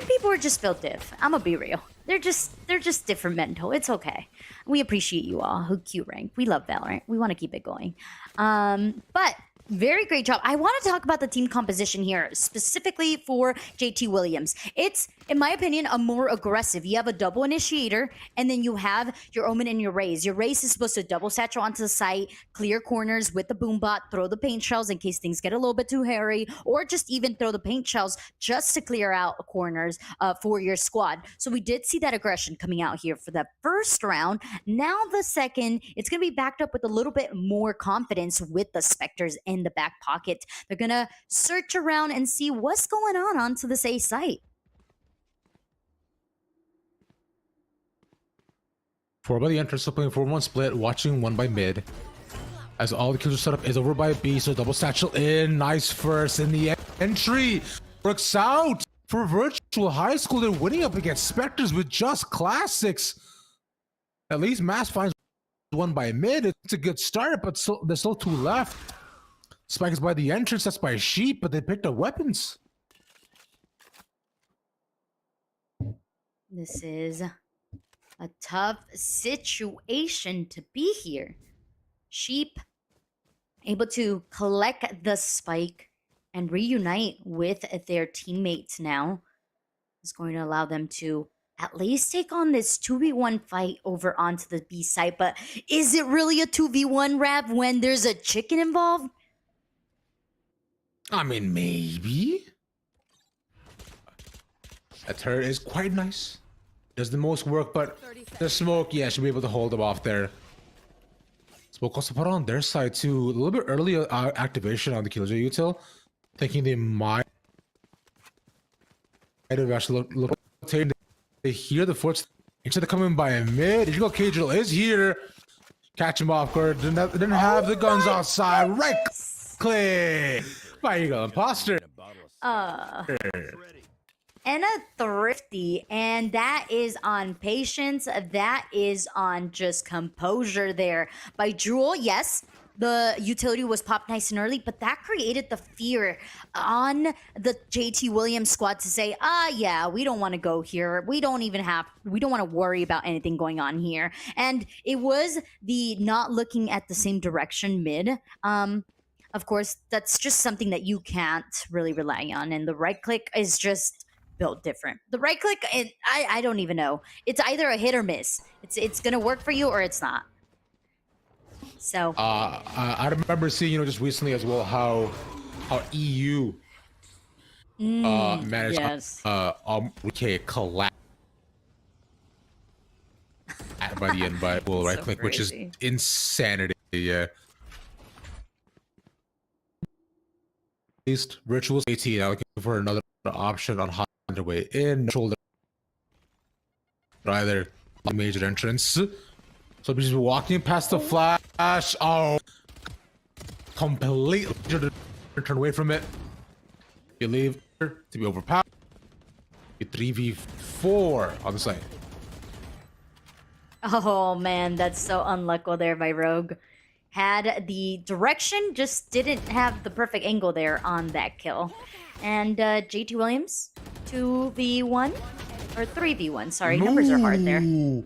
people are just built diff. I'm gonna be real. They're just different mental. It's okay. We appreciate you all who queue rank. We love Valorant. We want to keep it going. But very great job. I want to talk about the team composition here, specifically for JT Williams. It's, in my opinion, a more aggressive. You have a double initiator, and then you have your Omen and your Raze. Your Raze is supposed to double satchel onto the site, clear corners with the boombot, throw the paint shells in case things get a little bit too hairy, or just even throw the paint shells just to clear out corners for your squad. So we did see that aggression coming out here for the first round. Now the second, it's going to be backed up with a little bit more confidence with the Spectres in the back pocket. They're going to search around and see what's going on onto this A site. 4 by the entrance, so playing 4-1 split, watching 1 by mid. As all the kills are set up, is over by B, so double satchel in. Nice first in the entry. Works out for Virtual High School. They're winning up against Spectres with just classics. At least Mass finds 1 by mid. It's a good start, but there's still 2 left. Spike is by the entrance, that's by Sheep, but they picked up weapons. This is a tough situation to be here. Sheep able to collect the spike and reunite with their teammates now is going to allow them to at least take on this 2v1 fight over onto the B side. But is it really a 2v1, Rab, when there's a chicken involved? I mean, maybe. That turret is quite nice. Does the most work, but the smoke, yeah, should be able to hold them off there. Smoke also put on their side too. A little bit early activation on the Killjoy util. Thinking they might have actually rotated. They hear the footsteps. Instead of coming by a mid, Ichigo Kagel is here. Catch him off guard. Didn't have the guns outside. Right click. By Eagle Imposter. And a thrifty, and that is on patience. That is on just composure there by Jewel. Yes, the utility was popped nice and early, but that created the fear on the JT Williams squad to say, yeah, we don't want to go here. We don't want to worry about anything going on here. And it was the not looking at the same direction mid. Of course, that's just something that you can't really rely on. And the right click is just built different. The right click, I don't even know. It's either a hit or miss. It's gonna work for you or it's not. So I remember seeing, just recently as well, how EU managed okay collapse by the end by right So click, which is crazy. insanity. Yeah. At least Rituals 18 now looking for another option on how their way in. Shoulder either major entrance. So he's walking past the flash. Oh, completely turn away from it. You leave to be overpowered. 3v4 on the side. Oh man, that's so unlucky there by Rogue. Had the direction, just didn't have the perfect angle there on that kill. And JT Williams, 2v1 or 3v1. Sorry, numbers are hard there. Ooh.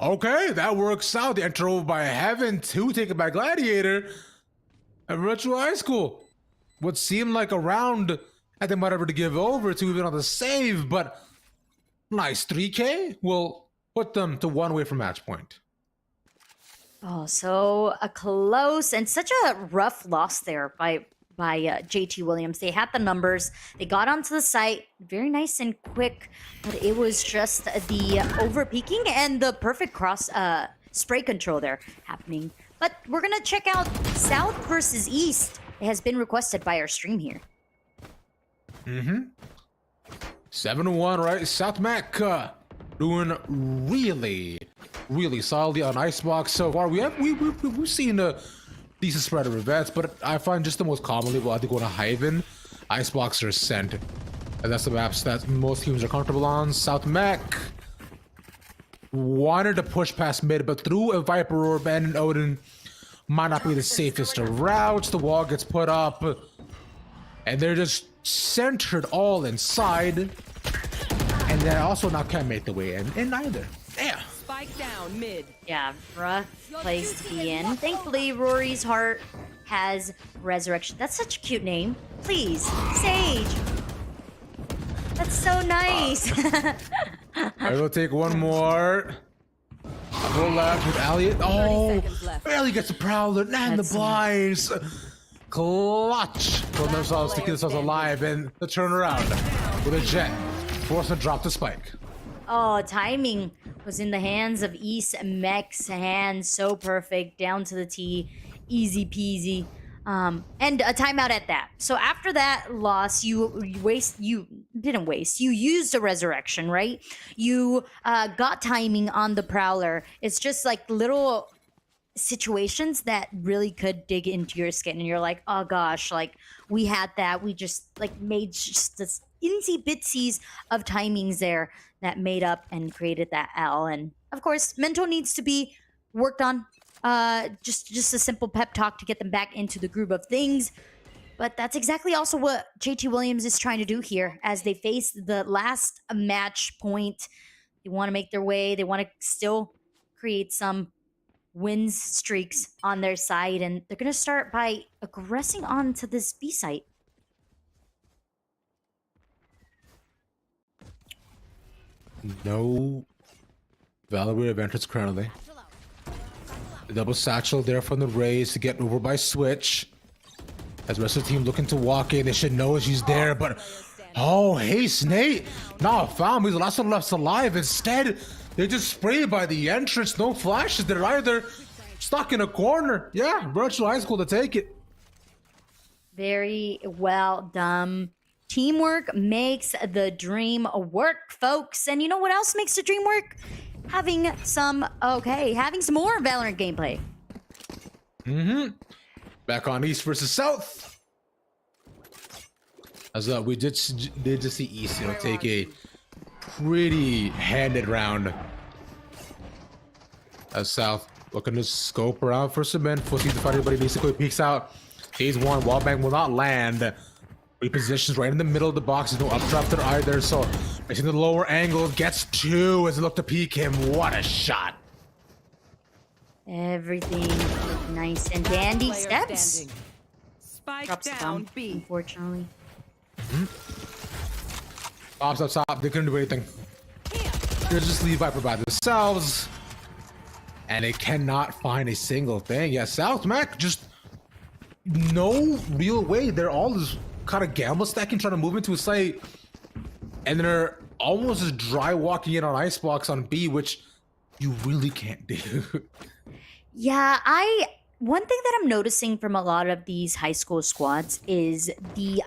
Okay, that works out. The enter over by Heaven, 2 taken by Gladiator. And Virtual High School. What seemed like a round I think might have to give over to even on the save, but nice 3K will put them to 1 away from match point. Oh, so a close and such a rough loss there by JT Williams. They had the numbers. They got onto the site very nice and quick, but it was just the over peaking and the perfect cross spray control there happening. But we're gonna check out South versus East. It has been requested by our stream here. 7-1, right? South Mac doing really solidly on Icebox so far. We've seen a decent spread of events, but I find just the most commonly we'll either go to Hyven, Icebox, or Ascent. And that's the maps that most teams are comfortable on. South Mac wanted to push past mid, but through a Viper Orb and an Odin might not be the safest of routes. The wall gets put up, and they're just centered all inside. And then also now can't make the way in either. Damn. Spike down mid. Yeah, rough place to be in. Thankfully, Rory's heart has resurrection. That's such a cute name. Please, Sage. That's so nice. I will take one more. I'll go left with Elliot. Oh, seconds left. barely gets the Prowler and the That's blinds. Clutch from themselves to keep themselves alive, and the turnaround with a jet. Force to drop the spike. Oh, timing was in the hands of East Mech's hands. So perfect, down to the T, easy peasy. And a timeout at that. So after that loss, you didn't waste. You used a resurrection, right? You got timing on the Prowler. It's just like little situations that really could dig into your skin, and you're like, oh gosh, like we had that. We just like made just this insy bitsies of timings there that made up and created that L. And of course, mental needs to be worked on. Just a simple pep talk to get them back into the groove of things. But that's exactly also what JT Williams is trying to do here as they face the last match point. They want to make their way. They want to still create some wins streaks on their side, and they're going to start by aggressing onto this B site. No Valorant advantage currently. The double satchel there from the Rays to get over by Switch. As the rest of the team looking to walk in, they should know she's there, but oh, hey, Snake! Nah, found. He's the last one left alive. Instead, they just sprayed by the entrance. No flashes there either. Stuck in a corner. Yeah, virtual high school to take it. Very well done. Teamwork makes the dream work, folks. And you know what else makes the dream work? Having some more Valorant gameplay. Back on East versus South. As we did just see East, take a pretty handed round. As South looking to scope around for some men. Foresees the fight, everybody basically peeks out. Phase one, wallbang will not land. Repositions right in the middle of the box. There's no updraft there either, so missing the lower angle. Gets two as they look to peek him. What a shot. Everything nice and dandy. Player Steps. standing. Spike Drops the down bomb, B. unfortunately. Pops up top. They couldn't do anything. They just leave Viper by themselves. And they cannot find a single thing. Yeah, South Mac just no real way. They're all just kind of gamble stacking, trying to move into a site. And they're almost just dry walking in on Icebox on B, which you really can't do. Yeah, one thing that I'm noticing from a lot of these high school squads is the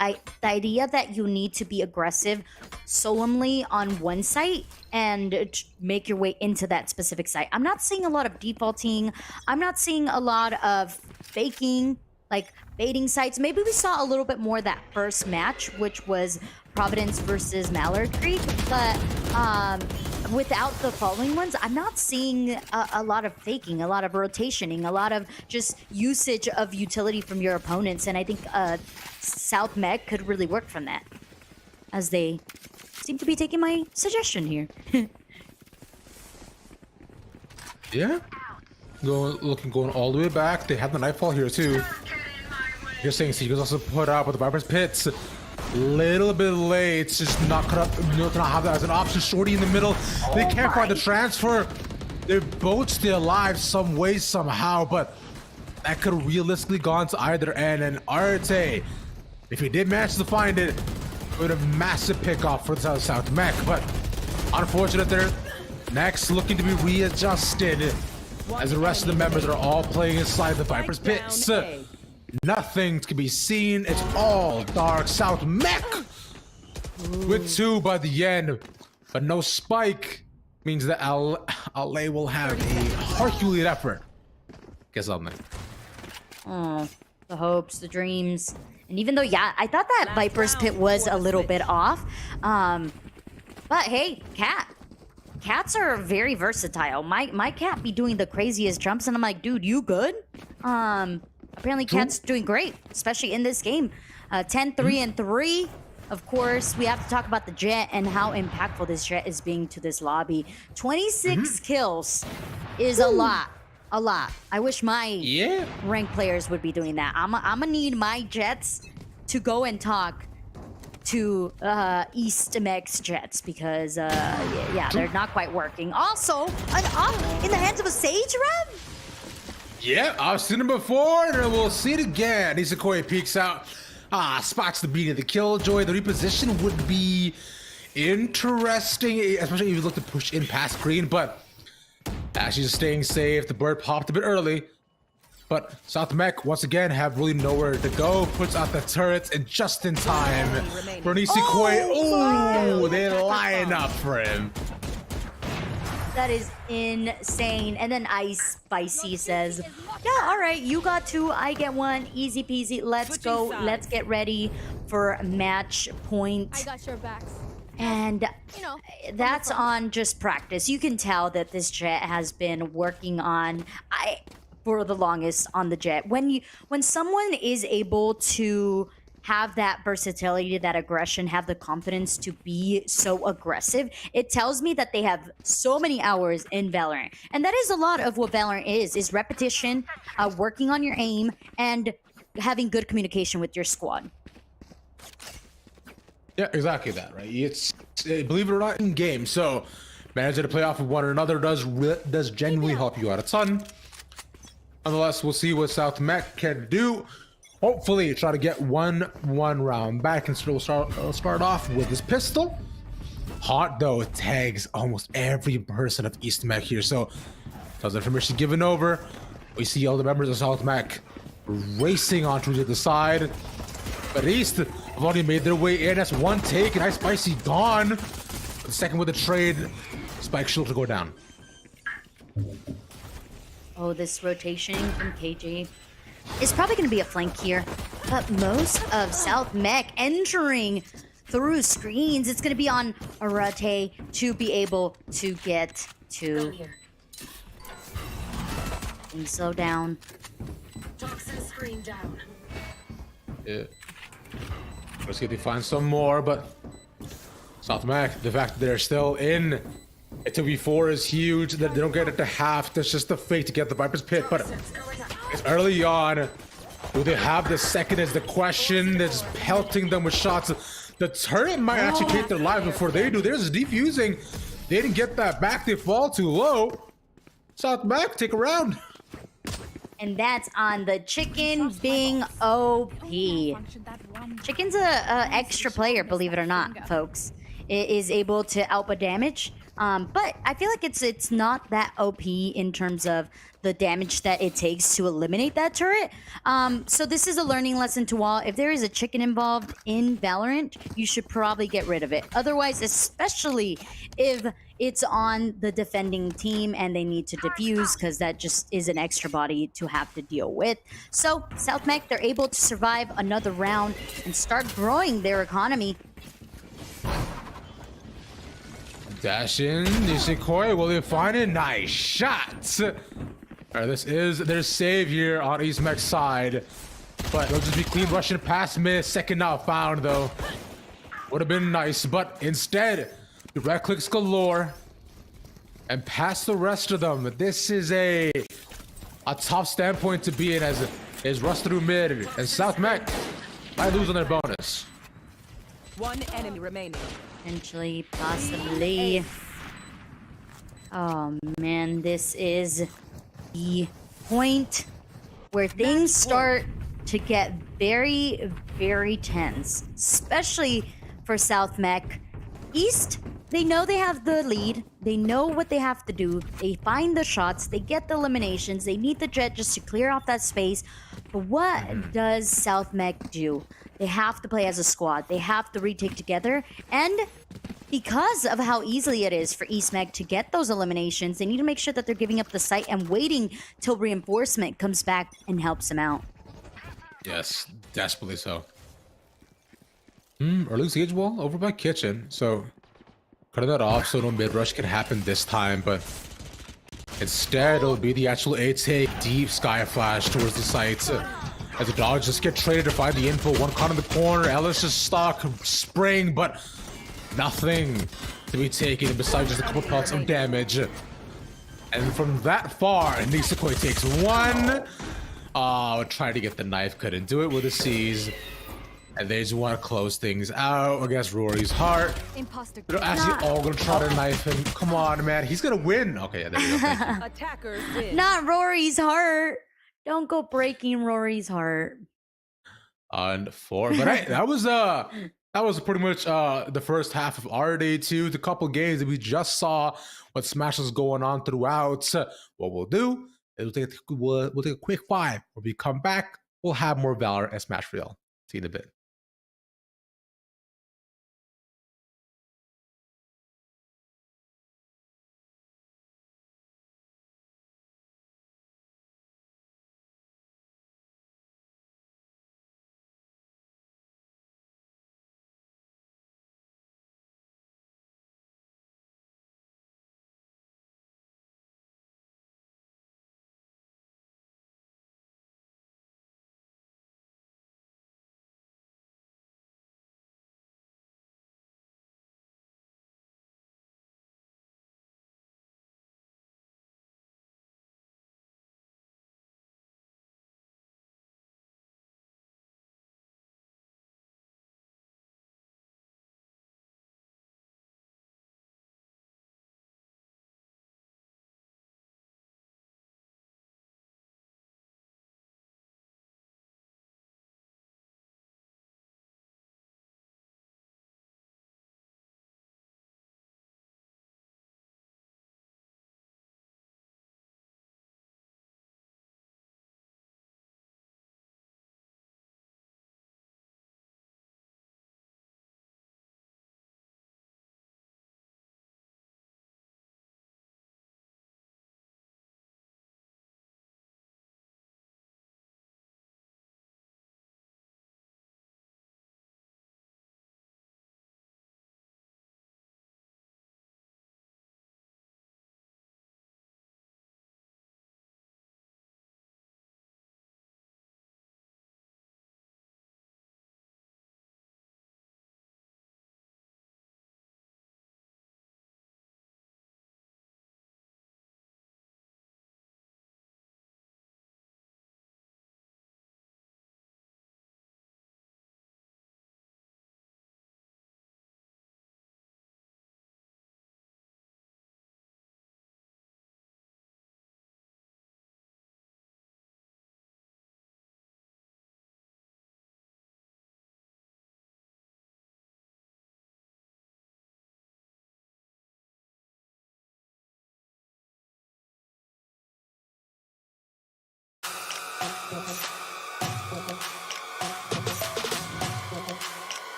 idea that you need to be aggressive solemnly on one site and make your way into that specific site. I'm not seeing a lot of defaulting. I'm not seeing a lot of faking, like baiting sites. Maybe we saw a little bit more that first match, which was Providence versus Mallard Creek, but without the following ones, I'm not seeing a lot of faking, a lot of rotationing, a lot of just usage of utility from your opponents, and I think South Meg could really work from that, as they seem to be taking my suggestion here. Yeah. Going all the way back. They have the Nightfall here too. You're saying Seagulls also put up with the Viper's Pits. Little bit late, just not cut up. To not have that as an option. Shorty in the middle. They can't find the transfer. They're both still alive some way, somehow, but that could have realistically gone to either end. And Arte, if he did manage to find it, it would have massive pickoff for the South Mech. But unfortunate there. Next, looking to be readjusted as the rest of the members are all playing inside the Viper's Pits. Nothing can be seen. It's all dark. South Mech with two by the end, but no spike means that LA will have a Herculean effort. Guess I'll make. Oh, the hopes, the dreams, and even though, yeah, I thought that Viper's Pit was a little bit off, but hey, cats are very versatile. My cat be doing the craziest jumps, and I'm like, dude, you good? Apparently Cat's doing great, especially in this game. 10-3-3. Of course, we have to talk about the Jet and how impactful this Jet is being to this lobby. 26 kills is a lot. A lot. I wish my ranked players would be doing that. I'm gonna need my Jets to go and talk to East Mex Jets because, yeah, they're not quite working. Also, an up in the hands of a Sage Rev? Yeah, I've seen him before, and we'll see it again. Isakoi peeks out. Spots the beat of the Killjoy. The reposition would be interesting, especially if you look to push in past green, but she's staying safe. The bird popped a bit early, but South Mech, once again, have really nowhere to go. Puts out the turrets, and just in time for Isakoi. Oh, they line up for him. That is insane. And then Ice Spicy says, yeah, all right, you got two, I get one. Easy peasy. Let's go. Let's get ready for match point. I got your backs. And that's on just practice. You can tell that this Jet has been working on for the longest on the Jet. When someone is able to have that versatility, that aggression, have the confidence to be so aggressive, it tells me that they have so many hours in Valorant. And that is a lot of what Valorant is repetition, working on your aim, and having good communication with your squad. Yeah, exactly that, right? It's believe it or not, in game. So managing to play off of one another does genuinely help you out a ton. Nonetheless, we'll see what South Mech can do. Hopefully, try to get one round back, and we'll start off with this pistol. Hot though, it tags almost every person of East Mech here. So, tells information given over. We see all the members of South Mech racing onto the other side. But East have already made their way in. That's one take, and Ice Spicy gone. The second with the trade, Spike Shield to go down. Oh, this rotation from KG is probably going to be a flank here. But most of South Mech entering through screens. It's going to be on Arate to be able to get to... And slow down. Toxin screen down. Yeah. Let's see if they find some more, but South Mech, the fact that they're still in a 2v4 is huge. That they don't get it to half. That's just the fate to get the Viper's Pit, but it's early on. Do they have the second is the question. They're just pelting them with shots. The turret might actually take their lives before they do. There's defusing. They didn't get that back. They fall too low. South Mech, take a round. And that's on the Chicken being OP. Chicken's a extra player, believe it or not, folks. It is able to output damage, but I feel like it's not that OP in terms of the damage that it takes to eliminate that turret. So this is a learning lesson to all. If there is a chicken involved in Valorant, you should probably get rid of it. Otherwise, especially if it's on the defending team and they need to defuse, because that just is an extra body to have to deal with. So South Mech, they're able to survive another round and start growing their economy. Dash in, Nishikoi, will they find it? Nice shots. All right, this is their save here on East Mech's side, but it'll just be clean rushing past mid. Second not found though. Would have been nice, but instead, the red clicks galore and past the rest of them. This is a tough standpoint to be in as is rush through mid, and South Mech might lose on their bonus. One enemy remaining. Potentially, possibly. Oh man, this is the point where things start to get very, very tense, especially for South Mech. East, they know they have the lead. They know what they have to do. They find the shots. They get the eliminations. They need the jet just to clear off that space. But what does South Mech do? They have to play as a squad. They have to retake together. And because of how easily it is for East Mech to get those eliminations, they need to make sure that they're giving up the site and waiting till reinforcement comes back and helps them out. Yes, desperately so. Early siege wall over by kitchen. So cut that off so no mid rush can happen this time, but instead it'll be the actual A take deep sky flash towards the sites. As the dogs just get traded to find the info. One caught in the corner. Ellis is stuck, spraying, but nothing to be taken besides just a couple pelts of damage. And from that far, Nisakoi takes one. Oh, tried to get the knife, couldn't do it with the C's. And they just want to close things out against Rory's heart. They're actually all gonna try to knife him. Come on, man, he's gonna win. Okay, yeah, there we go. Thank you. Attackers win. Not Rory's heart. Don't go breaking Rory's heart. On 4, but hey, that was pretty much the first half of our day 2. The couple games that we just saw what Smash was going on throughout. What we'll do is we'll take a quick 5. When we come back, we'll have more Valor and Smash for y'all. See you in a bit.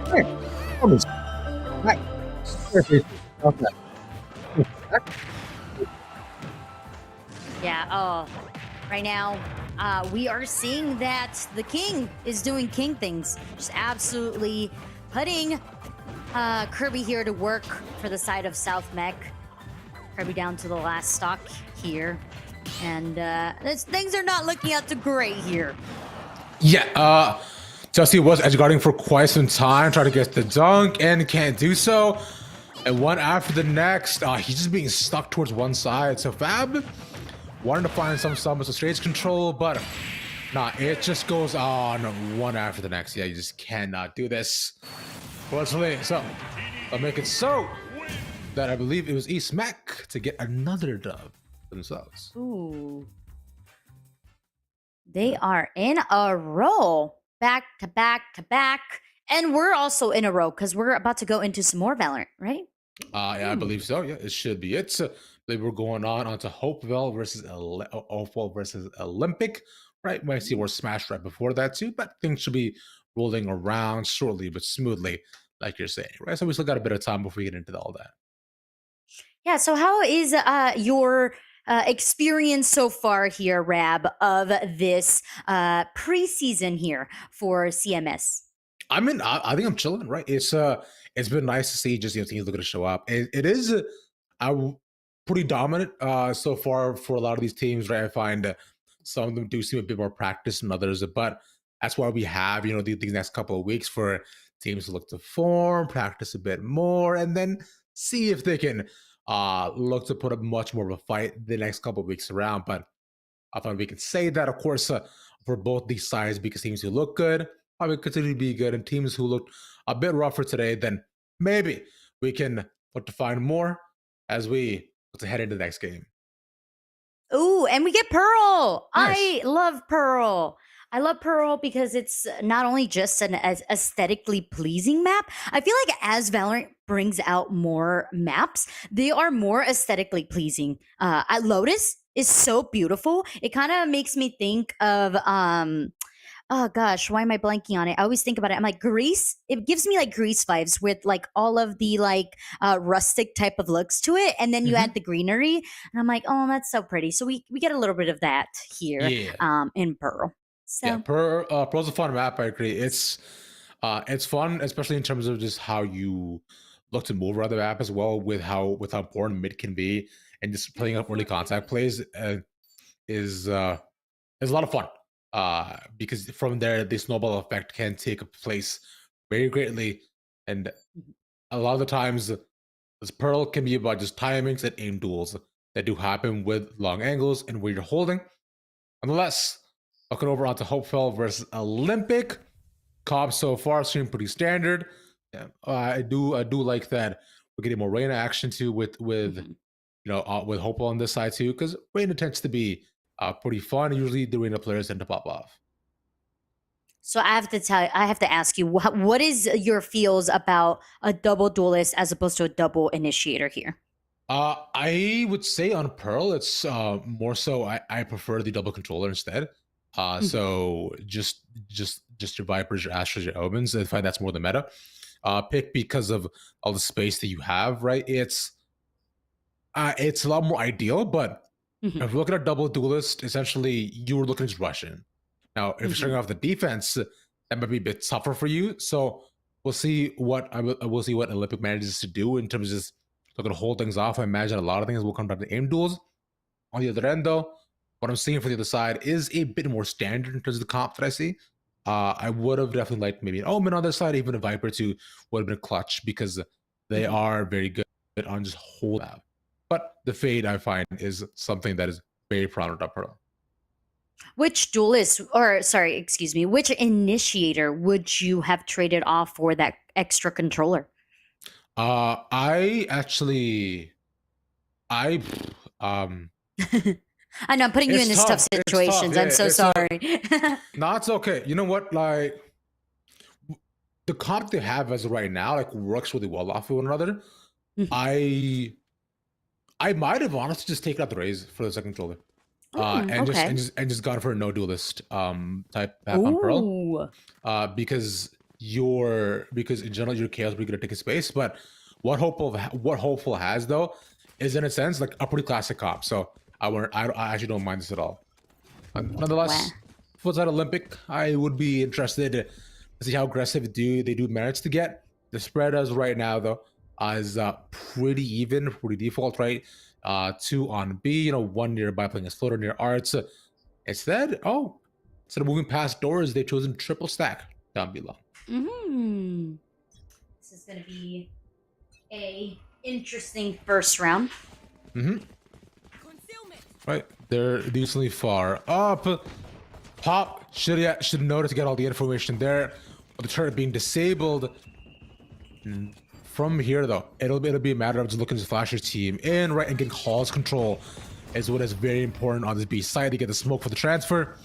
Hey, Thomas. Hi. Okay. Yeah. Oh, right now, we are seeing that the king is doing king things, just absolutely putting Kirby here to work for the side of South Mech. Kirby down to the last stock here, and things are not looking out too great here. Yeah, Chelsea was edge guarding for quite some time, trying to get the dunk and can't do so. And one after the next, he's just being stuck towards one side. So Fab wanted to find some of stage control, but nah, it just goes on one after the next. Yeah, you just cannot do this. Fortunately, so I'll make it so that I believe it was East Mech to get another dub for themselves. Ooh. They are in a row, back to back to back. And we're also in a row because we're about to go into some more Valorant, right? Yeah, I believe so. Yeah, it should be it. So they were going on to Hopewell versus Hopewell versus Olympic. Right, might see more Smash right before that too, but things should be rolling around shortly but smoothly, like you're saying. Right, so we still got a bit of time before we get into all that. Yeah. So, how is your experience so far here, Rab, of this preseason here for CMS? I think I'm chilling. Right, it's been nice to see just teams looking to show up. It is pretty dominant so far for a lot of these teams. Right, I find some of them do seem a bit more practice than others, but that's why we have these next couple of weeks for teams to look to form, practice a bit more, and then see if they can look to put up much more of a fight the next couple of weeks around. But I thought we could say that, of course, for both these sides, because teams who look good probably continue to be good, and teams who look a bit rougher today, then maybe we can look to find more as we look to head into the next game. Ooh, and we get Pearl. Nice. I love Pearl. I love Pearl because it's not only just an aesthetically pleasing map. I feel like as Valorant brings out more maps, they are more aesthetically pleasing. Lotus is so beautiful. It kind of makes me think of oh gosh, why am I blanking on it? I always think about it. I'm like Greece. It gives me like Greece vibes with like all of the like rustic type of looks to it, and then you add the greenery, and I'm like, oh, that's so pretty. So we get a little bit of that here in Pearl. So Yeah, Pearl's a fun map. I agree. It's fun, especially in terms of just how you look to move around the map as well, with how important mid can be, and just playing up early contact plays is a lot of fun. Because from there, the snowball effect can take place very greatly, and a lot of the times, this Pearl can be about just timings and aim duels that do happen with long angles and where you're holding. Nonetheless, looking over onto Hopewell versus Olympic, comp so far seem pretty standard. Yeah, I do like that we're getting more Reyna action too with with Hopewell on this side too, because Reyna tends to be pretty fun. Usually the Reyna players tend to pop off. So I have to ask you, what is your feels about a double duelist as opposed to a double initiator here? I would say on Pearl, it's more so I prefer the double controller instead. So just your Vipers, your Astros, your Omens. I find that's more the meta pick because of all the space that you have. Right, it's a lot more ideal. But if you look at a double duelist, essentially you're looking to just rush in. Now, if you're starting off the defense, that might be a bit tougher for you. So we'll see what Olympic manages to do in terms of just looking to hold things off. I imagine a lot of things will come down to aim duels. On the other end, though, what I'm seeing for the other side is a bit more standard in terms of the comp that I see. I would have definitely liked maybe an Omen on this side, even a Viper too would have been clutch because they are very good on just hold out. But the Fade, I find, is something that is very prominent up Pearl. Which duelist, or sorry, excuse me, which initiator would you have traded off for that extra controller? I I know I'm putting you in this tough situations. Yeah, I'm so sorry. No, it's okay. You know what? Like the comp they have as of right now, like works really well off of one another. I might have honestly just taken out the raise for the second controller. Just gone for a no duelist type path on Pearl. Because in general your chaos will be good at taking space, but what Hopeful has though is in a sense like a pretty classic comp. So I actually don't mind this at all. Nonetheless, for that Olympic, I would be interested to see how aggressive they do manage to get. The spread as right now though is pretty even, pretty default, right? 2 on B, 1 nearby playing a floater near Arts. Instead of moving past doors, they've chosen triple stack down below. This is going to be a interesting first round. Right, they're decently far up. Pop should know to get all the information there. With the turret being disabled. From here, though, it'll be a matter of just looking to flash your team in, right, and getting Hall's control is what is very important on this B side to get the smoke for the transfer.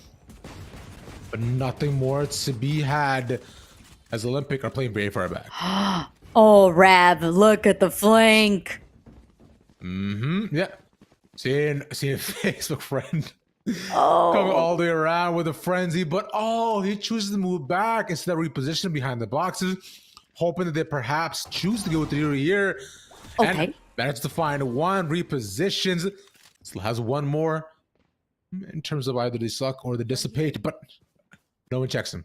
But nothing more to be had as Olympic are playing very far back. Oh, Rab, look at the flank. Yeah. Seeing Facebook friend coming Oh, all the way around with a frenzy, but he chooses to move back instead of reposition behind the boxes, hoping that they perhaps choose to go through here. okay. And manages to find one, repositions, still has one more in terms of either they suck or they dissipate, but no one checks him.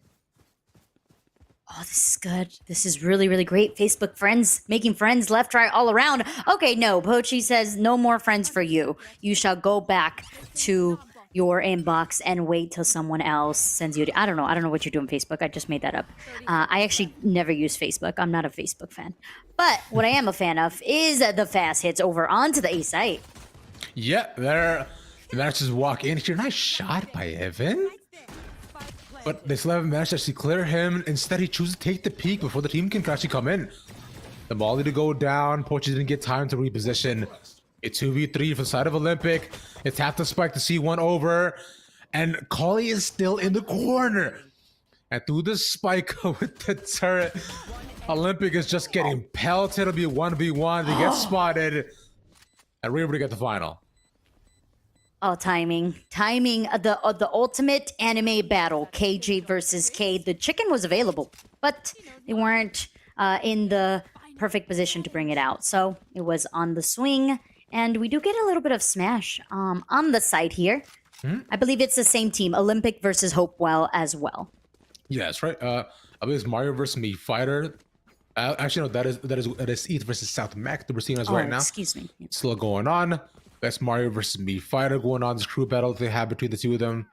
Oh, this is good. This is really, really great. Facebook friends, making friends left, right, all around. Okay, no, Pochi says no more friends for you. You shall go back to your inbox and wait till someone else sends you. I don't know what you're doing, Facebook. I just made that up. I actually never use Facebook. I'm not a Facebook fan. But what I am a fan of is the fast hits over onto the A site. Yeah, there. Managed to walk in here. Nice shot by Evan. But they still haven't managed to actually clear him. Instead, he chooses to take the peek before the team can actually come in. The Molly to go down. Pochi didn't get time to reposition. It's 2v3 for the side of Olympic. It's half the spike to see one over. And Collie is still in the corner. And through the spike with the turret, Olympic is just getting pelted. It'll be 1v1. They get spotted. And we're able to get the final. Oh, timing. The ultimate anime battle, KJ versus K. The chicken was available, but they weren't in the perfect position to bring it out. So it was on the swing, and we do get a little bit of smash on the side here. I believe it's the same team, Olympic versus Hopewell as well. Yes, right. I believe it's Mario versus Me Fighter. Actually, no, that is East versus South Mac that we're seeing as right now. Excuse me. It's still going on. That's Mario versus Me Fighter going on. This crew battle they have between the two of them.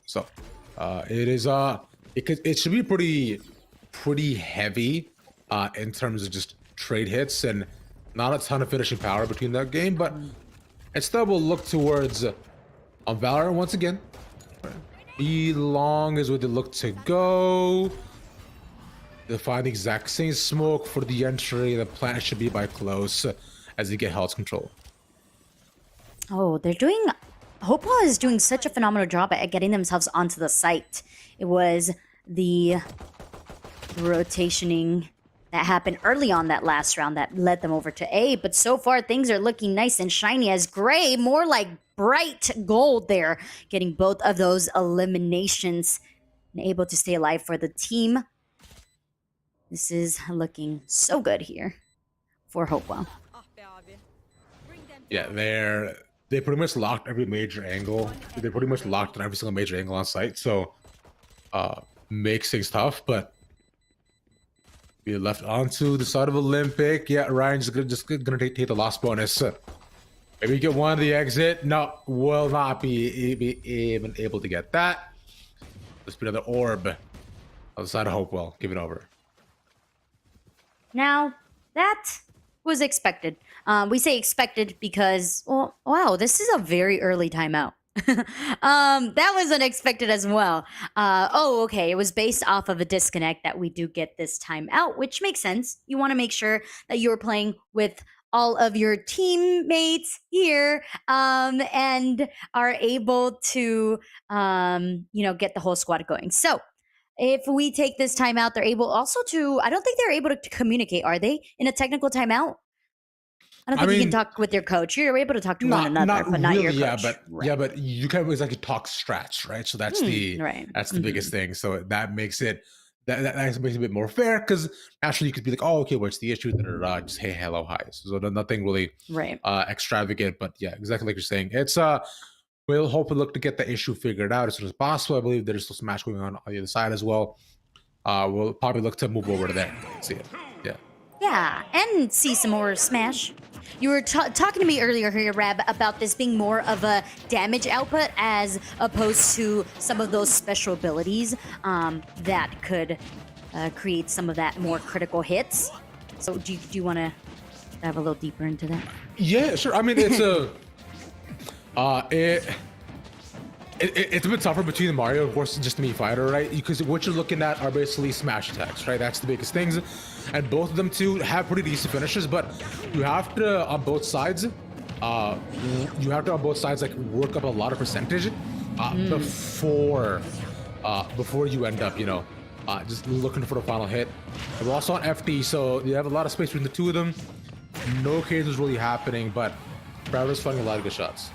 So, it should be pretty heavy in terms of just trade hits and not a ton of finishing power between that game, but it still will look towards on Valorant once again. E long is where they look to go. They find the exact same smoke for the entry. The plant should be by close as they get health control. Oh, Hopewell is doing such a phenomenal job at getting themselves onto the site. It was the rotationing that happened early on that last round that led them over to A, but so far things are looking nice and shiny as gray, more like bright gold there, getting both of those eliminations and able to stay alive for the team. This is looking so good here for Hopewell. Yeah, they pretty much locked every major angle. They pretty much locked on every single major angle on site, so makes things tough, but we left onto the side of Olympic. Yeah, Ryan's just gonna take the loss bonus. Maybe get one of the exit. No, will not be even able to get that. Let's put another orb on the side of Hopewell. Give it over. Now, that was expected. We say expected because, well, wow, this is a very early timeout. That was unexpected as well. Okay. It was based off of a disconnect that we do get this time out, which makes sense. You want to make sure that you're playing with all of your teammates here and are able to, get the whole squad going. So if we take this timeout, they're able also to, I don't think they're able to communicate, are they, in a technical timeout? I don't think you can talk with your coach. You're able to talk to one another, but not your coach. But you can always talk strats, right? So that's the biggest thing. So that makes it that makes it a bit more fair because naturally you could be like, oh, okay, what's the issue? Just hey, hello, hi. So nothing really extravagant, but yeah, exactly like you're saying. It's we'll hopefully look to get the issue figured out as soon as possible. I believe there's still some match going on the other side as well. We'll probably look to move over to there. See it. Yeah. Yeah, and see some more Smash. You were talking to me earlier here, Rab, about this being more of a damage output as opposed to some of those special abilities that could create some of that more critical hits. So do you want to dive a little deeper into that? Yeah, sure. I mean, it's it's a bit tougher between Mario, of course, just Me Fighter, right? Because what you're looking at are basically smash attacks, right? That's the biggest things. And both of them, too, have pretty decent finishes, but you have to, on both sides, work up a lot of percentage before you end up, just looking for the final hit. And we're also on FD, so you have a lot of space between the two of them. No occasions really happening, but Forever's finding a lot of good shots.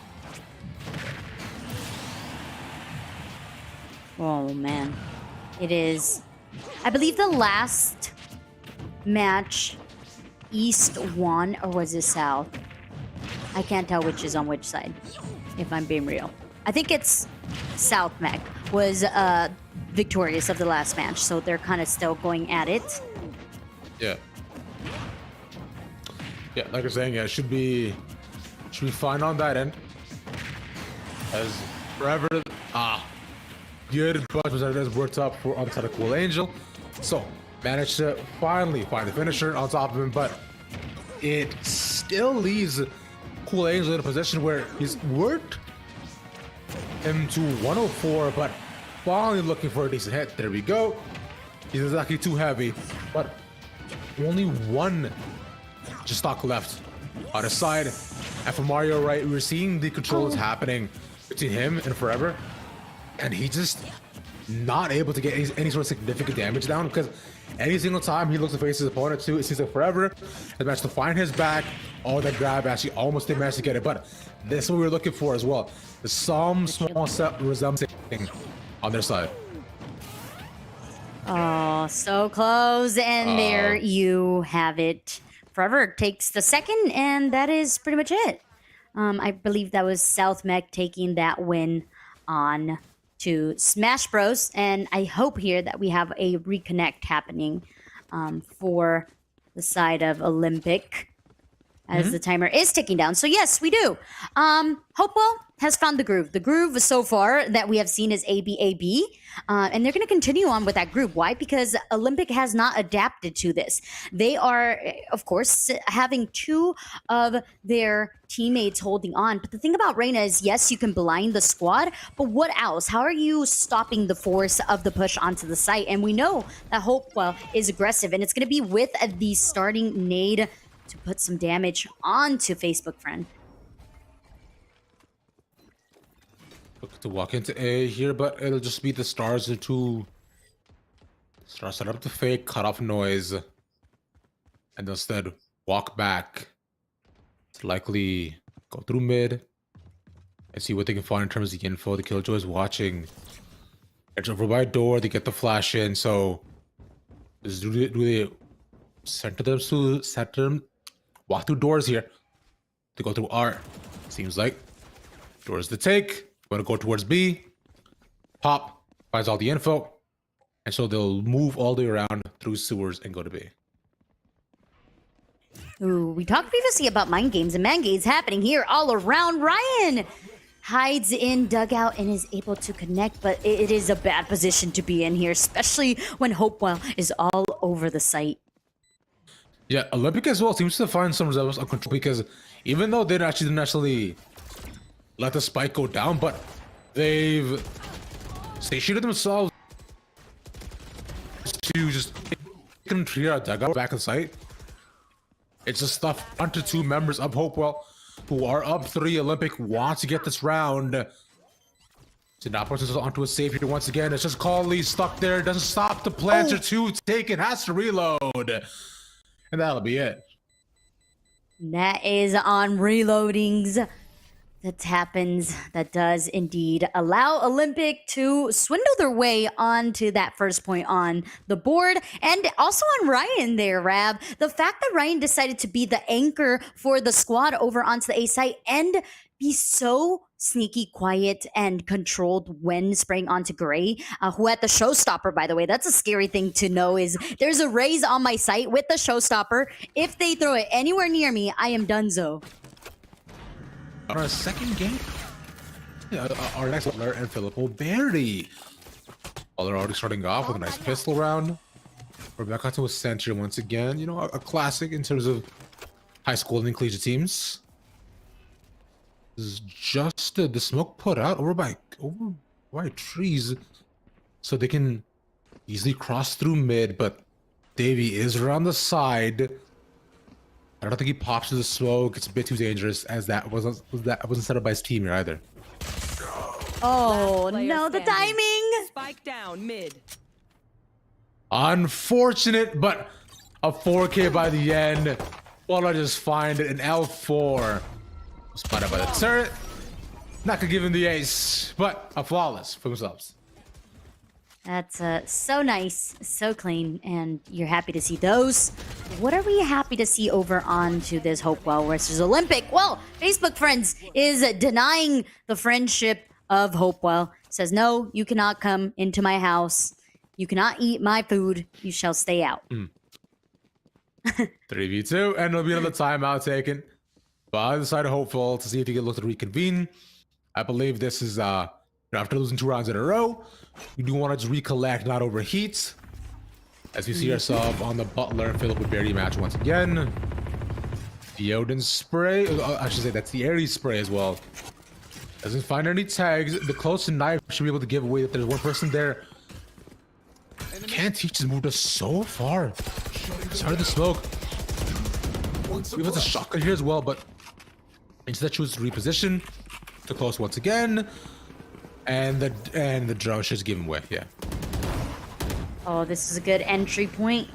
Oh man, it is. I believe the last match, East won, or was it South? I can't tell which is on which side, if I'm being real. I think it's South Mech was victorious of the last match, so they're kind of still going at it. Yeah. Yeah, like I'm saying, yeah, it should be fine on that end. As Forever, good bunch of representatives worked up for on the side of Cool Angel. So managed to finally find the finisher on top of him, but it still leaves Cool Angel in a position where he's worked him to 104, but finally looking for a decent hit. There we go. He's exactly too heavy, but only one just stock left on his side. And for Mario, right, we're seeing the controls happening between him and Forever, and he just not able to get any sort of significant damage down, because any single time he looks to face his opponent too, it seems like Forever has managed to find his back. Oh, that grab actually almost didn't manage to get it, but this is what we were looking for as well. There's some small set resemblance on their side. Oh, so close, and there you have it. Forever takes the second, and that is pretty much it. I believe that was South Mech taking that win on to Smash Bros. And I hope here that we have a reconnect happening for the side of Olympic as the timer is ticking down. So yes, we do. Hopewell has found the groove. The groove so far that we have seen is ABAB. And they're going to continue on with that groove. Why? Because Olympic has not adapted to this. They are, of course, having two of their teammates holding on. But the thing about Reyna is, yes, you can blind the squad, but what else? How are you stopping the force of the push onto the site? And we know that Hopewell is aggressive, and it's going to be with the starting nade to put some damage onto Facebook Friend. Look to walk into A here, but it'll just be the stars to set up the fake, cut off noise, and instead walk back. It's likely go through mid and see what they can find in terms of the info. The Killjoy is watching. It's over by a door. They get the flash in. So do they center them, walk through doors here to go through R? Seems like doors to take. Want to go towards B. Pop finds all the info, and so they'll move all the way around through sewers and go to B. Ooh, we talked previously about mind games and man games happening here all around. Ryan hides in dugout and is able to connect, but it is a bad position to be in here, especially when Hopewell is all over the site. Yeah, Olympic as well seems to find some resemblance on control, because even though they actually didn't actually let the spike go down, but they've stationed themselves to just clear out dugout back in sight. It's just stuff onto two members of Hopewell who are up 3. Olympic wants to get this round. So now puts us onto a save here once again. It's just Colley stuck there. Doesn't stop the planter to take it. Has to reload. And that'll be it. That is on reloadings. That happens. That does indeed allow Olympic to swindle their way onto that first point on the board. And also on Ryan there, Rab. The fact that Ryan decided to be the anchor for the squad over onto the A site and be so sneaky, quiet, and controlled when spraying onto Gray, who had the showstopper, by the way. That's a scary thing to know, is there's a raise on my site with the showstopper. If they throw it anywhere near me, I am donezo. On our second game, yeah, our next player and Filippo Berry. Well, they're already starting off with a nice pistol round. We're back onto a center once again. You know, a classic in terms of high school and collegiate teams. This is just the smoke put out over by trees, so they can easily cross through mid. But Davey is around the side. I don't think he pops through the smoke. It's a bit too dangerous, as that wasn't set up by his team here either. Oh no, the timing! Spike down mid. Unfortunate, but a 4K by the end. Well, I just find an L4. Spotted by the turret. Not gonna give him the ace, but a flawless for themselves. That's so nice, so clean, and you're happy to see those. What are we happy to see over onto this Hopewell versus Olympic? Well, Facebook Friends is denying the friendship of Hopewell. Says, no, you cannot come into my house. You cannot eat my food. You shall stay out. 3v2, and there'll be another timeout taken by the side of Hopeful to see if he can look to reconvene. I believe this is after losing 2 rounds in a row, we do want to just recollect, not overheat. As we see ourselves on the Butler and Philip with Berry match once again. The Odin spray, I should say that's the Ares spray as well. Doesn't find any tags. The close knife should be able to give away that there's one person there. Can't teach has moved us so far. Started the smoke. We have a shotgun here as well, but instead choose to reposition. To close once again. And the drone should give him away, yeah. Oh, this is a good entry point.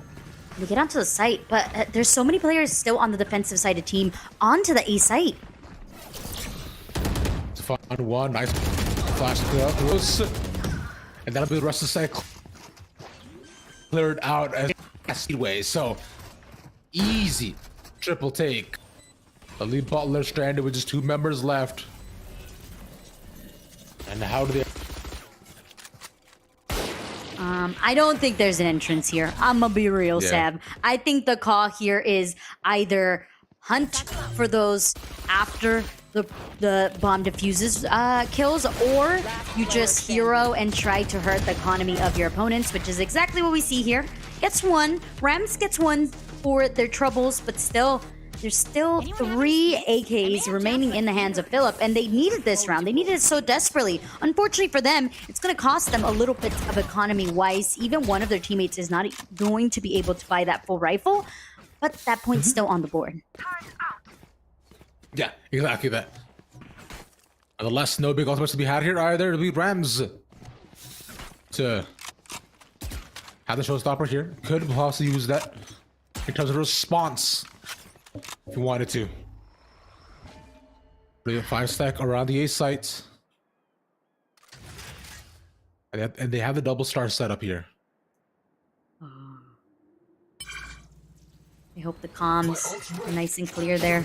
We get onto the site, but there's so many players still on the defensive side of team onto the A site. It's a fun one. Nice flash close. And that'll be the rest of the site cleared out as speedway. So easy triple take. The lead Butler stranded with just 2 members left. And how do they? I don't think there's an entrance here. I'm gonna be real, Yeah. Sab. I think the call here is either hunt for those after the bomb diffuses kills, or you just hero and try to hurt the economy of your opponents, which is exactly what we see here. Gets 1, Rams gets 1 for their troubles, but still. There's still 3 AKs remaining in the hands of Philip, and they needed this round. They needed it so desperately. Unfortunately for them, it's going to cost them a little bit of economy-wise. Even one of their teammates is not going to be able to buy that full rifle, but that point's still on the board. Yeah, exactly that. And the less no big ultimates to be had here either. It'll be Rams to have the showstopper here. Could possibly use that in terms of response. If you wanted to. Bring a 5-stack around the A site. And they have the double star set up here. I hope the comms are nice and clear there.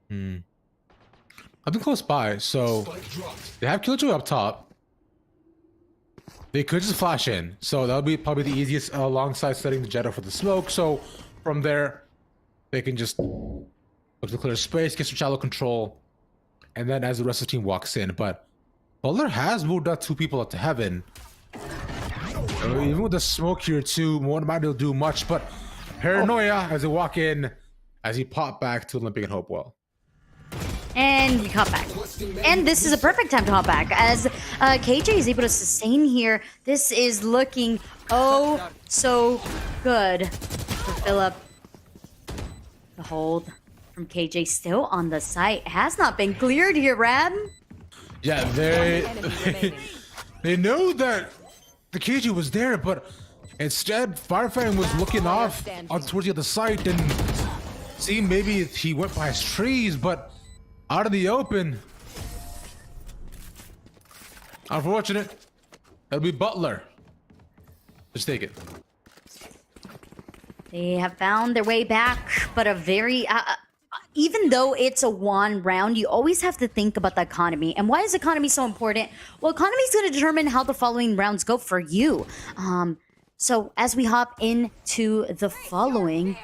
I've been close by, so they have Killjoy up top. They could just flash in, so that'll be probably the easiest alongside setting the Jetta for the smoke. So from there, they can just look to clear space, get some shallow control, and then as the rest of the team walks in. But Butler has moved up 2 people up to heaven. Even with the smoke here too, one might not do much, but paranoia as they walk in, as he popped back to Olympic and Hopewell. And we hop back. And this is a perfect time to hop back as KJ is able to sustain here. This is looking oh so good for Philip. The hold from KJ still on the site has not been cleared here, Rab. Yeah, they know that the KJ was there, but instead Firefighting was looking off towards the other side and see maybe he went by his trees, but out of the open. Unfortunate. That'll be Butler. Just take it. They have found their way back, but a very... even though it's a 1 round, you always have to think about the economy. And why is economy so important? Well, economy is going to determine how the following rounds go for you. So as we hop into the following...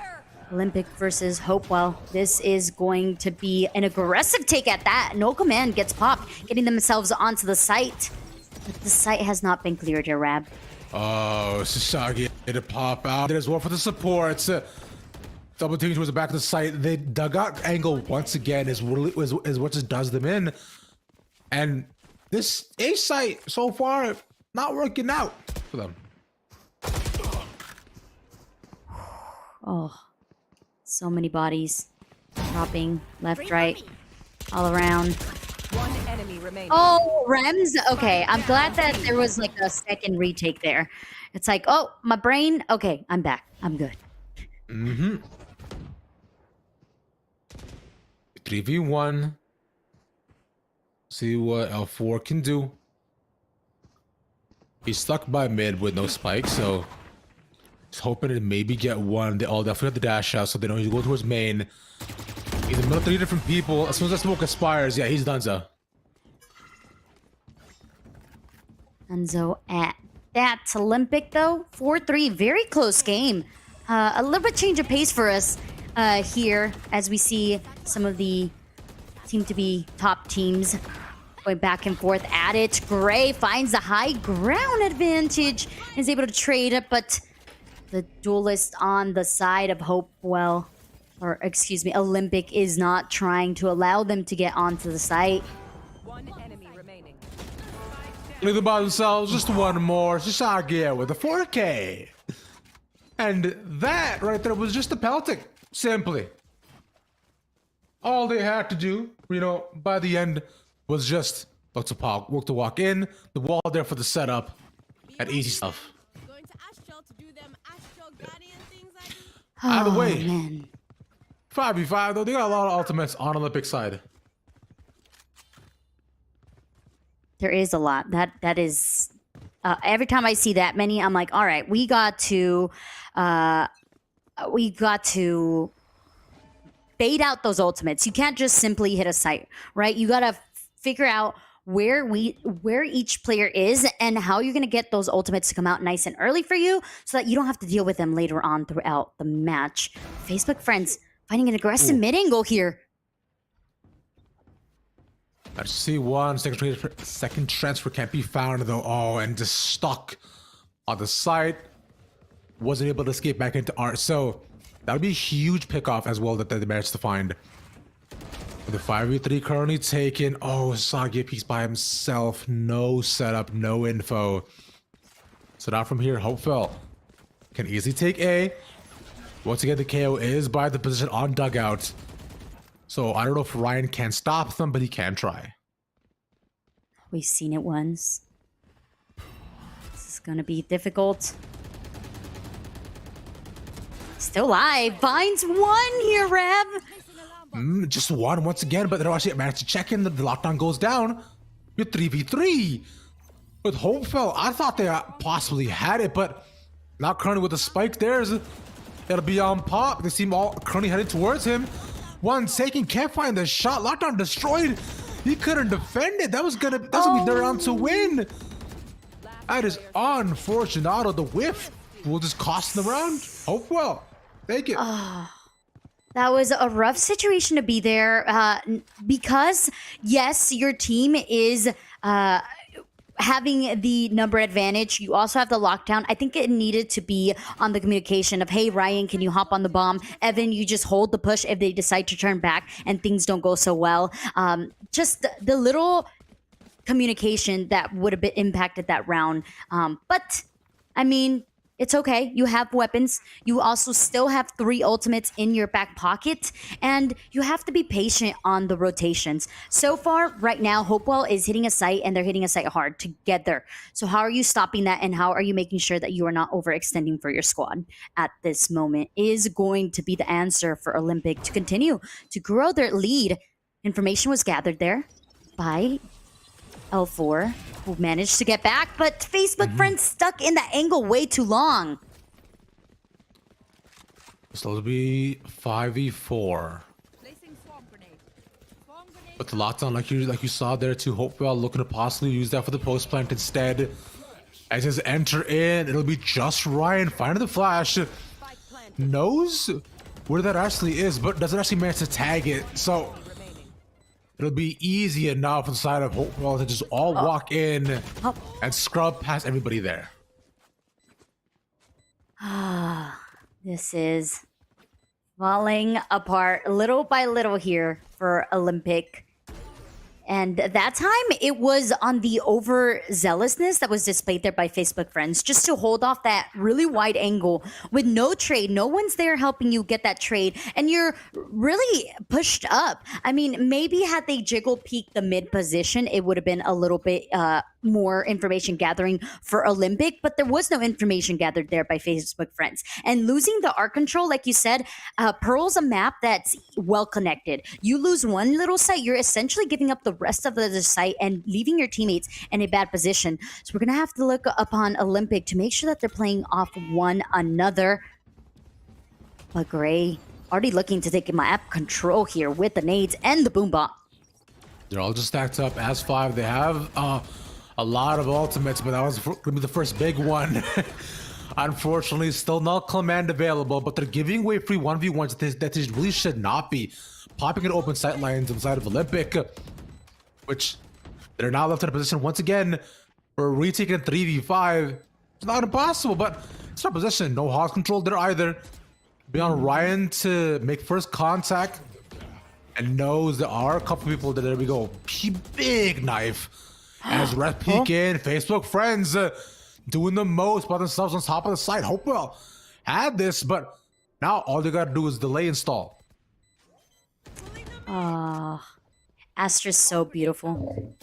Olympic versus Hopewell. This is going to be an aggressive take at that. No command gets popped, getting themselves onto the site. But the site has not been cleared here, Rab. Oh, Sasagi to pop out. There's one for the supports. Double team towards the back of the site. The dugout angle once again is what just does them in. And this A site so far not working out for them. Oh. So many bodies dropping left, right, all around. One enemy remaining. Oh, Rems. Okay, I'm glad that there was like a second retake there. It's like, oh, my brain. Okay, I'm back. I'm good. 3v1. See what L4 can do. He's stuck by mid with no spike, so he's hoping to maybe get one. They all definitely have the dash out, so they don't need to go towards main. He's in the middle of 3 different people. As soon as that smoke expires, yeah, he's donezo. Enzo at that Olympic though, 4-3, very close game. A little bit change of pace for us here as we see some of the seem to be top teams going back and forth at it. Gray finds the high ground advantage, is able to trade it, but the duelist on the side of Hopewell, or excuse me, Olympic is not trying to allow them to get onto the site. One enemy remaining. Look about themselves, just one more. Just Aguirre with a 4K. And that right there was just the pelting, simply. All they had to do, you know, by the end was just look to walk in, the wall there for the setup, and easy stuff. Going to Astral to do them Astral Guardian things I do. Either way, Man. 5v5 though, they got a lot of ultimates on Olympic side. There is a lot. That is every time I see that many, I'm like, all right, we got to bait out those ultimates. You can't just simply hit a site, right? You got to figure out where each player is and how you're going to get those ultimates to come out nice and early for you so that you don't have to deal with them later on throughout the match. Facebook friends finding an aggressive mid angle here. I see one second transfer can't be found though. Oh, and just stuck on the site. Wasn't able to escape back into art. So that would be a huge pickoff as well that they managed to find. The 5v3 currently taken. Oh, Sagi peeks by himself. No setup, no info. So now from here, Hopeful can easily take A. Once again, the KO is by the position on dugout. So I don't know if Ryan can stop them, but he can try. We've seen it once. This is gonna be difficult. Still alive. Finds one here, Rev. Just one once again, but they're actually managed to check in. The lockdown goes down. You're 3v3. With Hopeful, I thought they possibly had it, but not currently with the spike there. It'll be on pop. They seem all currently headed towards him. One taken, can't find the shot. Lockdown destroyed. He couldn't defend it. That's gonna be their round to win. That is unfortunate. The whiff will just cost the round. Hopewell, take it. That was a rough situation to be there because, yes, your team is having the number advantage. You also have the lockdown. I think it needed to be on the communication of, hey, Ryan, can you hop on the bomb? Evan, you just hold the push if they decide to turn back and things don't go so well. Just the little communication that would have been impacted that round. But, I mean, it's okay. You have weapons. You also still have 3 ultimates in your back pocket, and you have to be patient on the rotations. So far, right now, Hopewell is hitting a site, and they're hitting a site hard together. So how are you stopping that, and how are you making sure that you are not overextending for your squad at this moment is going to be the answer for Olympic to continue to grow their lead. Information was gathered there by L4, who managed to get back, but Facebook friends stuck in that angle way too long. This will be 5v4. But the lockdown, like you saw there too, Hopewell looking to possibly use that for the post plant instead. As his enter in, it'll be just Ryan finding the flash. Knows where that actually is, but doesn't actually manage to tag it. So it'll be easy enough on the side of Hopewell to just all walk in and scrub past everybody there. This is falling apart little by little here for Olympic. And that time, it was on the overzealousness that was displayed there by Facebook friends, just to hold off that really wide angle with no trade. No one's there helping you get that trade, and you're really pushed up. I mean, maybe had they jiggle peeked the mid position, it would have been a little bit more information gathering for Olympic, but there was no information gathered there by Facebook friends. And losing the art control, like you said, Pearl's a map that's well connected. You lose one little site, you're essentially giving up the rest of the site and leaving your teammates in a bad position. So we're gonna have to look upon Olympic to make sure that they're playing off one another. But Gray already looking to take map control here with the nades and the boombot. They're all just stacked up as 5. They have a lot of ultimates, but that was going to be the first big one. Unfortunately, still no command available, but they're giving away free 1v1s that they really should not be. Popping in open sight lines inside of Olympic, which they're now left in a position once again for retaking 3v5. It's not impossible, but it's not a position. No hog control there either. Beyond Ryan to make first contact and knows there are a couple people that, there we go. Big knife. As Red peek in, Facebook friends doing the most by themselves on top of the site. Hopewell had this, but now all they gotta do is delay install. Astra's so beautiful.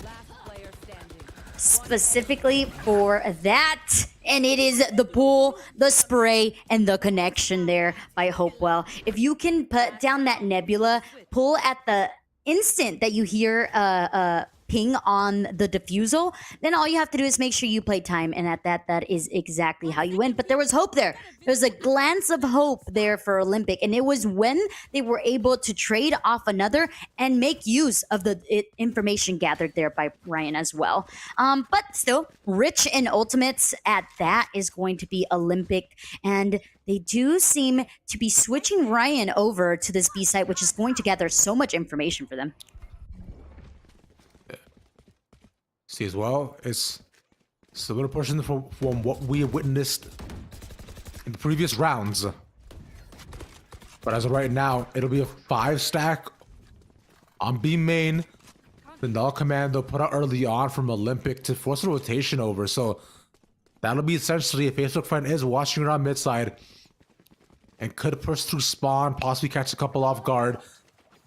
Last player standing. Specifically for that. And it is the pull, the spray, and the connection there by Hopewell. If you can put down that nebula, pull at the instant that you hear ping on the diffusal, then all you have to do is make sure you play time, and at that is exactly how you win. But there was hope there. There's a glance of hope there for Olympic, and it was when they were able to trade off another and make use of the information gathered there by Ryan as well. But still, rich in ultimates at that is going to be Olympic, and they do seem to be switching Ryan over to this B site, which is going to gather so much information for them. See as well, it's similar portion from what we have witnessed in the previous rounds. But as of right now, it'll be a 5-stack on B main. The null command they'll put out early on from Olympic to force a rotation over. So that'll be essentially if Facebook friend is watching around mid side and could push through spawn, possibly catch a couple off guard.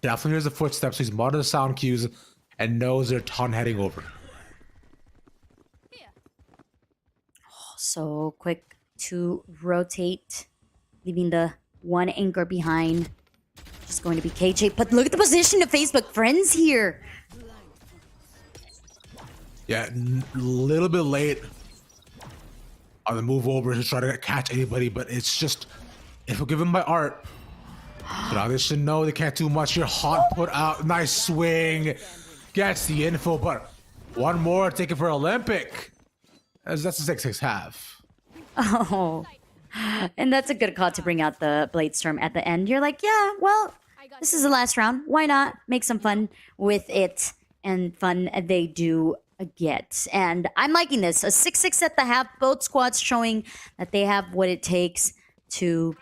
Definitely hears the footsteps, so he's monitoring the sound cues and knows they're ton heading over. So quick to rotate, leaving the one anchor behind. Just going to be KJ, but look at the position of Facebook friends here. Yeah, a little bit late on the move over to try to catch anybody, but it's just, if we're given by art, so now they should know they can't do much here. Hot put out, nice swing, gets the info, but one more taken for Olympic. That's a 6-6 half. Oh, and that's a good call to bring out the Blade Storm at the end. You're like, yeah, well, this is the last round. Why not make some fun with it? And fun they do get. And I'm liking this. A 6-6 at the half. Both squads showing that they have what it takes to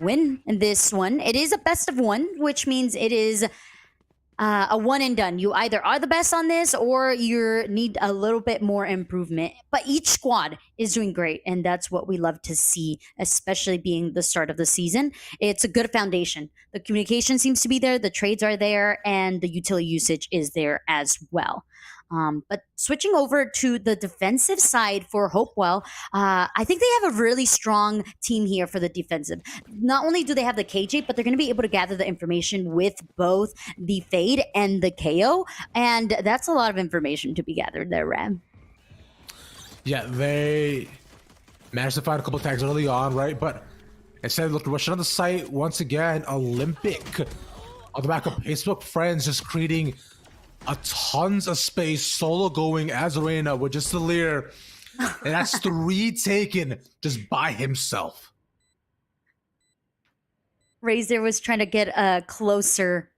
win in this one. It is a best of one, which means it is a one and done. You either are the best on this or you need a little bit more improvement. But each squad is doing great, and that's what we love to see, especially being the start of the season. It's a good foundation. The communication seems to be there, the trades are there, and the utility usage is there as well. But switching over to the defensive side for Hopewell, I think they have a really strong team here for the defensive. Not only do they have the KJ, but they're going to be able to gather the information with both the Fade and the KO, and that's a lot of information to be gathered there, Ram. Yeah, they managed to find a couple tags early on, right? But instead of rushing on the site, once again, Olympic on the back of Facebook friends just creating a tons of space, solo going as Arena with just the Lear, and that's 3 taken just by himself. Razor was trying to get a closer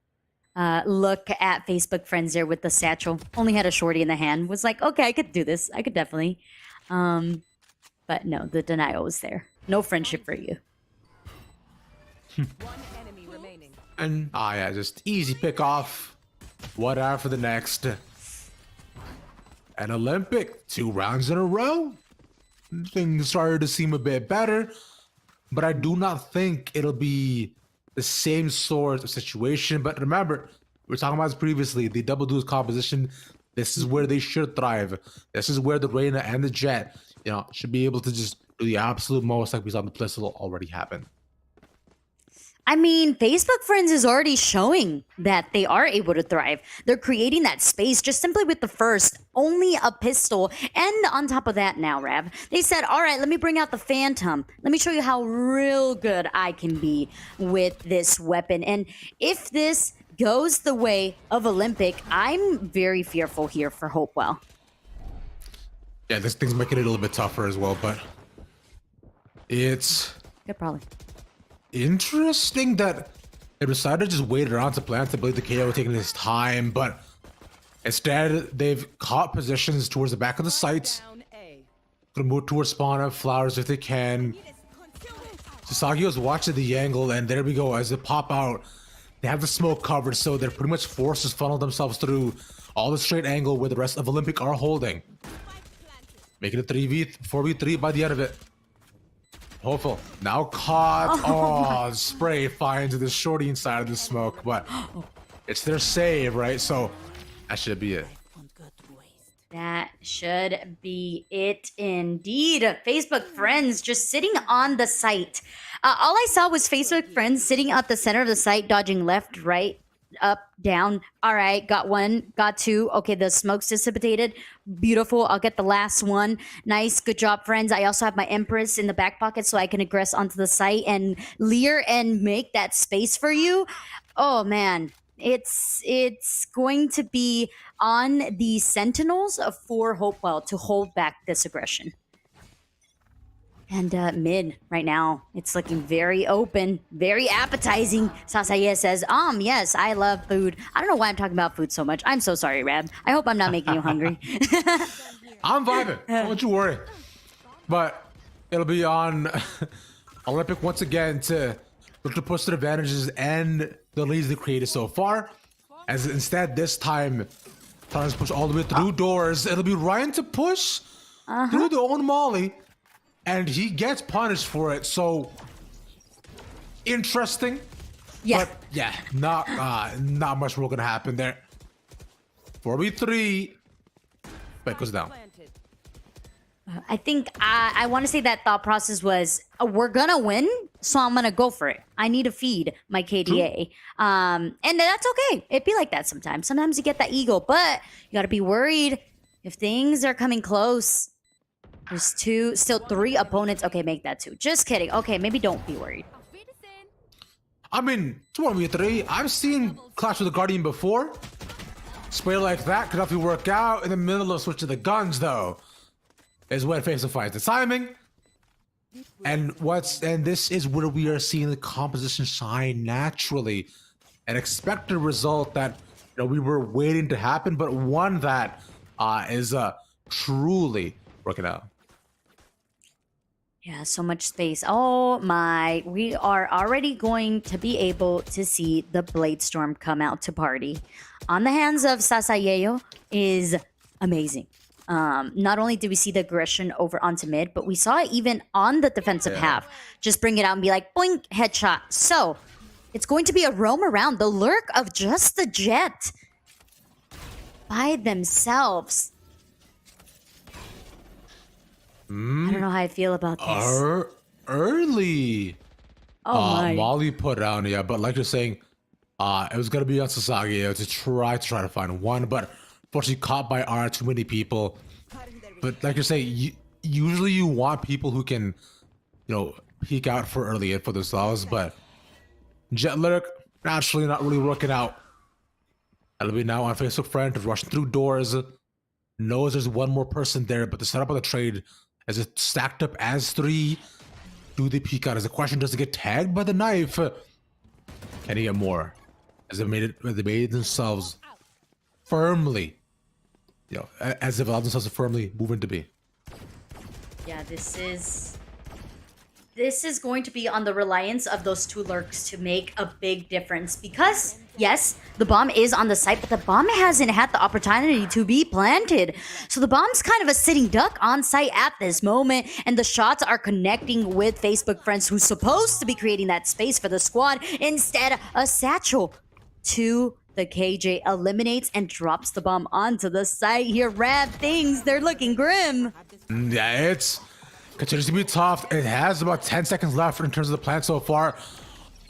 look at Facebook friends there with the satchel. Only had a shorty in the hand. Was like, okay, I could do this. I could definitely. But no, the denial was there. No friendship for you. One enemy remaining. And yeah, just easy pick off. What after the next? An Olympic, 2 rounds in a row. Things started to seem a bit better, but I do not think it'll be the same sort of situation. But remember, we were talking about this previously, the double duels composition. This is where they should thrive. This is where the Reyna and the Jet, should be able to just do the absolute most, like we saw the Blissful already happen. I mean, Facebook Friends is already showing that they are able to thrive. They're creating that space just simply with the first, only a pistol. And on top of that now, Rav, they said, all right, let me bring out the Phantom. Let me show you how real good I can be with this weapon. And if this goes the way of Olympic, I'm very fearful here for Hopewell. Yeah, this thing's making it a little bit tougher as well, but it's... Good, probably. Interesting that they decided to just wait around to plant to believe the KO taking his time, but instead they've caught positions towards the back of the sites. Down A. Gonna move towards spawn up flowers if they can. Sasagio's watching the angle, and there we go. As they pop out, they have the smoke covered, so they're pretty much forced to funnel themselves through all the straight angle where the rest of Olympic are holding. Making it 4v3 by the end of it. Hopeful. Now caught. Oh, spray finds the shorty inside of the smoke, but it's their save, right? So that should be it. That should be it indeed. Facebook Friends just sitting on the site. All I saw was Facebook Friends sitting at the center of the site, dodging left, right, up, down. All right, got 1, got 2. Okay, the smoke's dissipated. Beautiful. I'll get the last one. Nice. Good job, friends. I also have my Empress in the back pocket so I can aggress onto the site and leer and make that space for you. Oh, man. It's going to be on the Sentinels for Hopewell to hold back this aggression. And mid right now, it's looking very open, very appetizing. Sasaye says, yes, I love food. I don't know why I'm talking about food so much. I'm so sorry, Rab. I hope I'm not making you hungry. I'm vibing. Don't you worry. But it'll be on Olympic once again to look to push their advantages and the leads they created so far. As instead, this time, trying to push all the way through doors. It'll be Ryan to push through the own Molly. And he gets punished for it, so interesting. Yeah. But yeah, not much more gonna happen there. 4v3. But goes down. Planted. I think I want to say that thought process was, we're gonna win, so I'm gonna go for it. I need to feed my KDA. And that's okay. It'd be like that sometimes. Sometimes you get that ego, but you gotta be worried if things are coming close. There's still 3 opponents. Okay, make that 2. Just kidding. Okay, maybe don't be worried. I mean, it's 1v3. I've seen Clash with the Guardian before. Spray like that could definitely work out. In the middle of switching the guns, though, is when face finds the timing. And this is where we are seeing the composition shine naturally. An expected result that we were waiting to happen, but one that is truly working out. Yeah, so much space. Oh my, we are already going to be able to see the Blade Storm come out to party. On the hands of Sasayeyo is amazing. Not only did we see the aggression over onto mid, but we saw it even on the defensive half. Just bring it out and be like, boink, headshot. So, it's going to be a roam around, the lurk of just the Jet by themselves. I don't know how I feel about this. Early. Oh my. Molly put down, yeah, but like you're saying, it was gonna be on Sasagi to try to find one, but unfortunately caught by too many people. But like you're saying, usually you want people who can, peek out for early and for themselves, but Jet Lyric naturally not really working out. It'll be now on Facebook Friend, rushing through doors, knows there's one more person there, but the setup of the trade is it stacked up as 3. Do they peek out? Is the question, does it get tagged by the knife? Can he get more? As they made themselves firmly, as they've allowed themselves to firmly move into B. Yeah, this is this is going to be on the reliance of those two lurks to make a big difference because, yes, the bomb is on the site, but the bomb hasn't had the opportunity to be planted. So the bomb's kind of a sitting duck on site at this moment, and the shots are connecting with Facebook friends who's supposed to be creating that space for the squad. Instead, a satchel to the KJ eliminates and drops the bomb onto the site here. Rab, things, they're looking grim. Yeah, it's continues to be tough. It has about 10 seconds left in terms of the plant so far.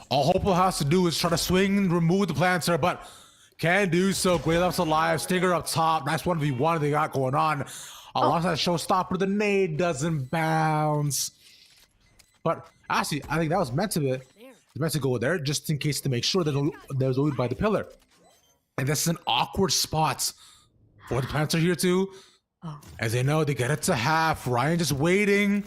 All Hopewell has to do is try to swing and remove the planter, but can't do so. Grey left's alive. Stinger up top. Nice 1v1 they got going on. Alongside showstopper, the nade doesn't bounce. But actually, I think that was meant to be. It's meant to go there just in case to make sure that there's always by the pillar. And this is an awkward spot for the planter here too. As they know, they get it to half. Ryan just waiting.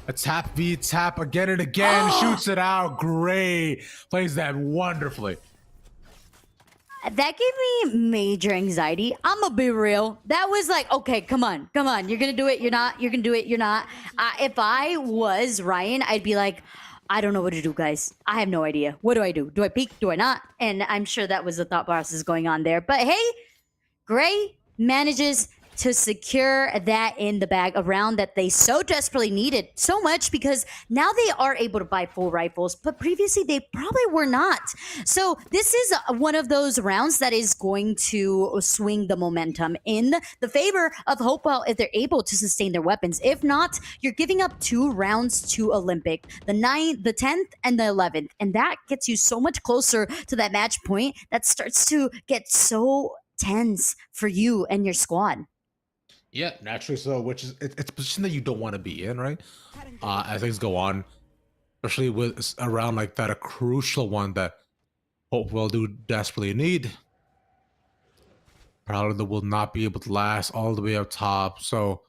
A tap v tap again and again. Shoots it out. Gray plays that wonderfully. That gave me major anxiety. I'm gonna be real. That was like, okay, come on. You're gonna do it. You're not. You're gonna do it. You're not. If I was Ryan, I'd be like, I don't know what to do, guys. I have no idea. What do I do? Do I peek? Do I not? And I'm sure that was the thought process going on there. But hey, Gray manages to secure that in the bag, a round that they so desperately needed so much because now they are able to buy full rifles, but previously they probably were not. So this is one of those rounds that is going to swing the momentum in the favor of Hopewell if they're able to sustain their weapons. If not, you're giving up 2 rounds to Olympic, the 9th, the 10th, and the 11th, and that gets you so much closer to that match point that starts to get so tense for you and your squad. Yeah, naturally so, which is it's a position that you don't want to be in, right? As things go on, especially with a round like that, a crucial one that Hopewell do desperately need. Probably will not be able to last all the way up top. So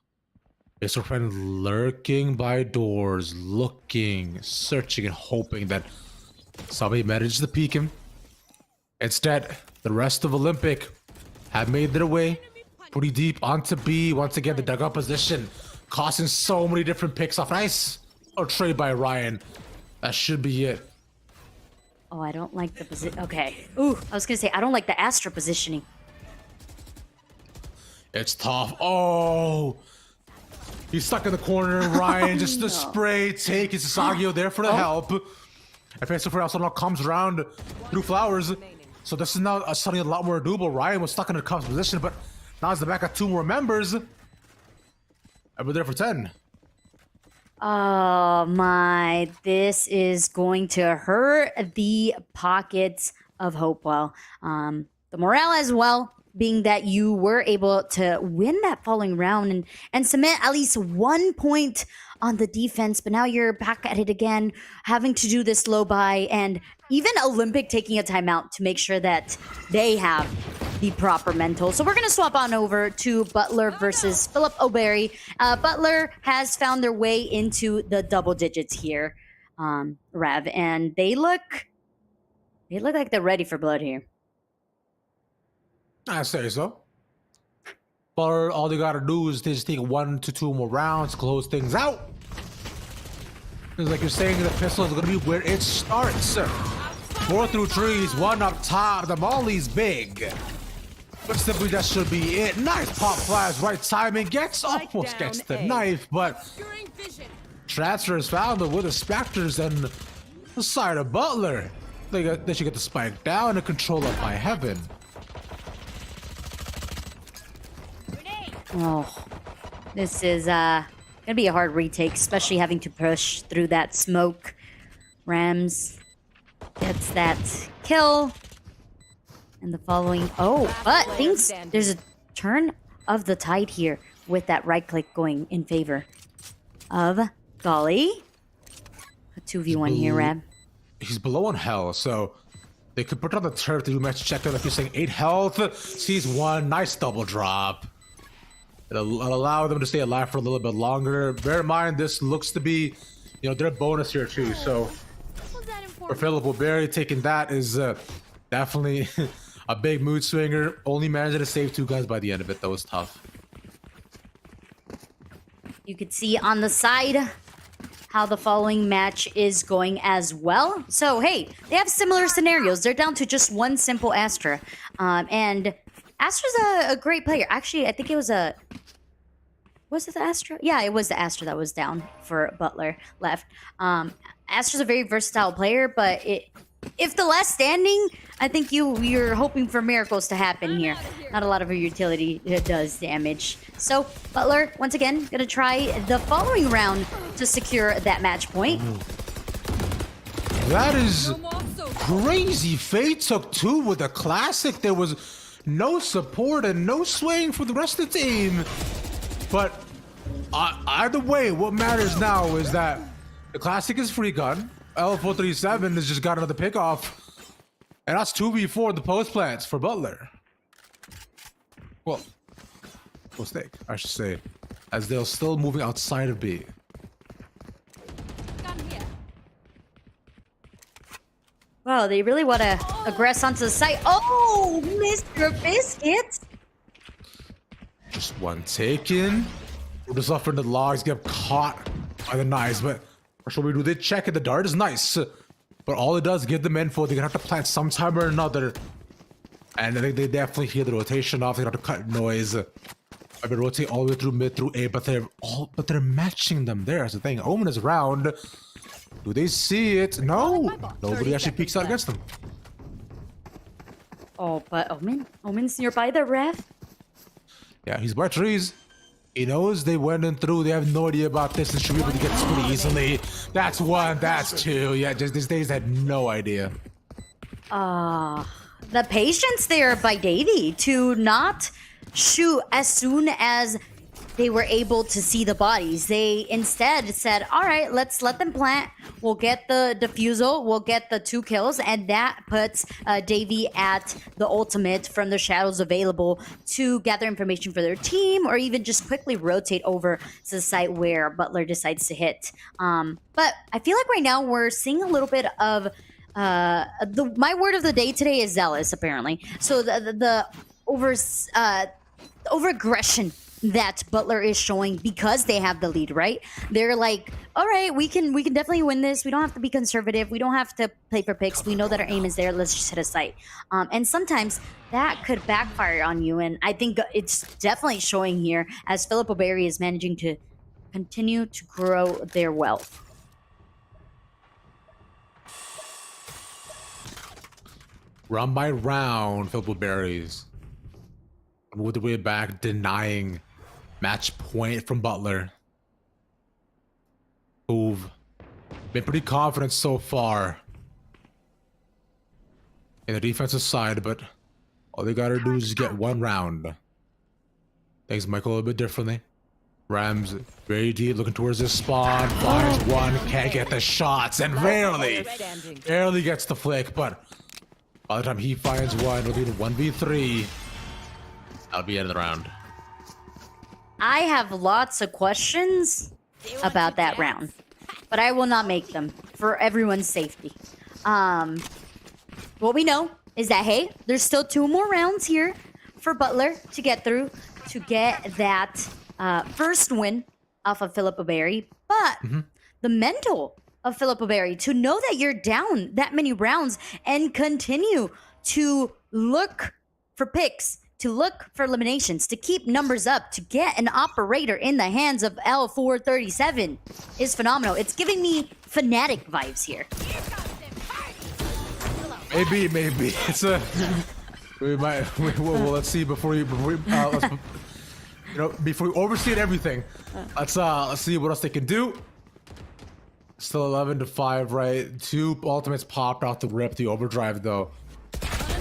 it's a friend lurking by doors, looking, searching, and hoping that somebody manages to peek him. Instead, the rest of Olympic have made their way pretty deep onto B. Once again, the dugout position, costing so many different picks off. Nice trade by Ryan. That should be it. Oh, I don't like the position. Okay. Ooh, I was gonna say, I don't like the Astra positioning. It's tough. Oh, he's stuck in the corner. Ryan just the spray take. It's Sagio there for the help. And Facer also now comes around through flowers. So this is now suddenly a lot more doable. Ryan was stuck in a cuffs position, but now it's the back of 2 more members. And we're there for 10. Oh my, this is going to hurt the pockets of Hopewell. The morale as well, being that you were able to win that following round and cement at least 1 point on the defense, but now you're back at it again, having to do this low buy, and even Olympic taking a timeout to make sure that they have the proper mental. So we're going to swap on over to Butler versus Philip O'Berry. Butler has found their way into the double digits here, Rev, and they look like they're ready for blood here. I say so. But all they gotta do is just take 1 to 2 more rounds, close things out. It's like you're saying, the pistol is gonna be where it starts. 4 through trees, 1 up top. The molly's big, but simply that should be it. Nice pop flash, right timing. Almost gets the knife, but transfer is found with the Spectres and the side of Butler. They should get the spike down and control up by heaven. Oh, this is gonna be a hard retake, especially having to push through that smoke. Rams gets that kill. And the following, but there's a turn of the tide here with that right click going in favor of Golly. A 2v1 here, Rab. He's below on health, so they could put on the turret to do match check out. Like you're saying, 8 health, sees 1, nice double drop. It'll allow them to stay alive for a little bit longer. Bear in mind, this looks to be, their bonus here too. So for Philip O'Berry, taking that is definitely a big mood swinger. Only managed to save 2 guys by the end of it. That was tough. You could see on the side how the following match is going as well. So, hey, they have similar scenarios. They're down to just one simple Astra. And Astra's a great player. Actually, I think it was Was it the Astra? Yeah, it was the Astra that was down for Butler left. Astra's a very versatile player, but if the last standing, I think you're hoping for miracles to happen here. Not a lot of your utility does damage. So Butler, once again, gonna try the following round to secure that match point. That is crazy. Fate took 2 with a classic. There was no support and no swaying for the rest of the team. But either way, what matters now is that the classic is free gun. L437 has just got another pick off. And that's 2v4 the post plants for Butler. Well, mistake, I should say. As they're still moving outside of B. Gun here. Wow, they really want to aggress onto the site. Oh, Mr. Biscuit! Just one taken. We're just offering the logs, get caught by the knives, but what shall we do? They check it. The dart is nice, but all it does is give them info. They're gonna have to plant sometime or another. And I think they definitely hear the rotation off. They have to cut noise. I've been rotating all the way through mid through A, but they're matching them there. That's the thing. Omen is around. Do they see it? No. Nobody actually peeks out against them. Oh, but Omen's nearby the ref. Yeah, he's by trees. He knows they went in through. They have no idea about this and should be able to get this pretty easily. That's 1, that's 2. Yeah, just these days had no idea. The patience there by Davey to not shoot as soon as they were able to see the bodies. They instead said, all right, let's let them plant. We'll get the defusal. We'll get the 2 kills. And that puts Davey at the ultimate from the shadows available to gather information for their team or even just quickly rotate over to the site where Butler decides to hit. But I feel like right now we're seeing a little bit of my word of the day today is zealous, apparently. So the over aggression that Butler is showing because they have the lead, right? They're like, all right, we can definitely win this. We don't have to be conservative. We don't have to play for picks. We know that our aim is there. Let's just hit a site. And sometimes that could backfire on you. And I think it's definitely showing here as Philip O'Berry is managing to continue to grow their wealth. Round by round, Philip O'Berry's with the way back, denying match point from Butler. Who've been pretty confident so far in the defensive side, but all they gotta do is get 1 round. Thanks, Michael, a little bit differently. Rams very deep, looking towards this spawn, finds 1, can't get the shots, and barely gets the flick, but by the time he finds 1, we'll do 1v3. That'll be end of the round. I have lots of questions about that round, but I will not make them for everyone's safety. What we know is that, hey, there's still 2 more rounds here for Butler to get through to get that first win off of Philip O'Berry. But the mental of Philip O'Berry to know that you're down that many rounds and continue to look for picks, to look for eliminations, to keep numbers up, to get an operator in the hands of L437 is phenomenal. It's giving me Fnatic vibes here. Maybe it's a. Well, let's see before we oversee everything. Let's see what else they can do. Still 11-5, right? 2 ultimates popped off the rip. The overdrive though.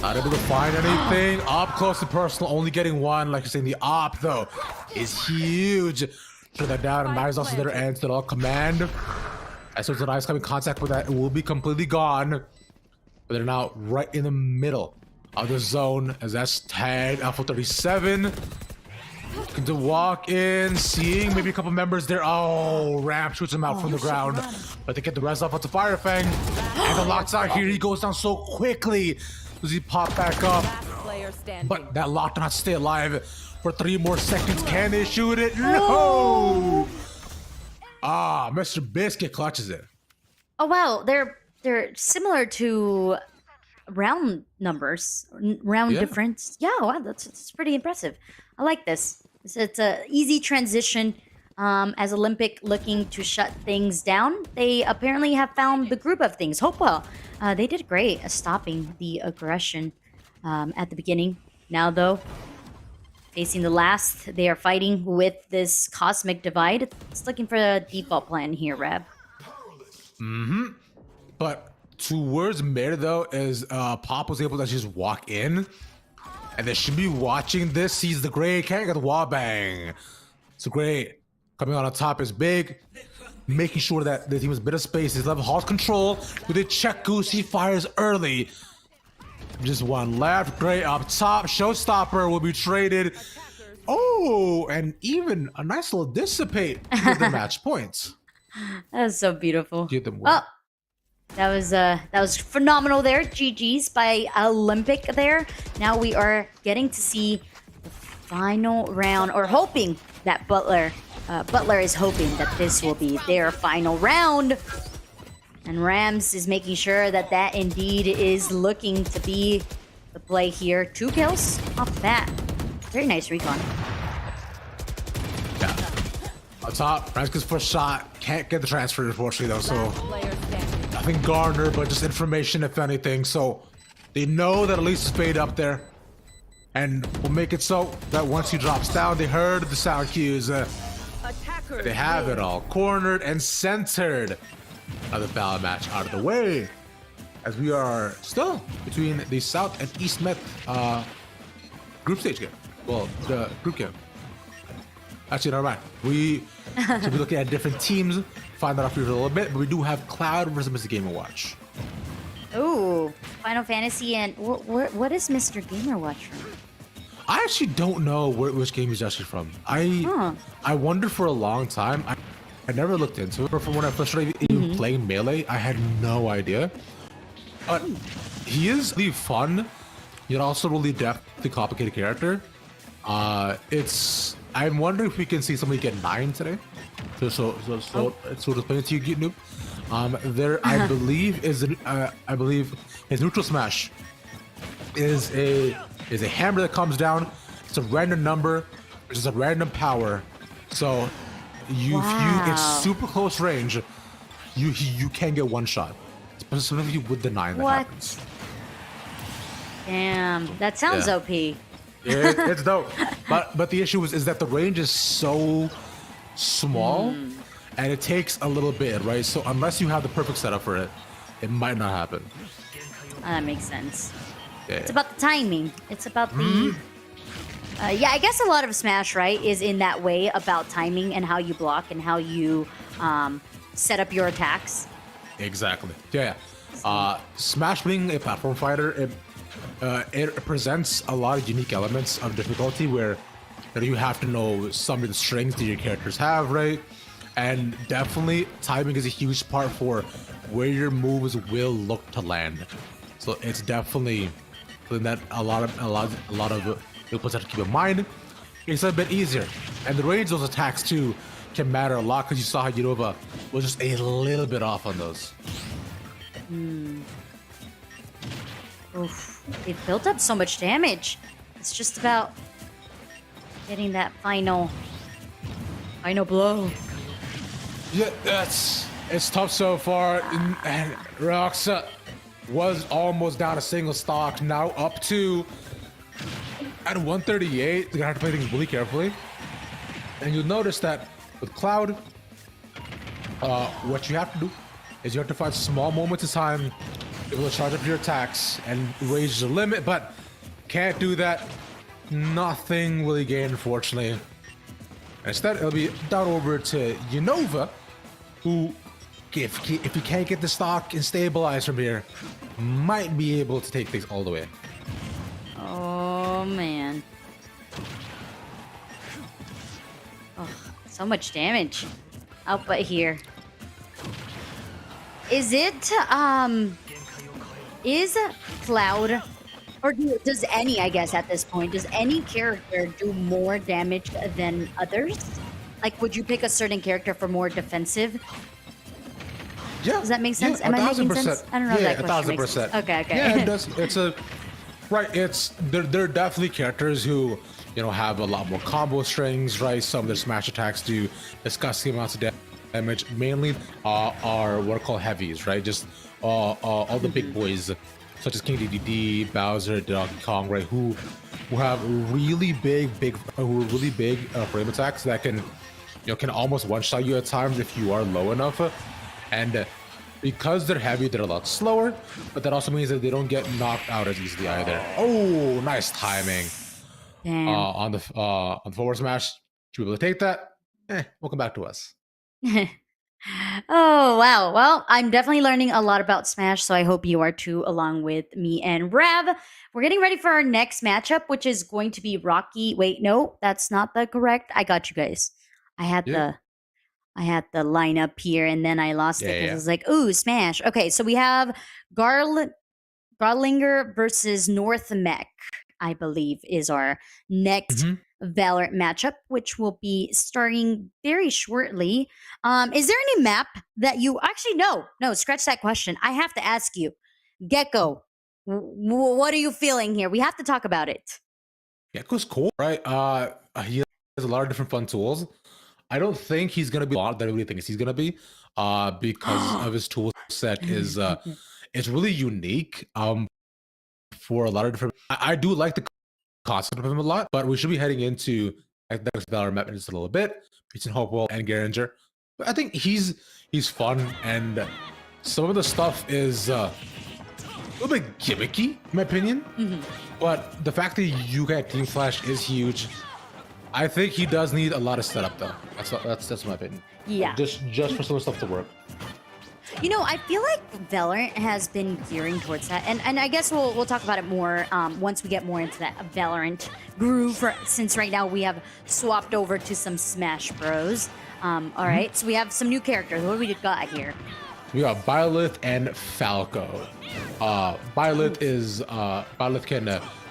Not able to find anything. Up close and personal, only getting 1. Like you're saying, the op though is huge. Shut that down, and knives also their ends that all command. As soon as the knives come in contact with that, it will be completely gone. But they're now right in the middle of the zone as that's tagged. Alpha 37 looking to walk in, seeing maybe a couple members there. Oh, Ramp shoots him out from the ground, but they get the rest off with the Fire Fang. And the locks out here. He goes down so quickly. Does he pop back up? But that lock not stay alive for 3 more seconds. Can they shoot it? No! Ah, Mr. Biscuit clutches it. Oh wow, they're similar to round numbers, round Yeah. difference. Yeah, wow, that's pretty impressive. I like this. It's a easy transition. As Olympic looking to shut things down, they apparently have found the group of things. Hopewell, they did great at stopping the aggression at the beginning. Now though, facing the last, they are fighting with this cosmic divide. It's looking for a default plan here, Rab. But towards mid though, is Pop was able to just walk in, and they should be watching this. Sees the great, can't get the wall bang. So great. Coming on top is big, making sure that the team has a bit of space. His level halls control with a check goose. He fires early. Just one left. Great up top. Showstopper will be traded. Oh, and even a nice little dissipate with the match points. That was so beautiful. Give them Well, that was phenomenal there. GG's by Olympic there. Now we are getting to see the final round, or hoping that Butler is hoping that this will be their final round. And Rams is making sure that that indeed is looking to be the play here. 2 kills off the bat. Very nice recon. Yeah. Up top, Francisco's first shot. Can't get the transfer, unfortunately, though. So Player standing. nothing garnered, but just information, if anything. So they know that Elise is paid up there. And will make it so that once he drops down, they heard the sound cues. Attackers. They have it all cornered and centered. Another Valorant match out of the way. As we are still between the South and East Met group stage game. Well, the group game. Actually, never mind. We should be looking at different teams. Find that out for you for a little bit. But we do have Cloud versus Mr. Game & Watch. Ooh, Final Fantasy, and what is Mr. Gamer Watch from? I actually don't know which game he's actually from. I wondered for a long time. I never looked into it. But from when I first started even playing Melee, I had no idea. But he is really fun, yet also really depth, complicated character. I'm wondering if we can see somebody get 9 today. So to explain it to you, noob. There, I believe his neutral smash is a hammer that comes down. It's a random number, which is a random power. So if it's super close range, you can get one shot. Specifically with the 9 that happens. Damn, that sounds OP. It's dope. But the issue is that the range is so small, and it takes a little bit, right? So unless you have the perfect setup for it, it might not happen. That makes sense. Yeah. It's about the timing. It's about the... yeah, I guess a lot of Smash, right, is in that way about timing and how you block and how you set up your attacks. Exactly. Yeah. Smash being a platform fighter, it presents a lot of unique elements of difficulty where you have to know some of the strings that your characters have, right? And definitely timing is a huge part for where your moves will look to land. So it's definitely something that a lot of people have to keep in mind. It's a bit easier, and the range of those attacks too can matter a lot because you saw how Unova was just a little bit off on those. Oof. They've built up so much damage. It's just about getting that final blow. Yeah, it's tough so far. And Roxa was almost down a single stock, now up to at 138. They're gonna have to play things really carefully. And you'll notice that with Cloud, what you have to do is you have to find small moments of time able to charge up your attacks and raise the limit, but can't do that. Nothing really gained, unfortunately. Instead, it'll be down over to Unova, who, if he can't get the stock and stabilize from here, might be able to take things all the way. Oh, man. Oh, so much damage. Output here. Is Cloud, or does any, I guess at this point, does any character do more damage than others? Like, would you pick a certain character for more defensive? Yeah. Does that make sense? Yeah, Am I making 1,000%. sense? I don't know Yeah, if that question makes sense. 1,000%. Okay, okay. Yeah, it does. It's a right. It's there are definitely characters who have a lot more combo strings. Right, some of their smash attacks do disgusting amounts of damage. Mainly are what are called heavies. Right, just all the big boys, such as King DDD, Bowser, Donkey Kong. Right, who have really big frame attacks that can almost one shot you at times if you are low enough. And because they're heavy, they're a lot slower, but that also means that they don't get knocked out as easily either. Oh, nice timing. Damn. On the forward smash. To be able to take that, welcome back to us. Oh, wow. Well, I'm definitely learning a lot about Smash, so I hope you are too, along with me and Rev. We're getting ready for our next matchup, which is going to be Rocky. Wait, no, that's not the correct. I got you guys. I had the lineup here, and then I lost it because I was like, ooh, Smash. Okay, so we have Garlinger versus North Mech, I believe, is our next Valorant matchup, which will be starting very shortly. Is there any map that you actually no, scratch that question. I have to ask you, Gecko, what are you feeling here? We have to talk about it. Gecko's cool, right? He has a lot of different fun tools. I don't think he's gonna be a lot that I really think he's gonna be, because of his tool set is it's really unique. For a lot of different, I do like the concept of him a lot, but we should be heading into next Valorant map in just a little bit. Between Hopewell and Geringer, but I think he's fun, and some of the stuff is a little bit gimmicky, in my opinion. But the fact that you get Team Flash is huge. I think he does need a lot of setup, though. That's my opinion. Yeah. Just for some stuff to work. I feel like Valorant has been gearing towards that, and I guess we'll talk about it more once we get more into that Valorant groove. Since right now we have swapped over to some Smash Bros. All right, so we have some new characters. What do we got here? We got Byleth and Falco. Byleth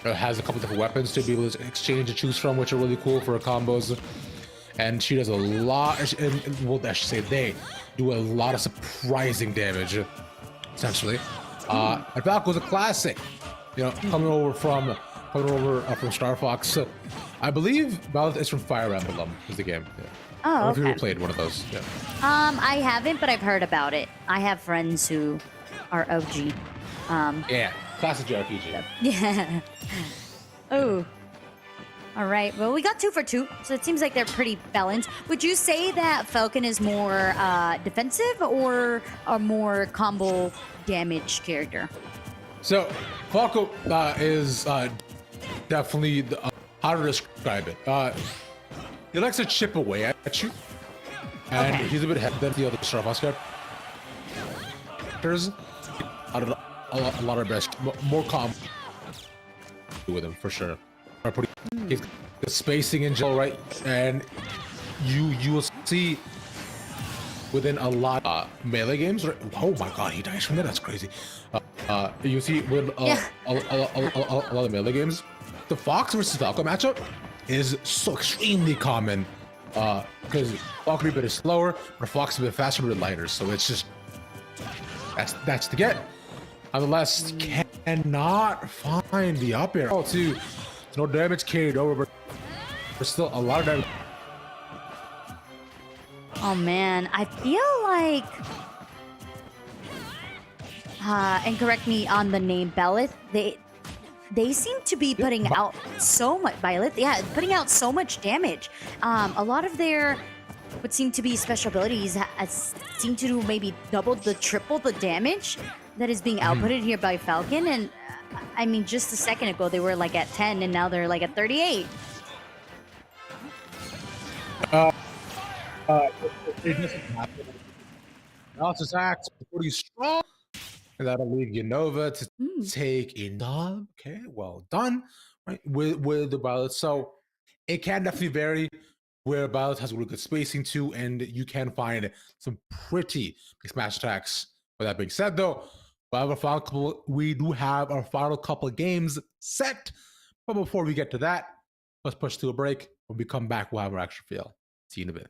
has a couple different weapons to be able to exchange and choose from, which are really cool for combos. And she does a lot, well, I should say they do a lot of surprising damage, essentially. And Falco's a classic, coming over from Star Fox. I believe Byleth is from Fire Emblem, is the game. Yeah. Oh, I don't know if you okay. ever played one of those. Yeah. I haven't, but I've heard about it. I have friends who are OG. Yeah, classic JRPG. Yeah. Oh. All right. Well, we got 2 for 2, so it seems like they're pretty balanced. Would you say that Falcon is more defensive or a more combo damage character? So, Falco is definitely how to describe it. He likes to chip away at you, and he's a bit heavy than the other Star Fox characters. A lot of best, more combo with him for sure. He's the spacing in general, right? And you will see within a lot of melee games. Right? Oh my god, he dies from that. That's crazy. You see with a lot of melee games, the Fox versus Falco matchup is so extremely common because Falco is a bit slower, but Fox is a bit faster, but lighter. So it's just that's to get. Nonetheless, cannot find the up air. Too. No damage carried over, but there's still a lot of damage. Oh man, I feel like, and correct me on the name, Byleth, they seem to be putting out so much, putting out so much damage. A lot of their what seem to be special abilities seem to do maybe double the triple the damage that is being outputted here by Falcon. And I mean, just a second ago they were like at 10, and now they're like at 38. It doesn't happen. Analysis acts pretty strong, and that'll leave Unova to take a knob. Okay, well done. Right with the Byleth, so it can definitely vary. Where Byleth has really good spacing too, and you can find some pretty big smash attacks. With that being said, though, we do have our final couple of games set. But before we get to that, let's push to a break. When we come back, we'll have our extra feel. See you in a bit.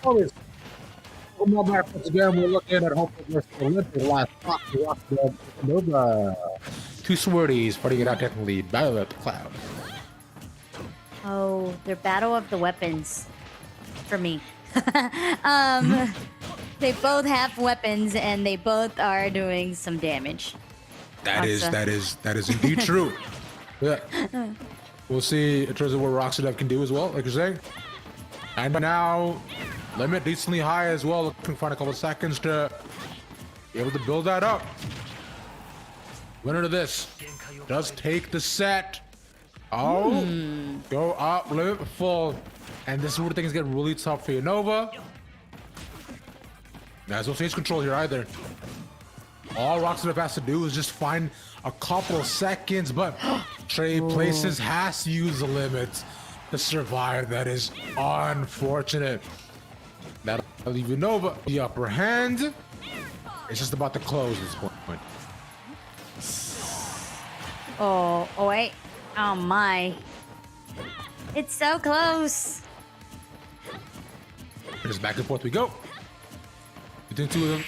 Always. Welcome back once again. We're looking at hopefully versus Olympic last spot to watch the Nova. Two swordies fighting it out technically. Battle at the cloud. Oh, they're battle of the weapons for me. They both have weapons and they both are doing some damage. That is indeed true. Yeah. We'll see in terms of what Roxanne can do as well, like you're saying. And now, limit decently high as well. Looking to find a couple of seconds to be able to build that up. Winner to this does take the set. Oh, go up, limit full. And this is where things get really tough for you, Nova. There's no stage control here either. All Roxanne has to do is just find a couple of seconds, but Trey Places has to use the limits to survive. That is unfortunate. That'll leave you Nova the upper hand. It's just about to close at this point. Oh wait. Oh my. It's so close. Just back and forth we go. Between two of them.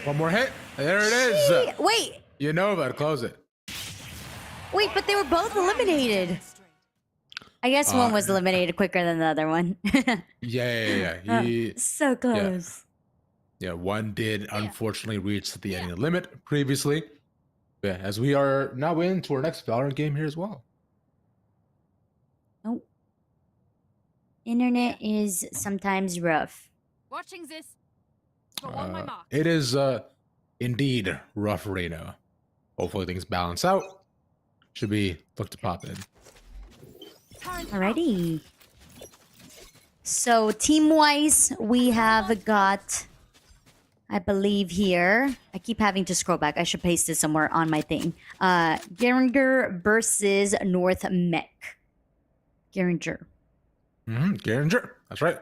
One more hit. There it is. Wait. You know about to close it. Wait, but they were both eliminated. I guess one was eliminated quicker than the other one. Yeah. So close. Yeah, one did unfortunately reach the end of the limit previously. Yeah, as we are now into our next Valorant game here as well. Oh. Internet is sometimes rough. Watching this. Go on my mark. It is indeed rough right now. Hopefully things balance out. Should be look to pop in. Alrighty. So team-wise, we have got, I believe here, I keep having to scroll back. I should paste this somewhere on my thing. Geringer versus North Mech. Geringer. Geringer. That's right.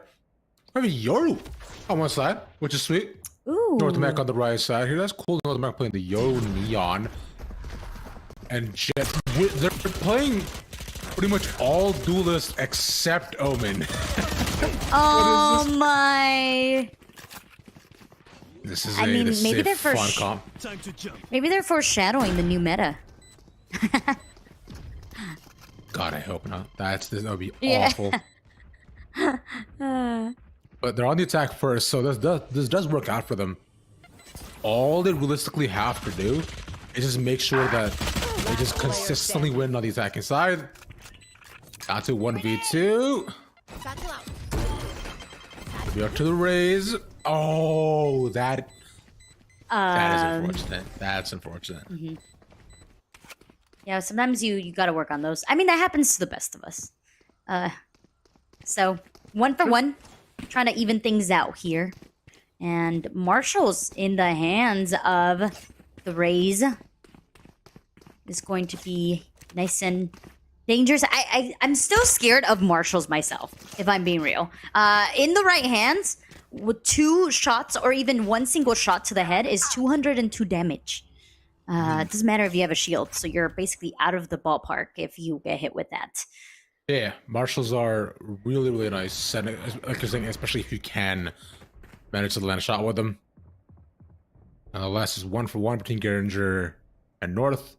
Maybe Yoru on one side, which is sweet. Ooh. North Mech on the right side here. That's cool. North Mech playing the Yoru Neon. And Jet. They're playing pretty much all duelists except Omen. Oh my. This is maybe they're fun comp. Maybe they're foreshadowing the new meta. God, I hope not. That would be awful. But they're on the attack first, so this does work out for them. All they realistically have to do is just make sure that they just consistently win on the attacking side. Down to 1v2. Be up to the raise. Oh, that is unfortunate. That's unfortunate. Mm-hmm. Yeah, sometimes you gotta work on those. I mean, that happens to the best of us. So 1 for 1, trying to even things out here. And Marshall's in the hands of the Rays. Is going to be nice and dangerous. I'm still scared of Marshall's myself, if I'm being real. In the right hands, with 2 shots or even 1 single shot to the head is 202 damage. It doesn't matter if you have a shield, so you're basically out of the ballpark if you get hit with that. Yeah, Marshalls are really, really nice, and like you're saying, especially if you can manage to land a shot with them. And the last is 1 for 1 between Geringer and North.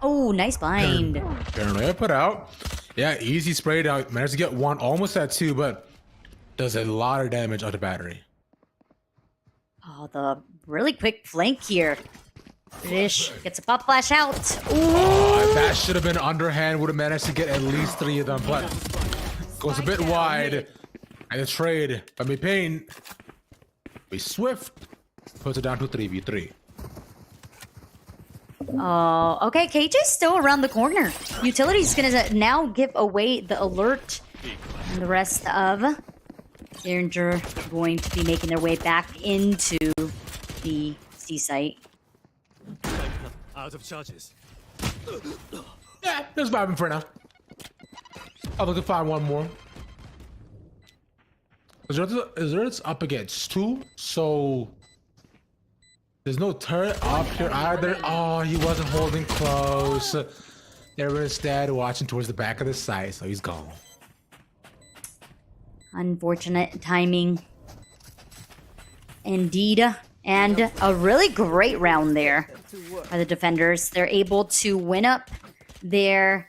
Oh, nice blind. Paranoia put out. Yeah, easy sprayed out. Managed to get 1, almost at 2, but does a lot of damage on the battery. Oh, the really quick flank here. British gets a pop flash out. Ooh. Oh, that should have been underhand. Would have managed to get at least 3 of them, but goes a bit wide. And the trade by Payne. Be swift. Puts it down to 3v3. Oh, okay. KJ's still around the corner. Utility's gonna now give away the alert. And the rest of Derringer going to be making their way back into the C site. Out of charges. Yeah, just vibing for now. I'll look to find 1 more. Is up against 2, so there's no turret up here either. Oh, he wasn't holding close. They were instead watching towards the back of the site, so he's gone. Unfortunate timing. Indeed. And a really great round there by the defenders. They're able to win up their...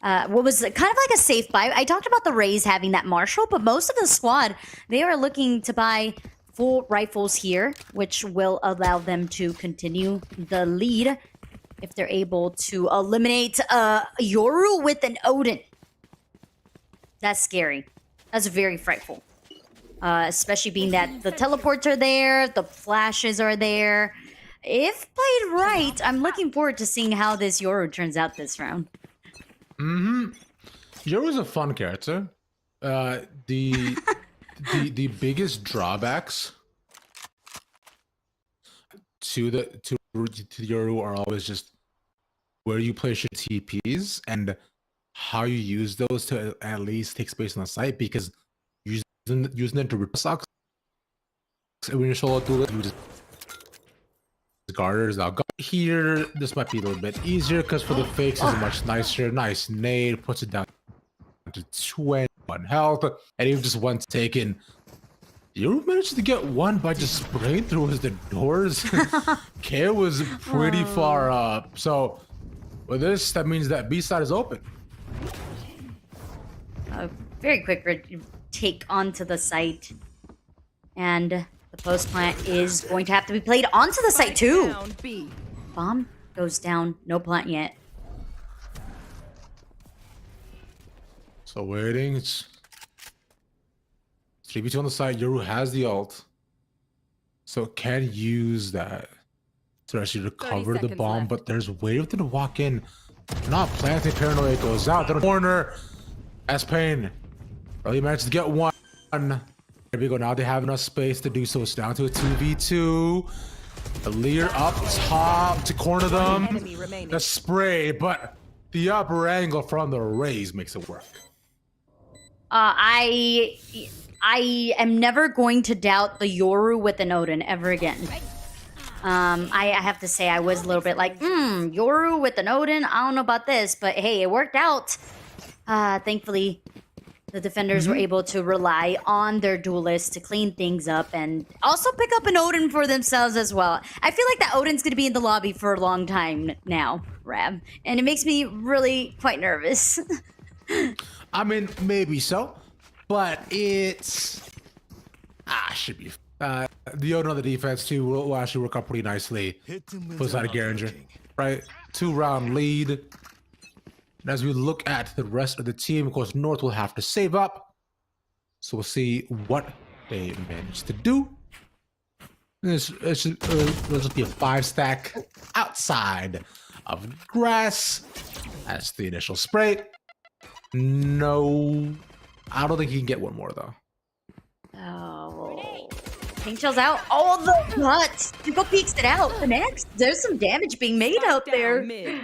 what was kind of like a safe buy. I talked about the Rays having that Marshall, but most of the squad, they are looking to buy full rifles here, which will allow them to continue the lead if they're able to eliminate Yoru with an Odin. That's scary. That's very frightful. Especially being that the teleports are there, the flashes are there. If played right, I'm looking forward to seeing how this Yoru turns out this round. Yoru's a fun character. The biggest drawbacks to Yoru are always just where you place your TPs and how you use those to at least take space on the site, because using it to rip sucks. When you're solo duelist, you just garters out. Here, this might be a little bit easier because for the fakes is much nicer. Nice nade, puts it down to 21 health, and even just one taken. You managed to get one by just spraying through the doors. K was pretty far up. So with this, that means that B side is open. Very quick take onto the site, and the post plant is going to have to be played onto the site too. Down B. Bomb goes down, no plant yet. So waiting, it's 3v2 on the side. Yoru has the ult, so can use that to actually recover the bomb, left. but there's a way for them to walk in. Not planting. Paranoia goes out to the corner. S-Pain really managed to get one. There we go. Now they have enough space to do so. It's down to a 2v2. The leader up top to corner them. Enemy remaining. The spray, but the upper angle from the Rays makes it work. I am never going to doubt the Yoru with an Odin ever again. I have to say I was a little bit like, Yoru with an Odin, I don't know about this, but hey, it worked out. Thankfully, the defenders were able to rely on their duelists to clean things up and also pick up an Odin for themselves as well. I feel like that Odin's going to be in the lobby for a long time now, Rab, and it makes me really quite nervous. I mean, maybe so, but it's should be. The Odin on the defense too will actually work out pretty nicely. Puts out a Garinger, right? 2-round lead. And as we look at the rest of the team, of course, North will have to save up. So we'll see what they manage to do. This will just be a 5-stack outside of grass. That's the initial spray. No, I don't think he can get one more though. Oh, Pink Shell's out. Oh, the nuts! Go peeks it out. The next, there's some damage being made out there. Down mid.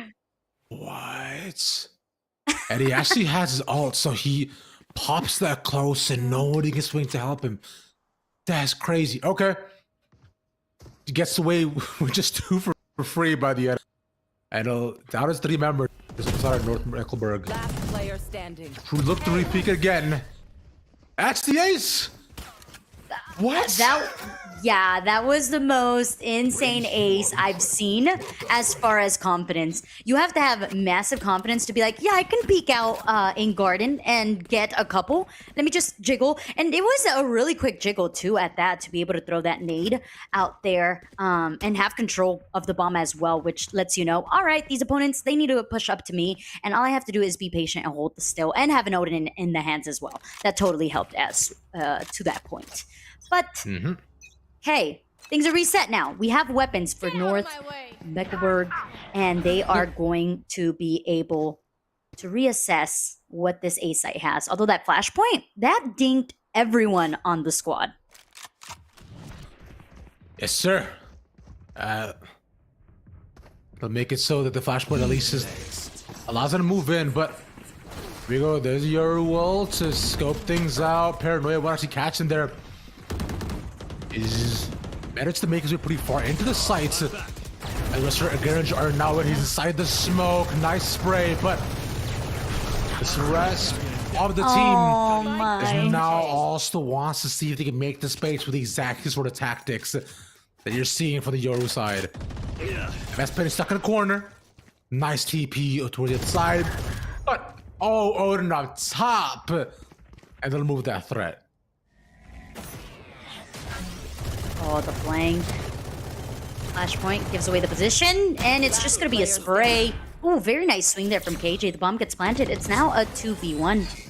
What? And he actually has his ult, so he pops that close and nobody can swing to help him. That's crazy. Okay. He gets away with just 2 for free by the end. And down his 3 members inside North Mecklenburg. Last player standing. Look to repeat again. That's the ace. What? That was the most insane ace I've seen as far as confidence. You have to have massive confidence to be like, yeah, I can peek out in Garden and get a couple. Let me just jiggle. And it was a really quick jiggle too at that, to be able to throw that nade out there and have control of the bomb as well, which lets you know, all right, these opponents, they need to push up to me. And all I have to do is be patient and hold the still and have an Odin in the hands as well. That totally helped us to that point. But hey, things are reset now. We have weapons for North Mecklenburg, and they are going to be able to reassess what this A site has. Although that flashpoint, that dinked everyone on the squad. Yes, sir. They'll make it so that the flashpoint at least allows them to move in, but here we go. There's your will to scope things out. Paranoia will actually catch him there. Is managed to make his way pretty far into the sights. And Mr. Garinger are now when he's inside the smoke. Nice spray, but this rest of the team Oh is my. now also wants to see if they can make the space with exactly sort of tactics that you're seeing from the Yoru side. Best player stuck in the corner. Nice TP towards the other side. But, oh, Odin up top. And they'll move that threat. Oh, the flank. Flashpoint gives away the position, and it's just going to be a spray. Ooh, very nice swing there from KJ. The bomb gets planted. It's now a 2v1.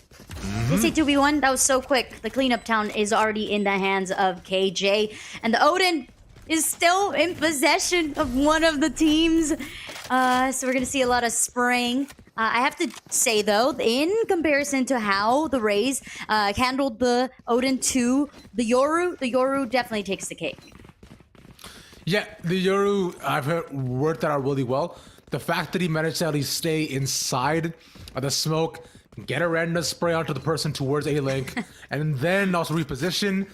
They say 2v1? That was so quick. The cleanup town is already in the hands of KJ. And the Odin is still in possession of one of the teams. So we're going to see a lot of spraying. I have to say, though, in comparison to how the Rays handled the Odin to the Yoru definitely takes the cake. Yeah, the Yoru, I've heard, worked that out really well. The fact that he managed to at least stay inside of the smoke, get a random spray onto the person towards A-Link, and then also reposition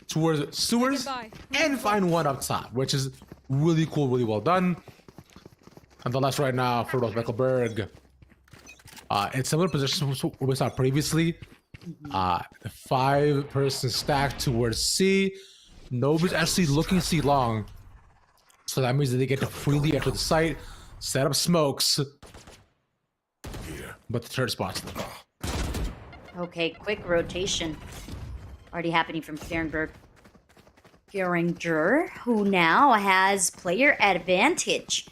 towards sewers and find one up top, which is really cool, really well done. Nonetheless, right now for North Mecklenburg, in similar positions to what we saw previously, 5-person stack towards C. Nobody's actually looking C long. So that means that they get to freely enter the site, set up smokes. But the third spot's them. Okay, quick rotation. Already happening from Geringer, who now has player advantage.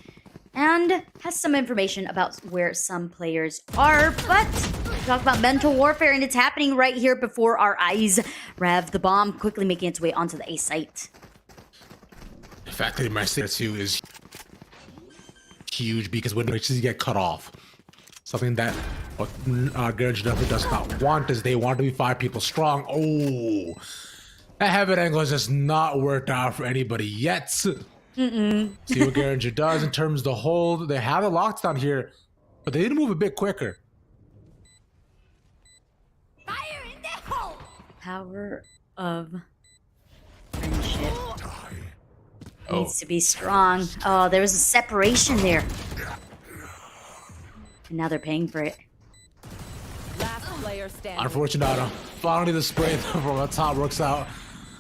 And has some information about where some players are, but talk about mental warfare, and it's happening right here before our eyes. Rev, the bomb, quickly making its way onto the A site. The fact that he might say that too is huge because when you get cut off, something that what Garage definitely does not want is they want to be 5 people strong. Oh, that heaven angle has just not worked out for anybody yet. See what Garinger does in terms of the hold. They have the lockdown here, but they need to move a bit quicker. Fire in the hole! Power of friendship needs to be strong. Oh, there was a separation there. And now they're paying for it. Last player standing. Unfortunate. Finally, the spray from the top works out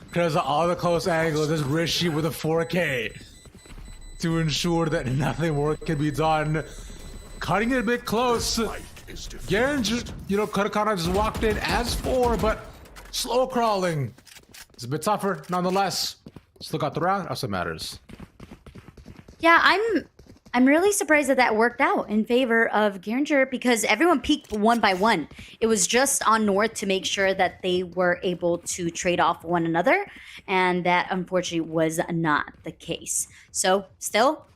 because of all the close angles. This Rishi with a 4K to ensure that nothing more can be done. Cutting it a bit close. Garinger, could have kind of just walked in as 4, but slow crawling. It's a bit tougher, nonetheless. Still got the round. That's what matters. Yeah, I'm really surprised that worked out in favor of Geringer because everyone peeked one by one. It was just on North to make sure that they were able to trade off one another, and that unfortunately was not the case. So still,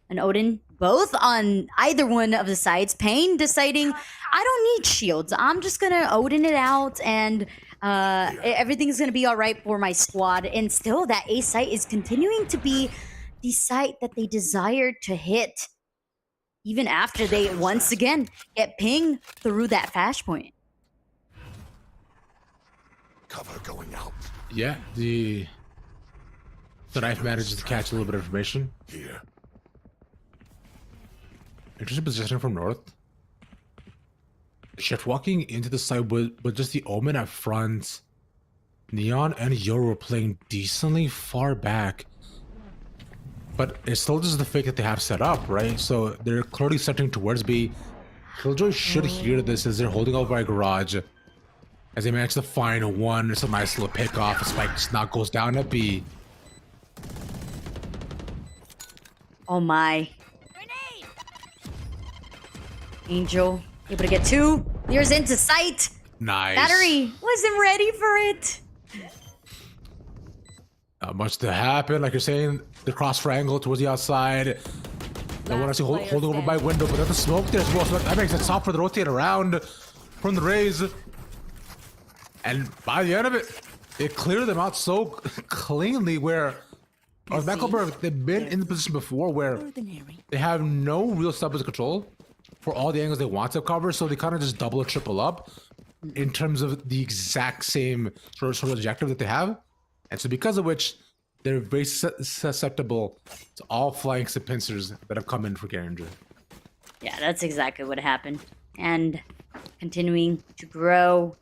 an Odin both on either one of the sides. Pain deciding, I don't need shields. I'm just going to Odin it out, and everything's going to be all right for my squad. And still, that A site is continuing to be the site that they desire to hit, even after they once again get pinged through that flashpoint. Cover going out. Yeah, the knife manages to catch a little bit of information. Here. Interesting positioning from North. Shift walking into the side with just the Omen at front. Neon and Yoru were playing decently far back. But it's still just the fake that they have set up, right? So they're clearly setting towards B. Killjoy should hear this as they're holding over by garage. As they manage to find one, it's a nice little pick off. Spike just now goes down at B. Oh my. Angel able to get 2. Clears into sight. Nice. Battery wasn't ready for it. Not much to happen, like you're saying. The cross triangle towards the outside. They want to see holding over by window, but there's the smoke there as well. So that makes it tough for the rotate around from the Rays. And by the end of it, they clear them out so cleanly. Where Mecklenburg, they've been in the position before where they have no real stubborn control for all the angles they want to cover, so they kind of just double or triple up in terms of the exact same sort of objective that they have. And so because of which, they're very susceptible to all flanks and pincers that have come in for Garinger. Yeah, that's exactly what happened. And continuing to grow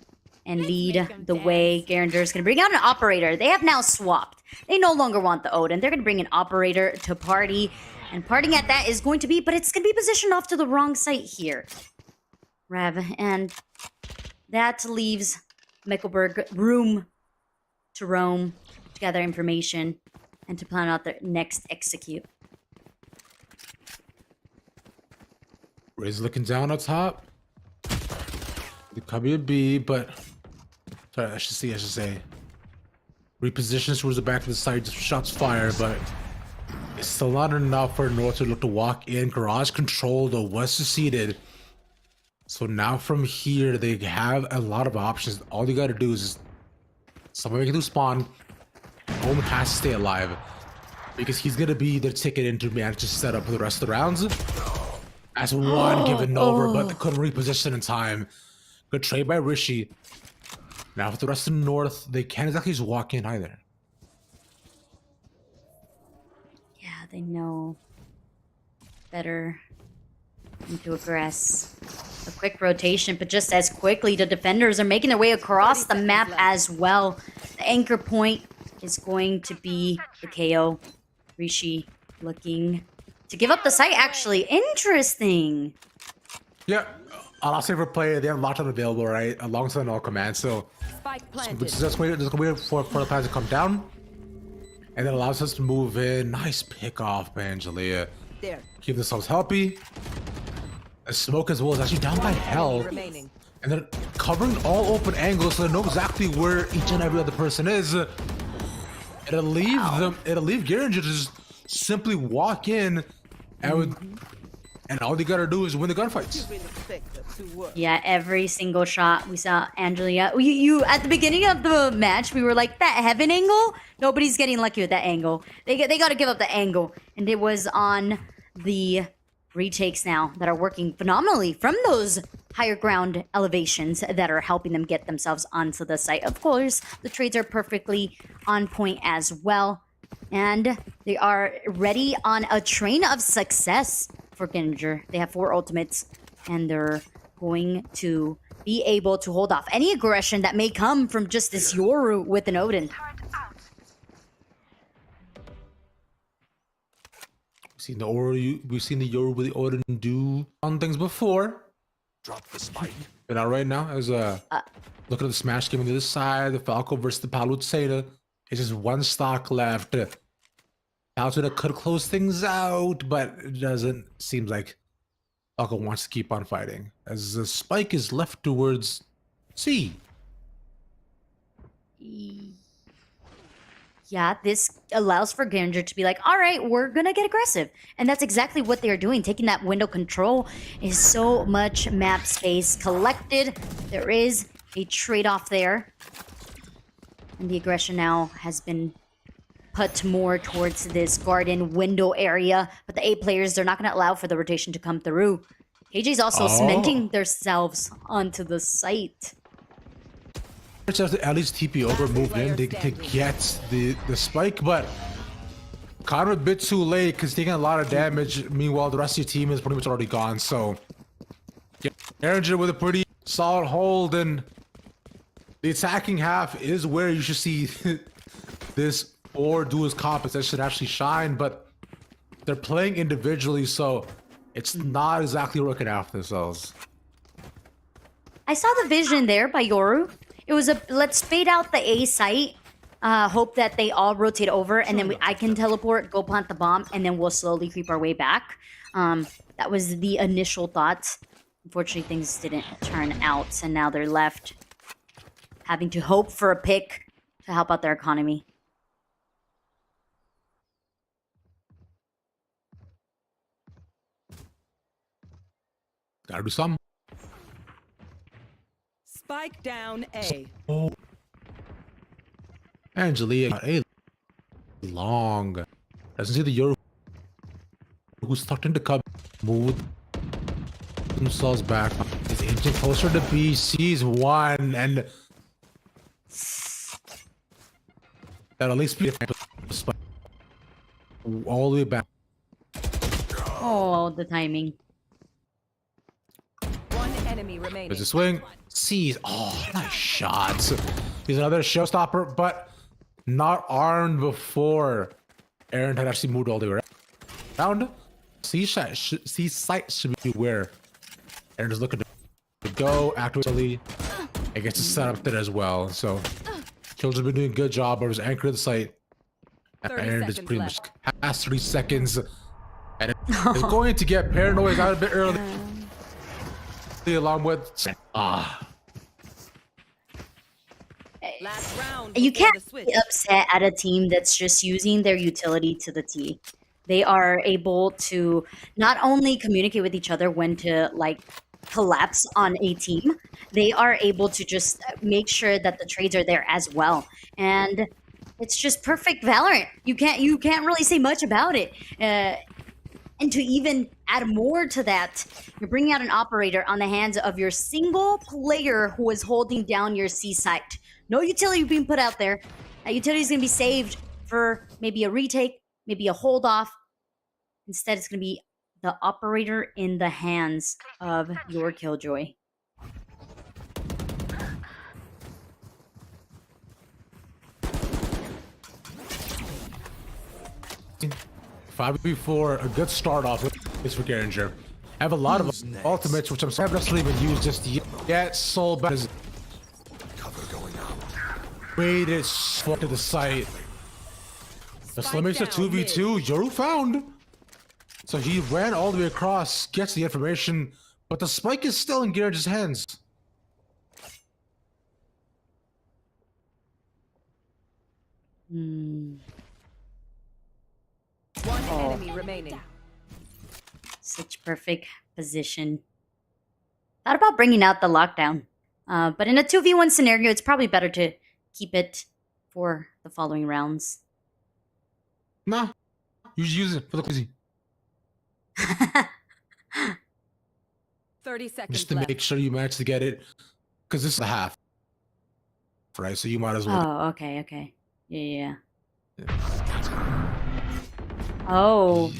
and lead the way. Garinger is going to bring out an operator. They have now swapped. They no longer want the Odin. They're going to bring an operator to party. And partying at that is going to be, but it's going to be positioned off to the wrong site here. Rev. And that leaves Mickelberg room to roam, to gather information, and to plan out their next execute. Ray's looking down on top. It could be a B, but sorry, I should say. Repositions towards the back of the site, just shots fired, but it's still not enough for North to look to walk in. Garage control though was succeeded. So now from here, they have a lot of options. All you gotta do is someone can do spawn. Home has to stay alive because he's gonna be their ticket into manage to set up for the rest of the rounds. As one given over, but couldn't reposition in time. Good trade by Rishi. Now for the rest of the North, they can't exactly just walk in either. Yeah, they know better than to aggress. A quick rotation, but just as quickly, the defenders are making their way across the map as well. The anchor point is going to be the KO. Rishi looking to give up the site, actually. Interesting. Yeah, I'll say for player, they have lockdown available, right? Alongside all commands, so Spike planted. just wait for the plans to come down. And then allows us to move in. Nice pick off by Angelia. There. Keep themselves healthy. And Smoke as well is actually down by hell. Remaining. And they're covering all open angles so they know exactly where each and every other person is. It'll leave Garinger to just simply walk in and all they gotta do is win the gunfights. Yeah, every single shot we saw Angelia. You at the beginning of the match, we were like, that heaven angle? Nobody's getting lucky with that angle. They got to give up the angle. And it was on the retakes now that are working phenomenally from those higher ground elevations that are helping them get themselves onto the site. Of course, the trades are perfectly on point as well. And they are ready on a train of success for Ginger. They have 4 ultimates, and they're going to be able to hold off any aggression that may come from just this Yoru with an Odin. We've seen the Yoru with the Odin do on things before. Drop the spike. But not right now. As look at the Smash game on the other side, the Falco versus the Paluceta. It's just one stock left. Paluceta could close things out, but it doesn't seem like Falco wants to keep on fighting. As the spike is left towards C. Yeah, this allows for Ginger to be like, all right, we're going to get aggressive. And that's exactly what they are doing. Taking that window control is so much map space collected. There is a trade-off there. And the aggression now has been put more towards this garden window area. But the A players, they're not going to allow for the rotation to come through. KJ's also cementing themselves onto the site. At least TP over moved in to get the spike, but kind of a bit too late because taking a lot of damage. Meanwhile, the rest of your team is pretty much already gone. So, Erringer with a pretty solid hold, and the attacking half is where you should see this or duel's competition actually shine. But they're playing individually, so it's not exactly working out for themselves. I saw the vision there by Yoru. It was a let's fade out the A site, hope that they all rotate over, and then I can teleport, go plant the bomb, and then we'll slowly creep our way back. That was the initial thought. Unfortunately, things didn't turn out, and now they're left having to hope for a pick to help out their economy. Gotta do something. Spike down A. Oh. Angelia got a long. Doesn't see the Yoru who's tucked into cover. Move themselves back. Is inching closer to B. Sees one, and that'll at least be all the way back. Oh, the timing. One enemy enemy remaining. There's a swing. Sees. Oh, nice shots. He's another showstopper, but not armed before Aaron had actually moved all the way around. C site should be where Aaron is looking to go actively and gets to set up there as well. So Killjoy's been doing a good job of his anchor the site. Aaron is pretty much past 3 seconds. And it's going to get paranoid out a bit early. Along with Last round. You before can't the switch. be upset at a team that's just using their utility to the T. They are able to not only communicate with each other when to like collapse on a team, they are able to just make sure that the trades are there as well. And it's just perfect Valorant. You can't really say much about it. And to even add more to that, you're bringing out an operator on the hands of your single player who is holding down your C site. No utility being put out there. That utility is going to be saved for maybe a retake, maybe a hold off. Instead, it's going to be the operator in the hands of your Killjoy. 5v4, a good start off with this for Geringer. I have a lot of ultimates, which I'm sorry haven't necessarily been used just yet. Soul back is Cover going out. waited to the site. The Slim makes a 2v2. Yoru found. So he ran all the way across, gets the information, but the spike is still in Geringer's hands. One enemy remaining. Such perfect position. Thought about bringing out the lockdown. But in a 2v1 scenario, it's probably better to keep it for the following rounds. Nah, you just use it for the crazy. 30 seconds Just to left. make sure you manage to get it. Because this is a half. Right, so you might as well. Oh, okay. Yeah. Oh.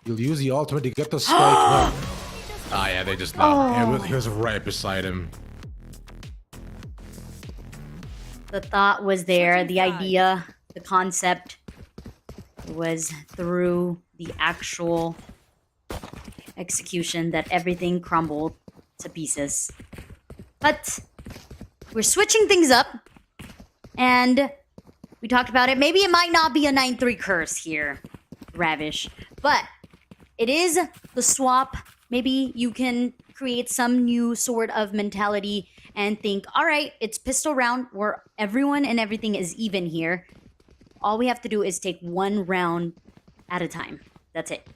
You'll use the ultimate to get the spike. Ah, yeah, they just not. He was right beside him. The thought was there, the idea, the concept was through the actual execution that everything crumbled to pieces. But we're switching things up, and we talked about it. Maybe it might not be a 9-3 curse here, Ravish, but it is the swap. Maybe you can create some new sort of mentality and think, all right, it's pistol round where everyone and everything is even here. All we have to do is take one round at a time. That's it.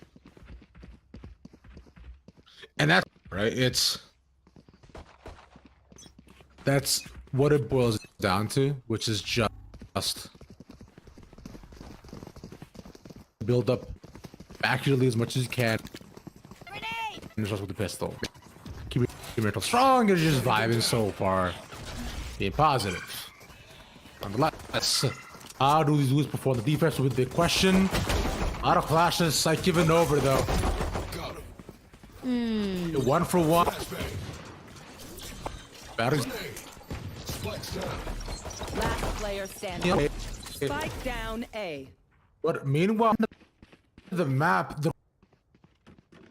And that's right. That's what it boils down to, which is just build up accurately as much as you can. And just with the pistol. Keep your mental strong and just vibing so far. Being positive. Nonetheless, how do these lose before the defense will be the question. A lot of flashes, like giving over though. Got him. 1 for 1. Batteries. Spike's down. Last player standing. Spike down A. But meanwhile, the map,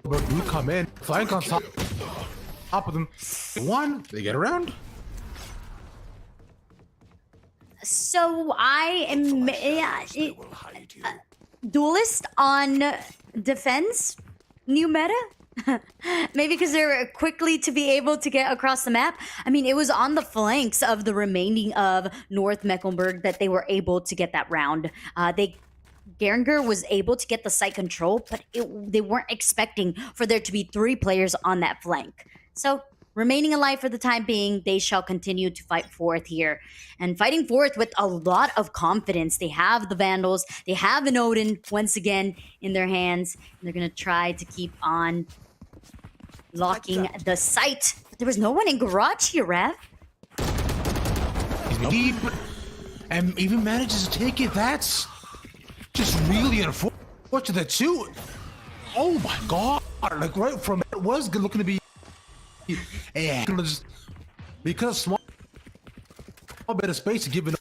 but you come in, flank on top of them. One, they get around. So I am They will hide you. duelist on defense, new meta. Maybe because they're quickly to be able to get across the map. I mean, it was on the flanks of the remaining of North Mecklenburg that they were able to get that round. Geringer was able to get the site control, but they weren't expecting for there to be 3 players on that flank. So, remaining alive for the time being, they shall continue to fight forth here. And fighting forth with a lot of confidence. They have the Vandals, they have an Odin once again in their hands. And they're going to try to keep on locking the site. But there was no one in garage here, Rav. He's deep and even manages to take it. That's just really unfortunate too. Oh my god! Like right from it was looking to be And gonna just because small bit of space to give it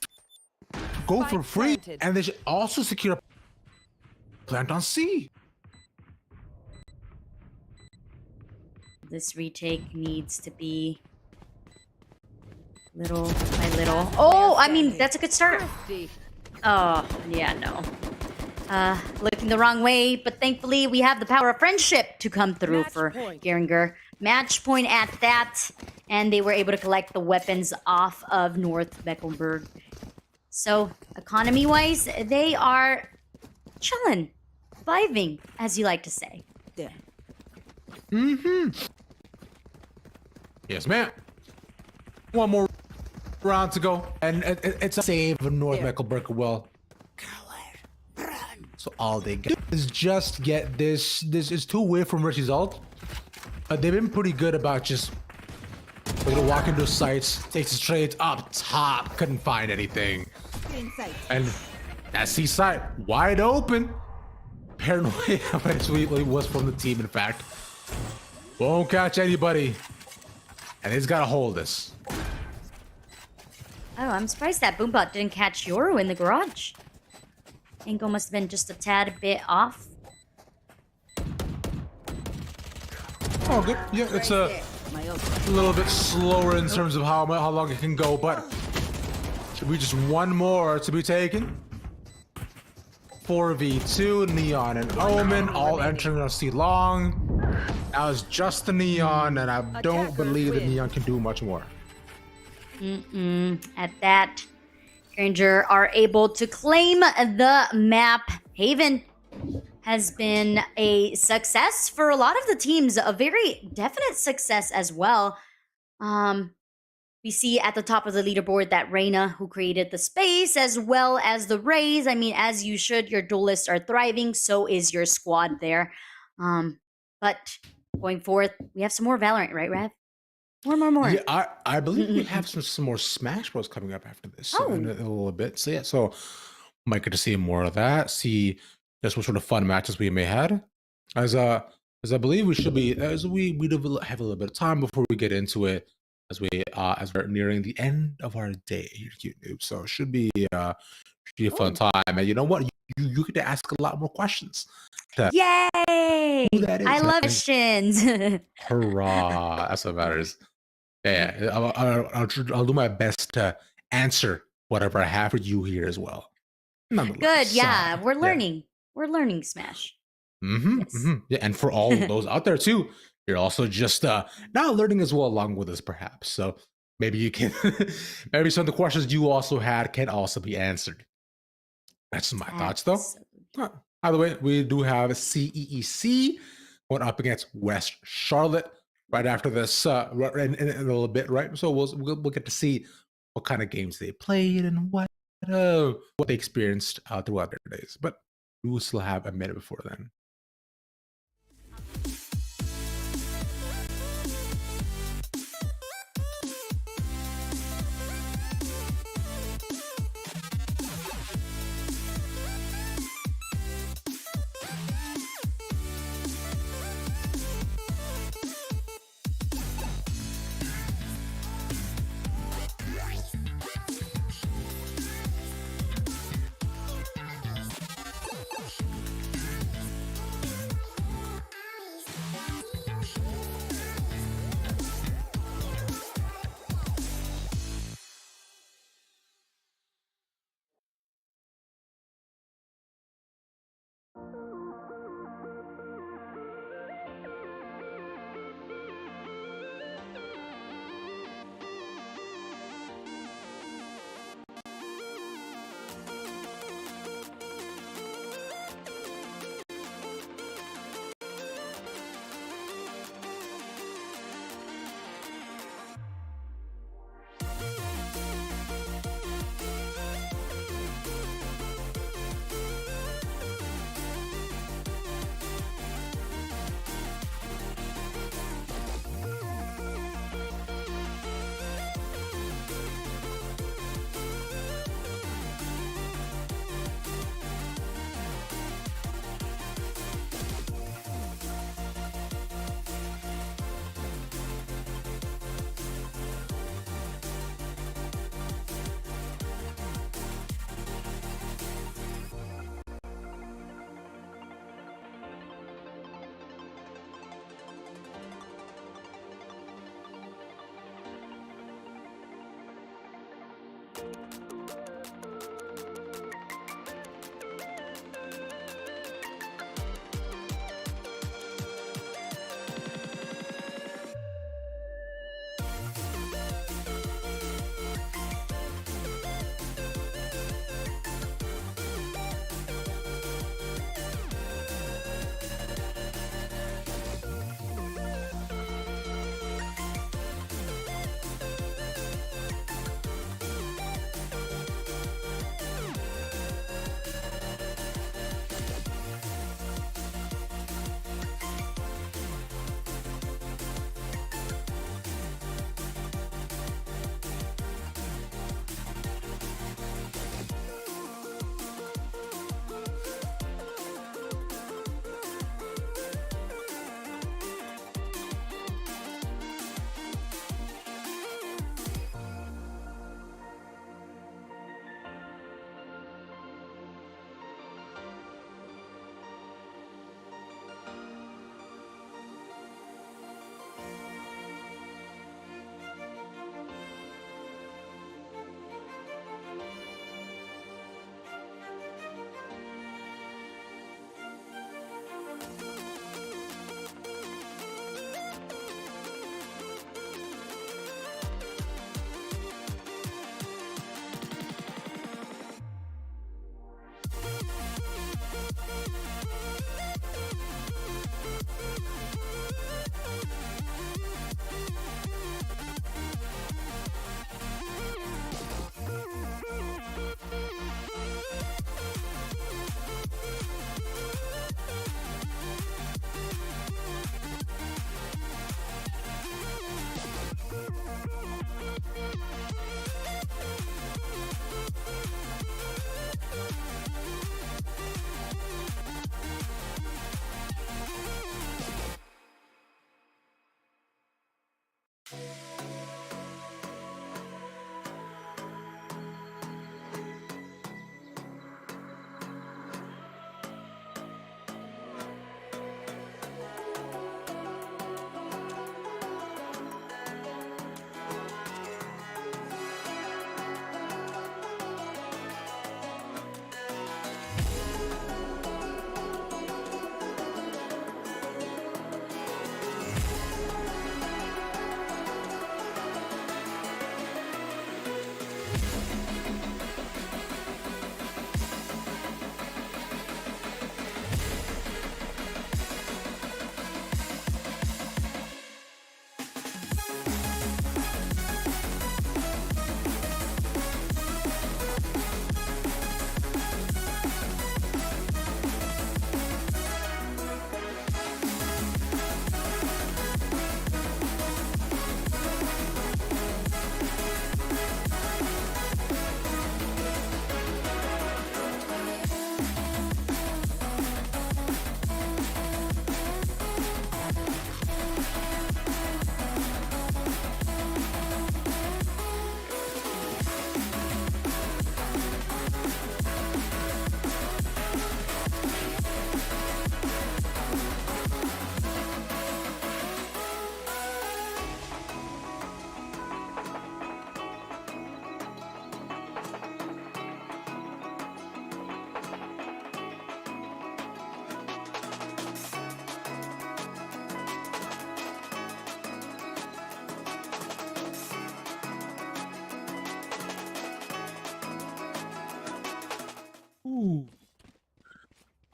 go for Spike free, planted. and they should also secure a plant on C. This retake needs to be little by little. Oh, I mean, that's a good start. Thirsty. Oh, yeah, no. Looking the wrong way, but thankfully we have the power of friendship to come through Match for point. Geringer. Match point at that, and they were able to collect the weapons off of North Mecklenburg. So, economy-wise, they are chilling, vibing, as you like to say. There. Yes, ma'am. One more round to go, and it's a save of North Mecklenburg. Well, so all they get is just get this. This is too weird from Richie's ult. They've been pretty good about just we're gonna walk into sites, takes it straight up top, couldn't find anything, and that C site wide open. Paranoia eventually was from the team. In fact, won't catch anybody, and he's gotta hold this. Oh, I'm surprised that Boombot didn't catch Yoru in the garage. Angle must have been just a tad bit off. Oh, good. Yeah, it's a little bit slower in terms of how long it can go, but should be just one more to be taken. 4v2, Neon and Omen all entering on C long. Now it's just the Neon, and I don't Attackers believe the win. Neon can do much more. At that, Granger are able to claim the map. Haven has been a success for a lot of the teams, a very definite success as well. We see at the top of the leaderboard that Reyna, who created the space, as well as the Rays. I mean, as you should, your duelists are thriving, so is your squad there. But going forth, we have some more Valorant, right, Rev? More. Yeah, I believe we have some more Smash Bros coming up after this in a little bit. So yeah, so might get to see more of that. See just what sort of fun matches we may have. As I believe we should be as we have a little bit of time before we get into it. As we're nearing the end of our day here at YouTube, so it should be a fun time. And you know what, you get to ask a lot more questions. Yay! Who that is, I love man. questions. Hurrah! That's what matters. Yeah, I'll do my best to answer whatever I have for you here as well. Good, yeah. So, We're learning. We're learning Smash. Yes. Yeah, and for all of those out there too, you're also just now learning as well along with us, perhaps. So maybe you can, maybe some of the questions you also had can also be answered. That's my thoughts, though. By the way, we do have CEEC going up against West Charlotte right after this, in a little bit, right? So we'll get to see what kind of games they played and what they experienced throughout their days. But we will still have a minute before then.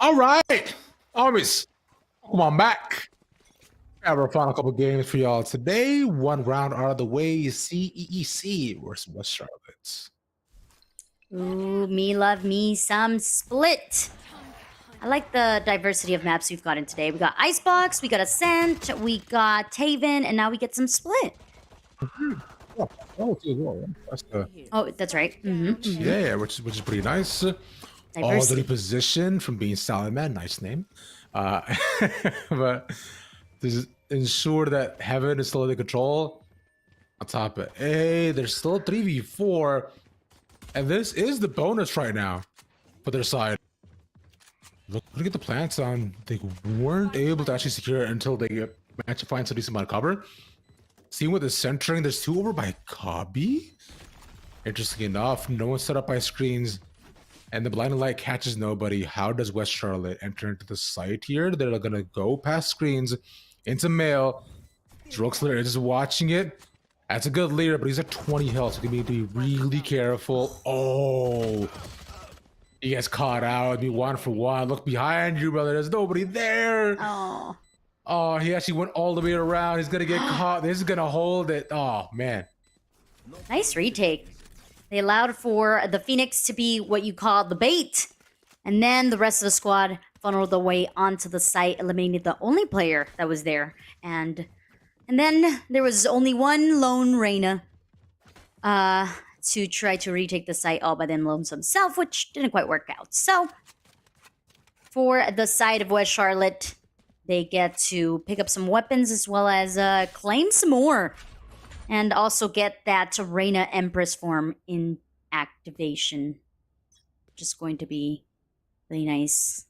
All right, armies, come on back. Have our final couple games for y'all today. One round out of the way. CEEC versus West Charlotte. Ooh, me love me some Split. I like the diversity of maps we've gotten today. We got Icebox, we got Ascent, we got Taven, and now we get some Split. Oh, that's right. Yeah, which is pretty nice. All Diversity. the reposition from being Salad Man, nice name. But to ensure that Heaven is still under control. On top of A, there's still 3v4. And this is the bonus right now for their side. Look at the plants on. They weren't able to actually secure it until they managed to find some decent amount of cover. Seeing what the centering, there's 2 over by Cobby. Interesting enough, no one set up by screens. And the blinding light catches nobody. How does West Charlotte enter into the site here? They're gonna go past screens into mail. Droxler is just watching it. That's a good leader, but he's at 20 health, so you need to be really careful. Oh, he gets caught out. Be 1 for 1. Look behind you, brother. There's nobody there. Oh. Oh, he actually went all the way around. He's gonna get caught. This is gonna hold it. Oh man. Nice retake. They allowed for the Phoenix to be what you call the bait. And then the rest of the squad funneled their way onto the site, eliminating the only player that was there. And then there was only one lone Reyna to try to retake the site all by then Lones himself, which didn't quite work out. So for the side of West Charlotte, they get to pick up some weapons as well as claim some more. And also get that Reyna Empress form in activation. Just going to be really nice.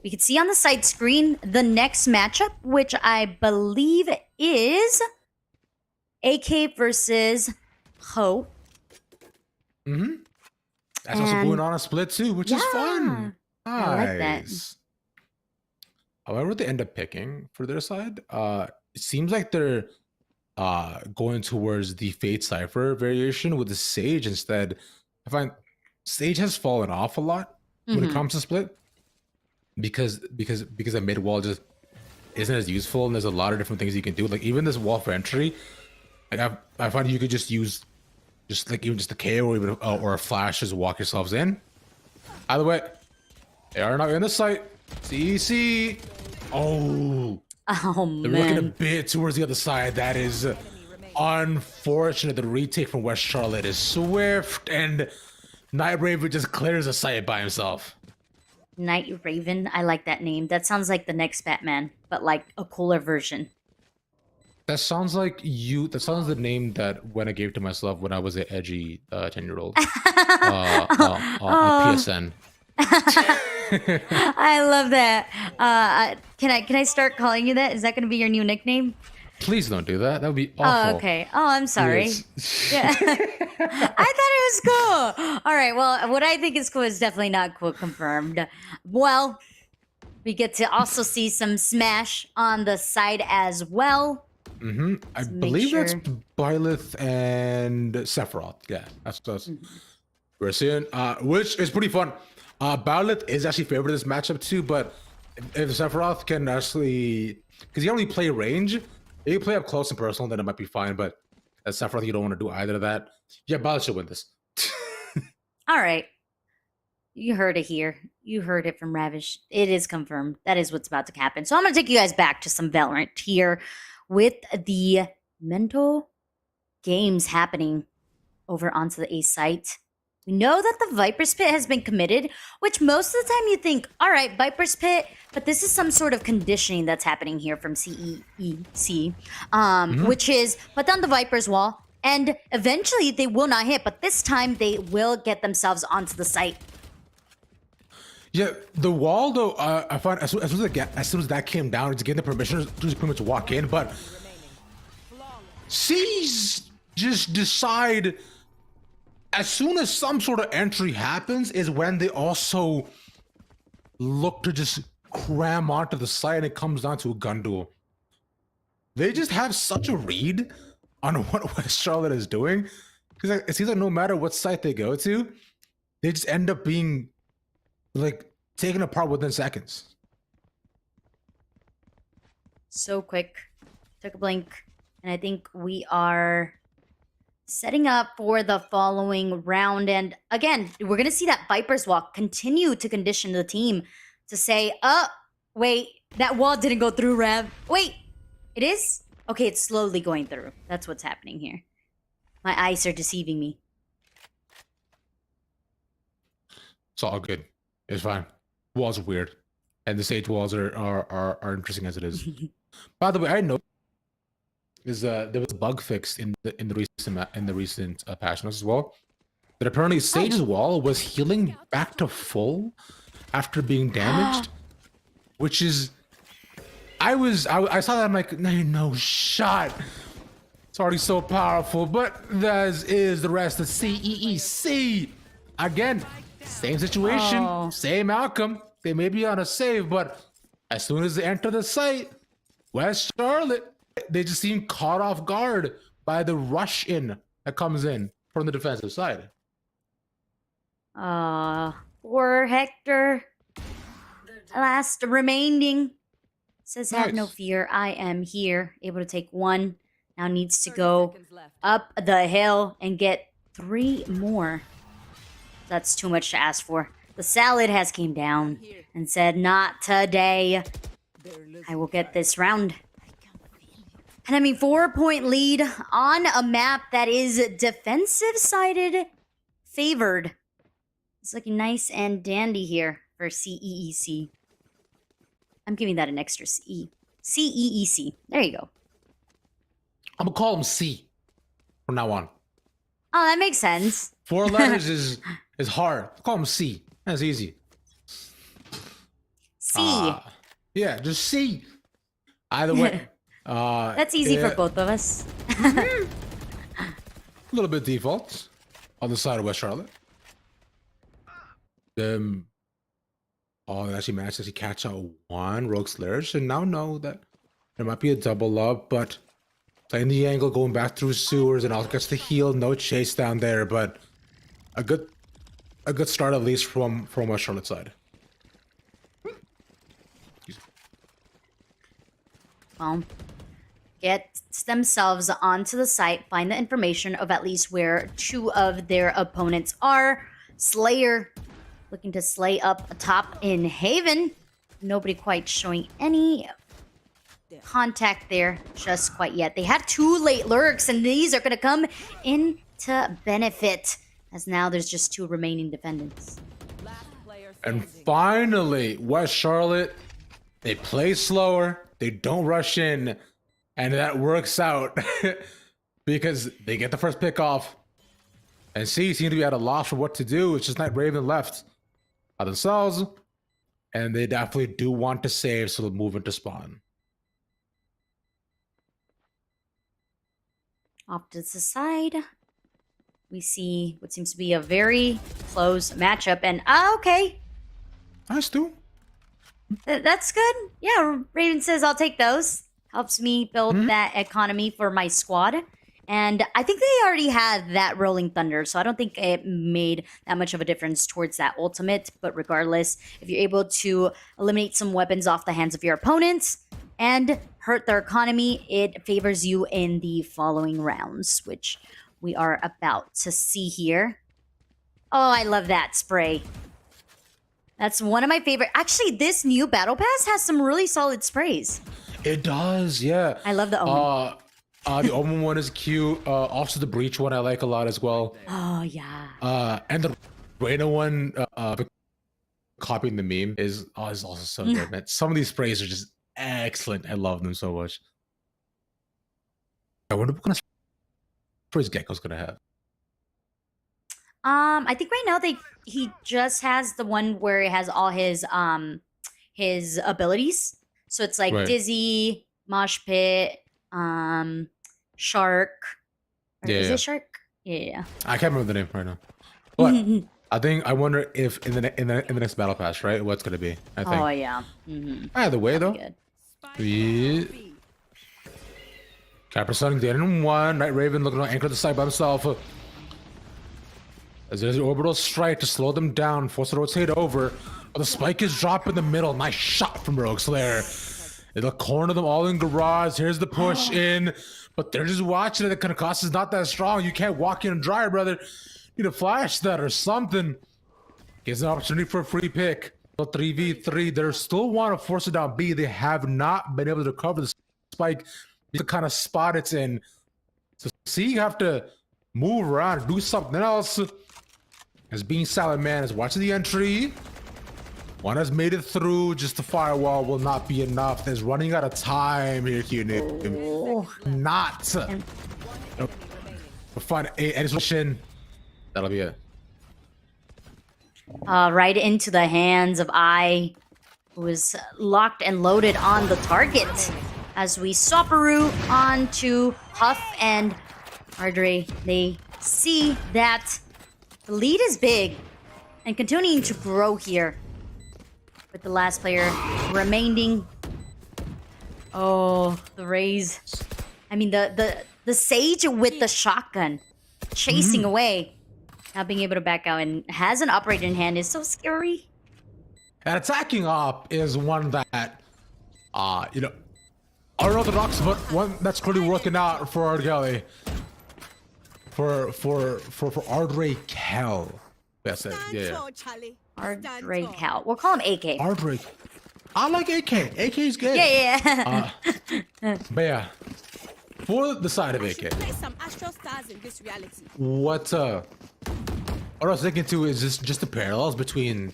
We can see on the side screen the next matchup, which I believe is AK versus Ho. That's also going on a split too, which is fun. Nice. I like that. However, they end up picking for their side. It seems like they're going towards the Fate Cypher variation with the Sage instead. I find Sage has fallen off a lot when it comes to split because the mid wall just isn't as useful, and there's a lot of different things you can do. Like even this wall for entry, like I find you could just use even just the KO or even or a flash just walk yourselves in. Either way, they are not in the site. CEC. Oh. Oh, They're looking a bit towards the other side. That is unfortunate. The retake from West Charlotte is swift, and Night Raven just clears the site by himself. Night Raven. I like that name. That sounds like the next Batman, but like a cooler version. That sounds like you. That sounds the name that when I gave to myself when I was an edgy 10-year-old on PSN. I love that. Can I start calling you that? Is that going to be your new nickname? Please don't do that. That would be awful. Oh, okay. Oh, I'm sorry. Yes. Yeah. I thought it was cool. All right. Well, what I think is cool is definitely not cool confirmed. Well, we get to also see some Smash on the side as well. I believe that's Byleth and Sephiroth. Yeah, that's we're seeing, which is pretty fun. Byleth is actually favored this matchup too, but if Sephiroth can actually, because you only play range, if you play up close and personal, then it might be fine. But as Sephiroth, you don't want to do either of that. Yeah, Byleth should win this. All right. You heard it here. You heard it from Ravish. It is confirmed. That is what's about to happen. So I'm going to take you guys back to some Valorant here with the mental games happening over onto the A site. We know that the Viper's Pit has been committed, which most of the time you think, all right, Viper's Pit, but this is some sort of conditioning that's happening here from CEEC, which is put down the Viper's wall, and eventually they will not hit, but this time they will get themselves onto the site. Yeah, the wall though, I find as soon as that came down, it's getting the permission to just pretty much walk in. But C's just decide as soon as some sort of entry happens is when they also look to just cram onto the site, and it comes down to a gun duel. They just have such a read on what West Charlotte is doing, because it seems like no matter what site they go to, they just end up being like taken apart within seconds. So quick. Took a blink. And I think we are setting up for the following round. And again, we're going to see that Viper's Walk continue to condition the team to say, oh, wait, that wall didn't go through, Rev. Wait, it is? Okay, it's slowly going through. That's what's happening here. My eyes are deceiving me. It's all good. It's fine. Walls are weird. And the stage walls are interesting as it is. By the way, I know there was a bug fixed in the recent patch notes as well. That apparently Sage's wall was healing back to full after being damaged, which is I saw that, I'm like, no shot. It's already so powerful, but that is the rest of CEEC. Again, same situation, same outcome. They may be on a save, but as soon as they enter the site, West Charlotte, they just seem caught off guard by the rush in that comes in from the defensive side. Poor Hector. Last remaining. Says, have no Nice. fear, I am here. Able to take one. Now needs to go seconds left. up the hill and get 3 more. That's too much to ask for. The salad has came down and said, not today. I will get this round. And I mean, 4-point lead on a map that is defensive-sided favored. It's looking nice and dandy here for CEEC. I'm giving that an extra C. CEEC. There you go. I'm gonna call him C from now on. Oh, that makes sense. 4 letters is hard. Call him C. That's easy. C. Yeah, just C. Either way. That's easy for both of us. A little bit default on the side of West Charlotte. They actually managed to catch out 1 Rogue Slayer, and now know that there might be a double up, but playing the angle, going back through sewers, and also gets the heal. No chase down there, but a good start at least from West Charlotte side. Well, gets themselves onto the site, find the information of at least where 2 of their opponents are. Slayer looking to slay up top in Haven. Nobody quite showing any contact there just quite yet. They have 2 late lurks, and these are going to come into benefit, as now there's just 2 remaining defendants. Last player And standing. finally, West Charlotte, they play slower, they don't rush in, and that works out because they get the first pick off. And C seem to be at a loss for what to do. It's just Night Raven left by themselves, and they definitely do want to save, so they'll move into spawn. Off to the side, we see what seems to be a very close matchup. And, okay, Nice, too. that's good. Yeah, Raven says, I'll take those. Helps me build that economy for my squad. And I think they already had that Rolling Thunder, so I don't think it made that much of a difference towards that ultimate. But regardless, if you're able to eliminate some weapons off the hands of your opponents and hurt their economy, it favors you in the following rounds, which we are about to see here. Oh, I love that spray. That's one of my favorite. Actually, this new Battle Pass has some really solid sprays. It does, yeah. I love the Omen. The Omen one is cute. Also, the Breach one I like a lot as well. Oh, yeah. And the Reyna one, copying the meme, is also so good, man. Some of these sprays are just excellent. I love them so much. I wonder what kind of sprays Gecko's gonna have. I think right now he just has the one where it has all his abilities. So it's like Right. Dizzy, Mosh Pit, Shark. Or is Yeah. it Shark? Yeah. I can't remember the name right now. But I wonder if in the next battle pass, right? What's gonna be? I think. Oh yeah. Mm-hmm. Either way, though. Good. Spike Yeah. B. Capra Sun dead in 1. Night Raven looking to anchor the side by himself. As there's an orbital strike to slow them down, force to rotate over. Oh, the spike is dropped in the middle. Nice shot from Rogue Slayer. It'll corner them all in garage. Here's the push in, but they're just watching it. The concuss is not that strong. You can't walk in dry, brother. You need to flash that or something. Gives an opportunity for a free pick. So 3v3. They still want to force it down B. They have not been able to cover the spike, the kind of spot it's in. So C, you have to move around, do something else. As being silent man is watching the entry. One has made it through. Just the firewall will not be enough. There's running out of time here, Q. Not. Fun. Addition. That'll be it. Right into the hands of I, who is locked and loaded on the target. As we Soparu onto Huff and Ardre, they see that the lead is big and continuing to grow here. With the last player remaining. Oh, the Raze. I mean, the Sage with the shotgun chasing away. Not being able to back out and has an operator in hand is so scary. And attacking op is one that, you know, unorthodox, but one that's clearly working out for Ardgelly. For Ardre Kel. That's it. Yeah. Ardre Cal. We'll call him AK. Ardre. I like AK. AK's good. Yeah. But yeah, for the side of AK, Play some astral stars in this reality. what I was thinking too is just the parallels between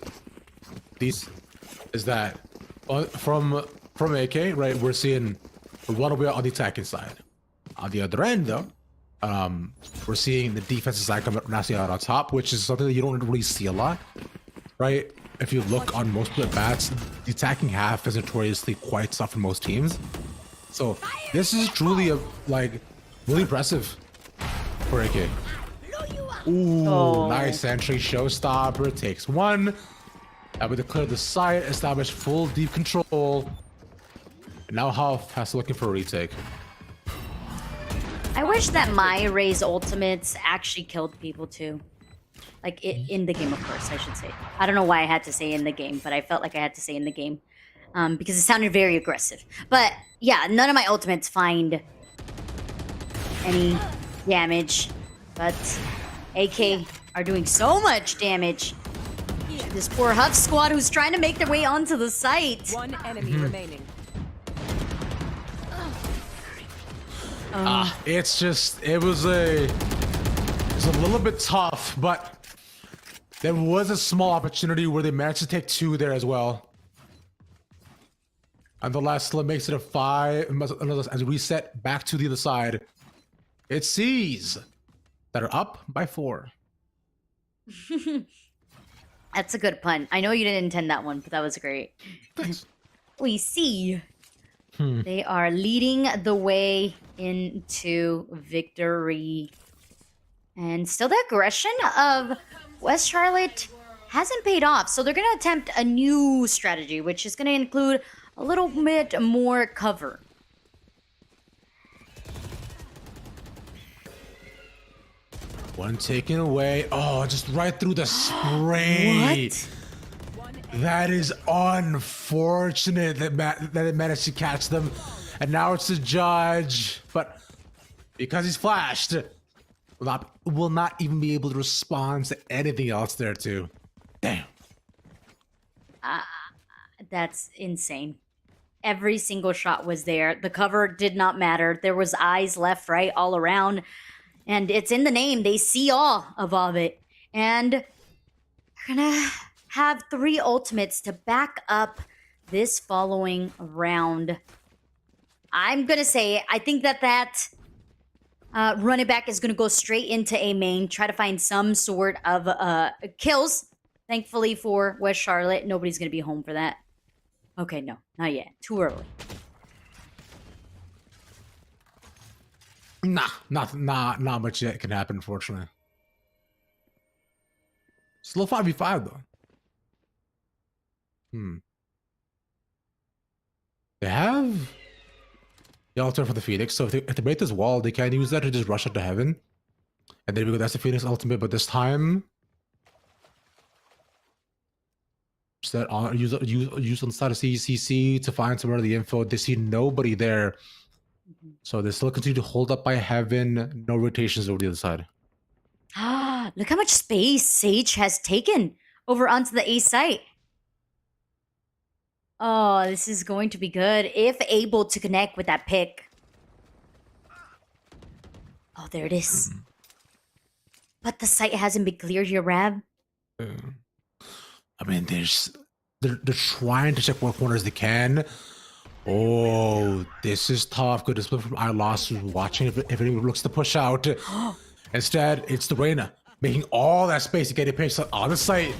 these is that from AK, right? We're seeing one away on the attacking side. On the other end, though, we're seeing the defensive side come nicely out on top, which is something that you don't really see a lot, right? If you look on most of the bats, the attacking half is notoriously quite tough for most teams. So this is truly really impressive for AK. Ooh, nice entry, showstopper, takes one. That would declare the site, establish full deep control. And now Huff has to looking for a retake. I wish that my Raze ultimates actually killed people too. Like in the game, of course, I should say. I don't know why I had to say in the game, but I felt like I had to say in the game. Because it sounded very aggressive. But yeah, none of my ultimates find any damage. But AK are doing so much damage. This poor Huff squad who's trying to make their way onto the site. One enemy remaining. It was a little bit tough, but there was a small opportunity where they managed to take two there as well. And the last slip makes it a 5 as we reset back to the other side. It sees that are up by 4. That's a good pun. I know you didn't intend that one, but that was great. Thanks. We see they are leading the way into victory. And still the aggression of West Charlotte hasn't paid off. So they're going to attempt a new strategy, which is going to include a little bit more cover. One taken away. Oh, just right through the spray. What? That is unfortunate that it managed to catch them. And now it's the judge. But because he's flashed, will not even be able to respond to anything else there too. Damn. That's insane. Every single shot was there. The cover did not matter. There was eyes left, right, all around. And it's in the name. They see all of it. And they're gonna have 3 ultimates to back up this following round. I'm gonna say, I think that running back is gonna go straight into A main, try to find some sort of kills. Thankfully for West Charlotte, nobody's gonna be home for that. Okay, no, not yet. Too early. Nah, not much yet can happen, unfortunately. Still 5v5 though. They have the altar for the Phoenix, so if they break this wall, they can use that to just rush up to heaven. And there we go, that's the Phoenix ultimate, but this time that on use on the side of CCC to find somewhere the info. They see nobody there, so they still continue to hold up by heaven. No rotations over the other side. Look how much space Sage has taken over onto the A site. Oh, this is going to be good if able to connect with that pick. Oh, there it is. But the site hasn't been cleared here, Rab. I mean, they're trying to check what corners they can. Oh, this is tough. Good display from iLost, who's watching if anyone looks to push out. Instead, it's the Reyna making all that space to get a pace on the site.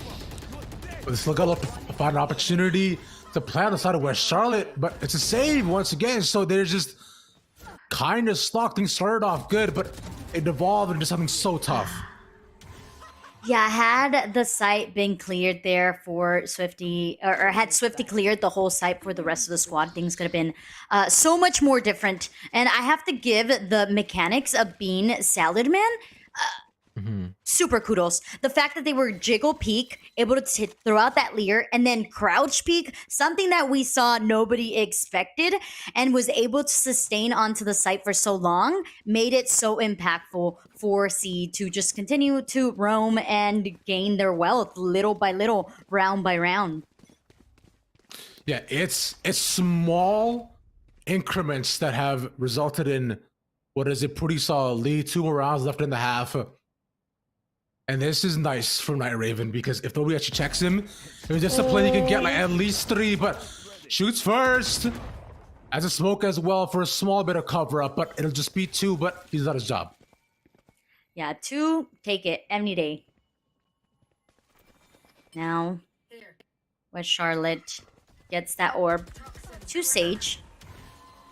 But they still got to look to find an opportunity to play on the side of West Charlotte, but it's a save once again. So they're just kind of stuck. Things started off good, but it evolved into something so tough. Yeah, had the site been cleared there for Swifty, or had Swifty cleared the whole site for the rest of the squad, things could have been so much more different. And I have to give the mechanics of being Salad Man super kudos. The fact that they were jiggle peek, able to throw out that leer, and then crouch peek, something that we saw nobody expected, and was able to sustain onto the site for so long, made it so impactful for C to just continue to roam and gain their wealth little by little, round by round. Yeah, it's small increments that have resulted in what is a pretty solid lead, 2 more rounds left in the half. And this is nice for Night Raven, because if nobody actually checks him, it was just a play he can get like at least 3, but shoots first. As a smoke as well for a small bit of cover up, but it'll just be 2, but he's done his job. Yeah, 2, take it any day. Now, West Charlotte gets that orb to Sage.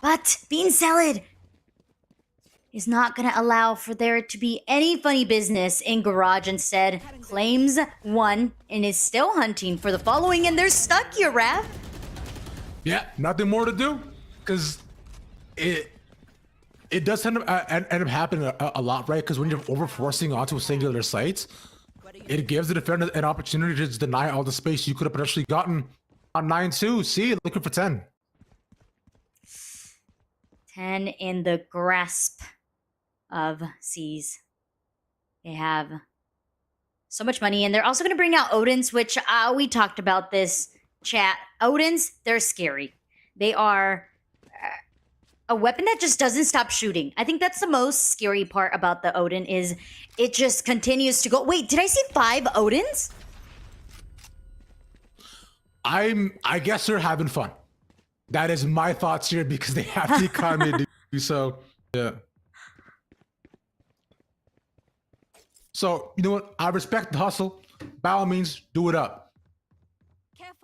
But Bean Salad is not going to allow for there to be any funny business in Garage. Instead, claims 1 and is still hunting for the following, and they're stuck here, Raph. Yeah, nothing more to do, because it does end up happening a lot, right? Because when you're overforcing onto a singular site, it gives the defender an opportunity to just deny all the space you could have potentially gotten on 9-2. See, looking for 10. 10 in the grasp of C's. They have so much money, and they're also going to bring out Odins, which we talked about this, chat. Odins, they're scary. They are a weapon that just doesn't stop shooting. I think that's the most scary part about the Odin, is it just continues to go. Wait, did I see 5 Odins? I guess they're having fun. That is my thoughts here, because they have the economy to do so. Yeah. So, you know what? I respect the hustle. By all means, do it up.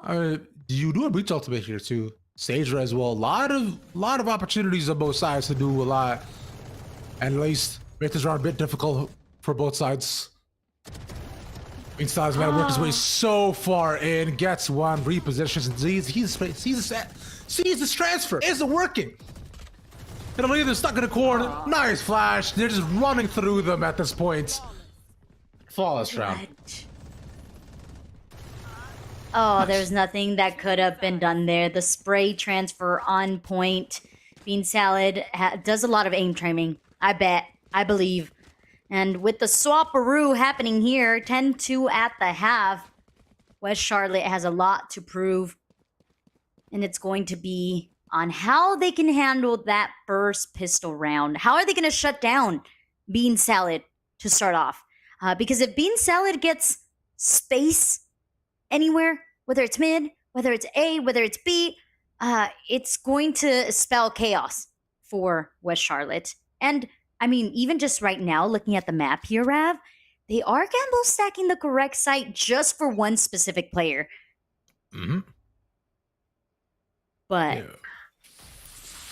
You do a breach ultimate here too. Sage as well. A lot of opportunities on both sides to do a lot. And at least make this round a bit difficult for both sides. Styles man work his way so far in, gets 1, repositions, and sees this transfer. Isn't working. It'll either stuck in a corner. Nice flash. They're just running through them at this point. Flawless round. Oh, there's nothing that could have been done there. The spray transfer on point. Bean Salad does a lot of aim timing. I bet. I believe. And with the swaparoo happening here, 10-2 at the half, West Charlotte has a lot to prove. And it's going to be on how they can handle that first pistol round. How are they going to shut down Bean Salad to start off? Because if Bean Salad gets space anywhere, whether it's mid, whether it's A, whether it's B, it's going to spell chaos for West Charlotte. And I mean, even just right now, looking at the map here, Rav, they are gamble stacking the correct site just for one specific player. Mm-hmm. But yeah.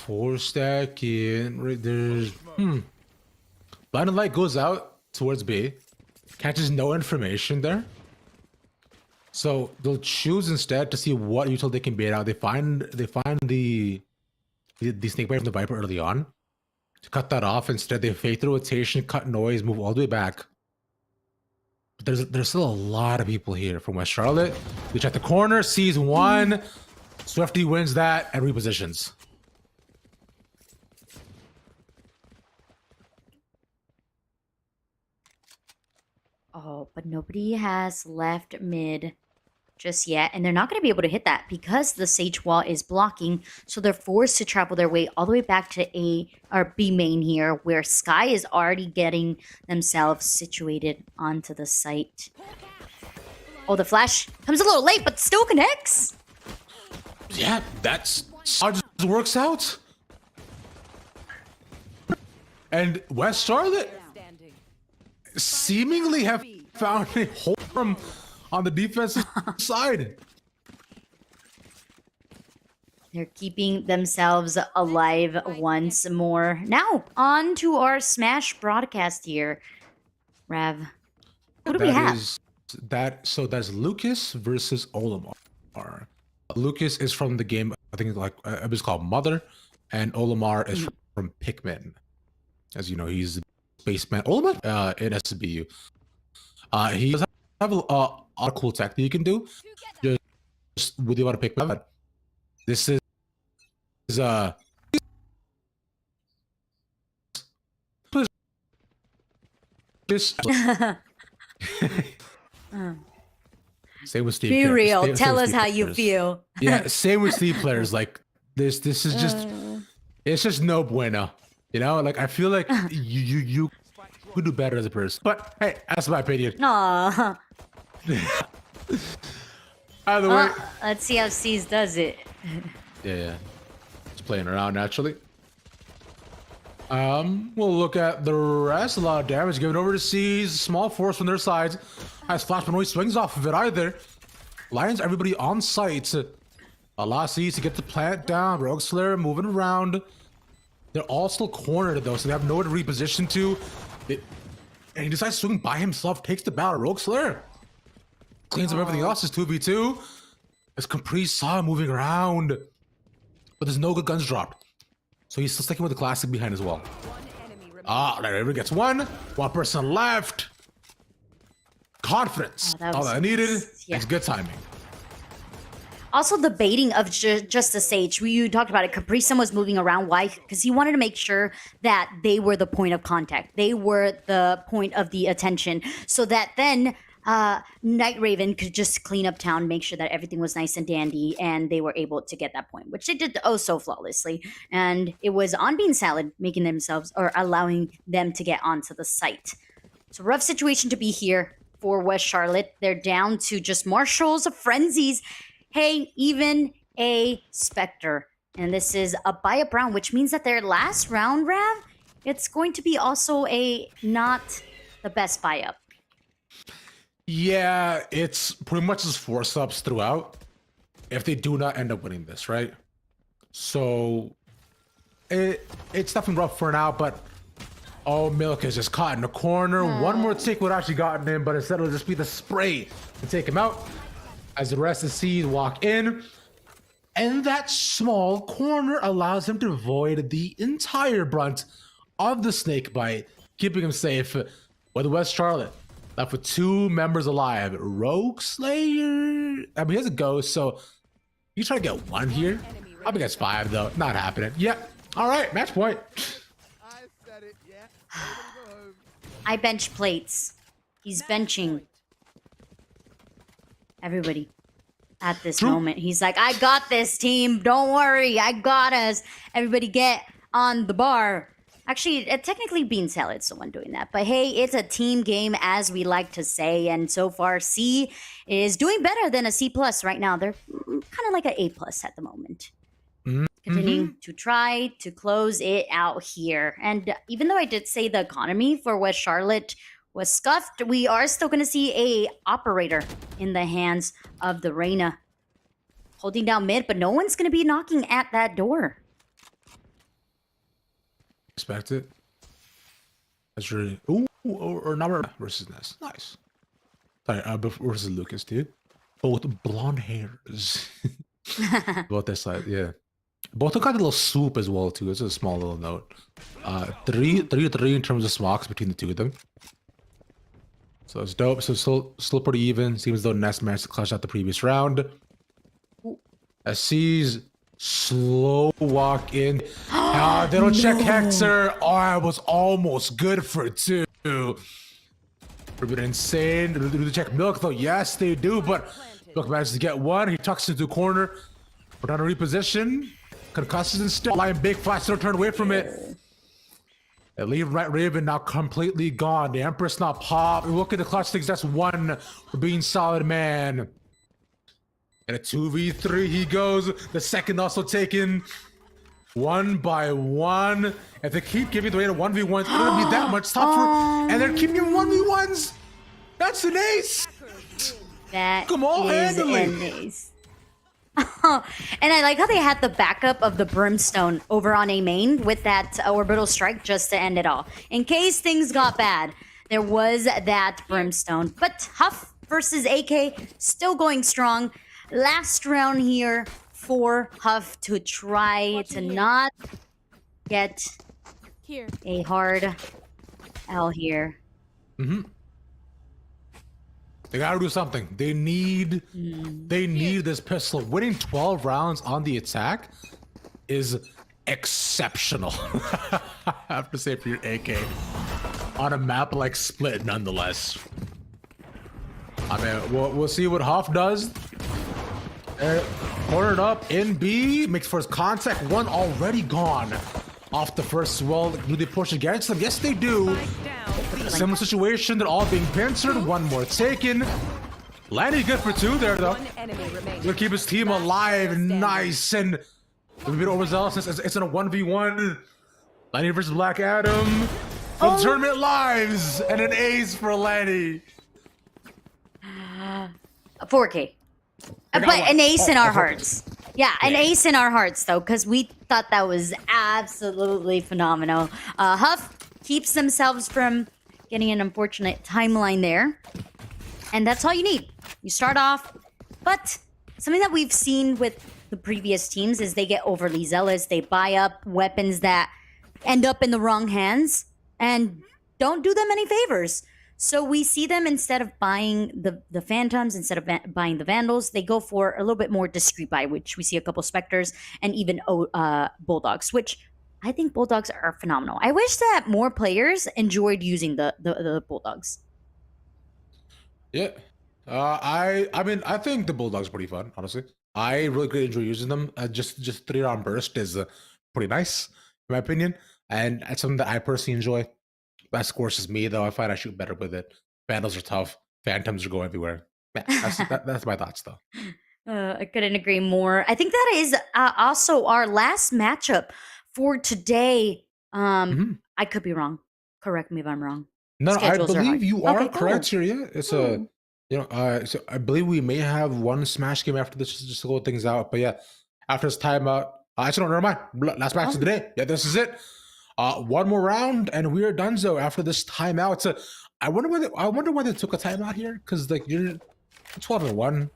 4 stacking right there's Blinding Light goes out towards B, catches no information there. So they'll choose instead to see what util they can bait out. They find the snake bite from the Viper early on. To cut that off, instead they fake the rotation, cut noise, move all the way back. But there's still a lot of people here from West Charlotte. We check the corner, sees one. Swifty wins that and repositions. Oh, but nobody has left mid just yet, and they're not going to be able to hit that because the Sage wall is blocking, so they're forced to travel their way all the way back to A or B main here, where Sky is already getting themselves situated onto the site. Oh, the flash comes a little late, but still connects. Yeah, that's how it just works out. And West Charlotte Standing. seemingly have found a hole from on the defensive side. They're keeping themselves alive once more. Now, on to our Smash broadcast here. Rav, who do we have? So that's Lucas versus Olimar. Lucas is from the game, I think like it was called Mother, and Olimar is from Pikmin. As you know, he's the spaceman. Olimar in SSBU. He does have a lot of cool tech that you can do. Just with you want to pick up. This is this same with Steve. Be players. real. Same Tell with us Steve how you players. feel. Yeah, same with Steve players. Like this is just it's just no bueno. You know, like I feel like you could do better as a person. But hey, that's my opinion. Aww. Either way, Let's see how C's does it. yeah, just playing around naturally. We'll look at the rest. A lot of damage given over to C's. Small force from their sides. As Flash but no swings off of it either. Lions everybody on site. Allow C's to get the plant down. Rogue Slayer moving around. They're all still cornered though, so they have nowhere to reposition to. And he decides to swing by himself, takes the battle. Rogue Slayer cleans up everything else. It's 2v2. As Caprice saw moving around. But there's no good guns dropped. So he's still sticking with the classic behind as well. There gets one. One person left. Confidence. Oh, that All was that I needed. yeah. It's good timing. Also, the baiting of just the Sage. You talked about it. Caprice was moving around. Why? Because he wanted to make sure that they were the point of contact. They were the point of the attention. So that then Night Raven could just clean up town, make sure that everything was nice and dandy, and they were able to get that point, which they did oh so flawlessly. And it was on Bean Salad making themselves or allowing them to get onto the site. It's a rough situation to be here for West Charlotte. They're down to just Marshals, Frenzies. Hey, even a Spectre. And this is a buy-up round, which means that their last round, Rav, it's going to be also a not the best buy-up. Yeah, it's pretty much just 4-subs throughout. If they do not end up winning this, right? So it's definitely rough for now, but oh, Milk is just caught in the corner. One more tick would actually gotten him, but instead it'll just be the spray to take him out. As the rest of the seed walk in. And that small corner allows him to avoid the entire brunt of the snake bite, keeping him safe with West Charlotte. Left with 2 members alive. Rogue Slayer. I mean, he has a ghost, so you try to get 1 here. Up against 5, though. Not happening. Yep. All right, match point. I said it, yeah. I bench plates. He's benching everybody at this moment. He's like, I got this, team. Don't worry. I got us. Everybody get on the bar. Actually, technically Bean Salad's the one doing that. But hey, it's a team game, as we like to say. And so far, C is doing better than a C+ right now. They're kind of like an A+ at the moment. Continuing to try to close it out here. And even though I did say the economy for West Charlotte was scuffed, we are still going to see a operator in the hands of the Reyna. Holding down mid, but no one's going to be knocking at that door. Expect it. That's really or number versus Ness. Nice. Sorry, versus Lucas, dude. Both blonde hairs. Both this side, yeah. Both got a little swoop as well too. It's a small little note. 3 in terms of smocks between the two of them. So it's dope. So still pretty even. Seems as though Ness managed to clutch out the previous round. SC's slow walk in. They don't check Hector. Oh, it was almost good for 2. A bit insane. Do they check Milk though? Yes, they do. But Milk manages to get 1. He tucks into the corner. We're trying to reposition. Concusses instead. Lying big flash. Don't turn away from it. They leave right Raven now completely gone. The Empress not pop. Look at the clutch things. That's 1 for being solid, man. And a 2v3 he goes. The second also taken 1 by 1. If they keep giving the rate of 1v1s, it's gonna be that much tougher. And they're keeping 1v1s. That's an ace. That Come on, is handle it. an ace. And I like how they had the backup of the Brimstone over on A main with that orbital strike just to end it all. In case things got bad, there was that Brimstone. But Huff versus AK still going strong. Last round here for Huff to try to not get Here. a hard L here. They gotta do something. They need this pistol. Winning 12 rounds on the attack is exceptional. I have to say for your AK. On a map like Split, nonetheless. I mean, we'll see what Huff does. Cornered up in B, makes first contact. 1 already gone off the first swell. Do they push against them? Yes, they do. Similar situation, they're all being pincered. 1 more taken. Lanny good for 2 there, though. One enemy remaining. Gonna keep his team alive. Nice. And a bit overzealous. It's in a 1v1. Lanny versus Black Adam. For the tournament lives. And an ace for Lanny. 4K. But an ace in our hearts. Yeah, an ace in our hearts, though, because we thought that was absolutely phenomenal. Huff keeps themselves from getting an unfortunate timeline there. And that's all you need. You start off, but something that we've seen with the previous teams is they get overly zealous. They buy up weapons that end up in the wrong hands and don't do them any favors. So we see them, instead of buying the Phantoms, instead of buying the Vandals, they go for a little bit more discreet buy, which we see a couple Spectres and even Bulldogs, which I think Bulldogs are phenomenal. I wish that more players enjoyed using the Bulldogs. Yeah. I mean, I think the Bulldogs are pretty fun, honestly. I really enjoy using them. Just 3-round burst is pretty nice, in my opinion. And it's something that I personally enjoy. Best course is me, though. I find I shoot better with it. Vandals are tough. Phantoms are going everywhere. That's my thoughts, though. I couldn't agree more. I think that is also our last matchup for today. I could be wrong. Correct me if I'm wrong. No, I Schedules are hard. believe you are Okay, correct cool. here. Yeah, it's so I believe we may have 1 Smash game after this just to go things out. But yeah, after this timeout, actually, no, never mind. Last match of the day. Yeah, this is it. 1 more round and we are donezo after this timeout. I wonder why they took a timeout here, because like you're 12-1. You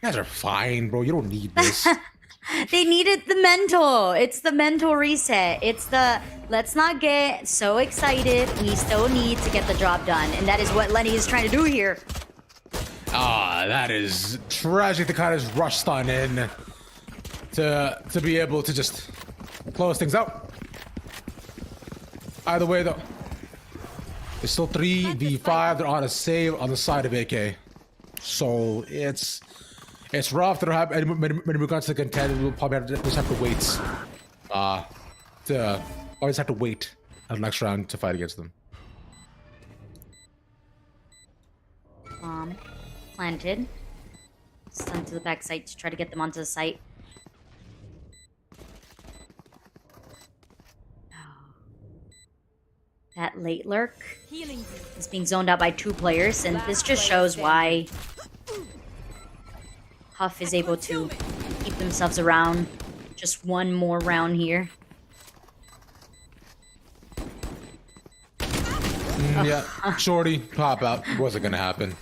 guys are fine, bro. You don't need this. They needed the mental. It's the mental reset. It's the let's not get so excited. We still need to get the job done, and that is what Lenny is trying to do here. That is tragic. The kind of rushed on in to be able to just close things out. Either way, though, it's still 3v5. They're on a save on the side of AK, so it's rough. They don't have any more guns to contend. We'll probably just have to wait. Always have to wait until next round to fight against them. Bomb planted. Stun to the backside to try to get them onto the site. That late lurk is being zoned out by 2 players, and this just shows why Huff is able to keep themselves around. Just 1 more round here. Yeah, shorty pop out wasn't gonna happen,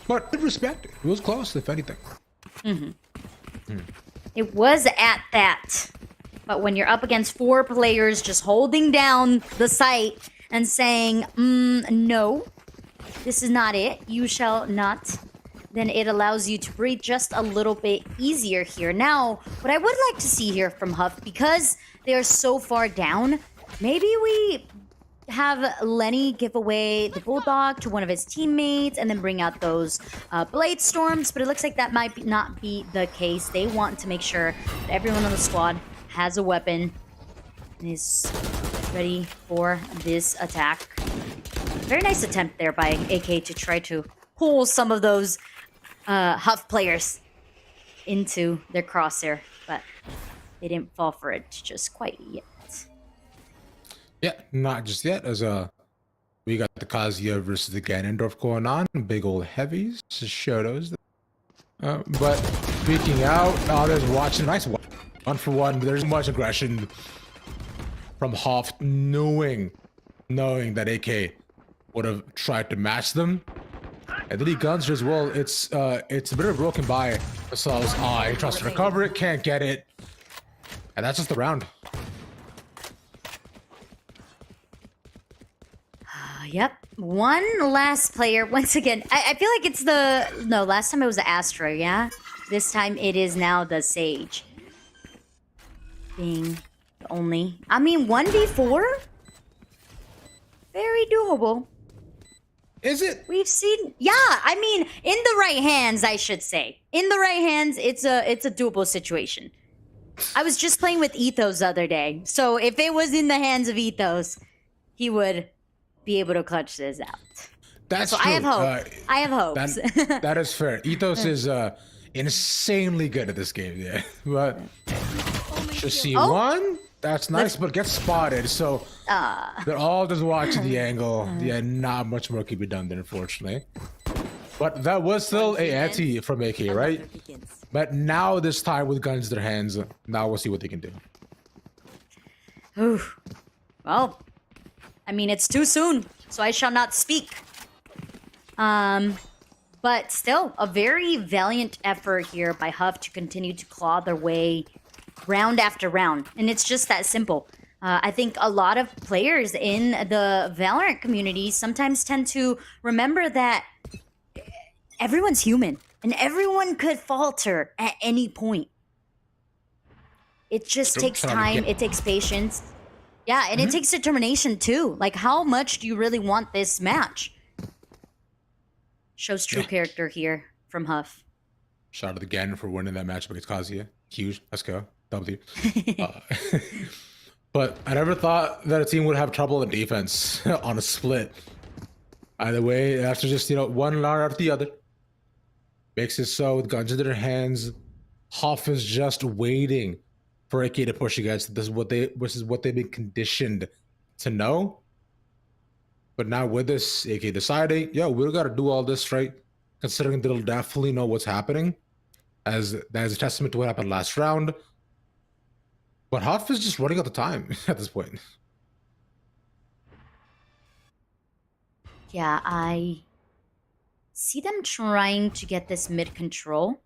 but respect. It was close, if anything. It was at that. But when you're up against 4 players just holding down the site and saying, no, this is not it. You shall not. Then it allows you to breathe just a little bit easier here. Now, what I would like to see here from Huff, because they are so far down, maybe we have Lenny give away the Bulldog to one of his teammates and then bring out those Blade Storms, but it looks like that might not be the case. They want to make sure that everyone on the squad has a weapon and is ready for this attack. Very nice attempt there by AK to try to pull some of those Huff players into their crosshair, but they didn't fall for it just quite yet. Yeah, not just yet. As we got the Kazuya versus the Ganondorf going on, big old heavies, just show those. But speaking out, there's watching. Nice one for one. There's much aggression from Hoff, knowing that AK would have tried to match them. And then he guns as well. It's a bit of a broken by Asal's eye. He tries to recover it, can't get it, and that's just the round. Yep. One last player. Once again, I feel like it's the... No, last time it was the Astra, yeah? This time it is now the Sage. Being the only... I mean, 1v4? Very doable. Is it? We've seen... Yeah, I mean, in the right hands, I should say. In the right hands, it's a doable situation. I was just playing with Ethos the other day. So if it was in the hands of Ethos, he would... be able to clutch this out. That's so true. I have hope. I have hopes. That is fair. Ethos is insanely good at this game, yeah. But just see one. That's nice, but gets spotted. So they're all just watching the angle. Yeah, not much more can be done there, unfortunately. But that was still a anti from AK, right? But now this time with guns in their hands, now we'll see what they can do. Ooh. Well. I mean, it's too soon, so I shall not speak. But still, a very valiant effort here by Huff to continue to claw their way round after round. And it's just that simple. I think a lot of players in the Valorant community sometimes tend to remember that everyone's human and everyone could falter at any point. It just takes time, it takes patience. Yeah, and it takes determination too. Like, how much do you really want this match? Shows true character here from Huff. Shout out again for winning that match against Kazuya. Huge. Let's go. W. But I never thought that a team would have trouble in defense on a split. Either way, after just, one round after the other. Makes it so with guns in their hands. Huff is just waiting for AK to push against. This is what they've been conditioned to know. But now with this, AK deciding, we gotta do all this, right? Considering they'll definitely know what's happening, as that is a testament to what happened last round. But Huff is just running out of time at this point. Yeah, I see them trying to get this mid control.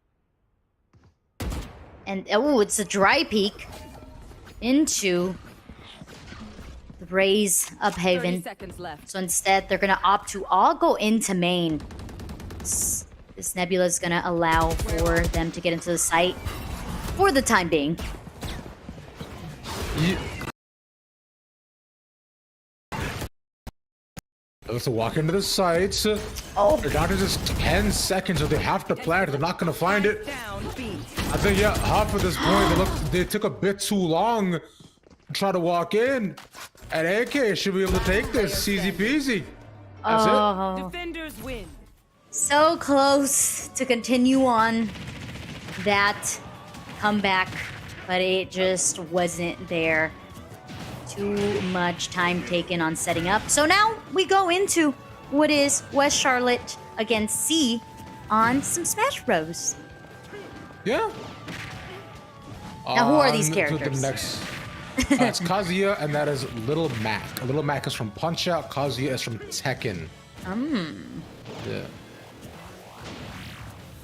And, it's a dry peek into the Raze up Haven. 30 seconds left. So instead, they're going to opt to all go into main. This Nebula is going to allow for them to get into the site for the time being. Let's walk into the site. They're down to just 10 seconds, so they have to plant. They're not going to find it. I think, Huff at this point, they took a bit too long to try to walk in. And AK should be able to take this. Easy peasy. That's it. Defenders win. So close to continue on that comeback, but it just wasn't there. Too much time taken on setting up. So now we go into what is West Charlotte against C on some Smash Bros. Yeah. Now, who are these characters? To the next, it's Kazuya, and that is Little Mac. Little Mac is from Punch Out. Kazuya is from Tekken. Yeah.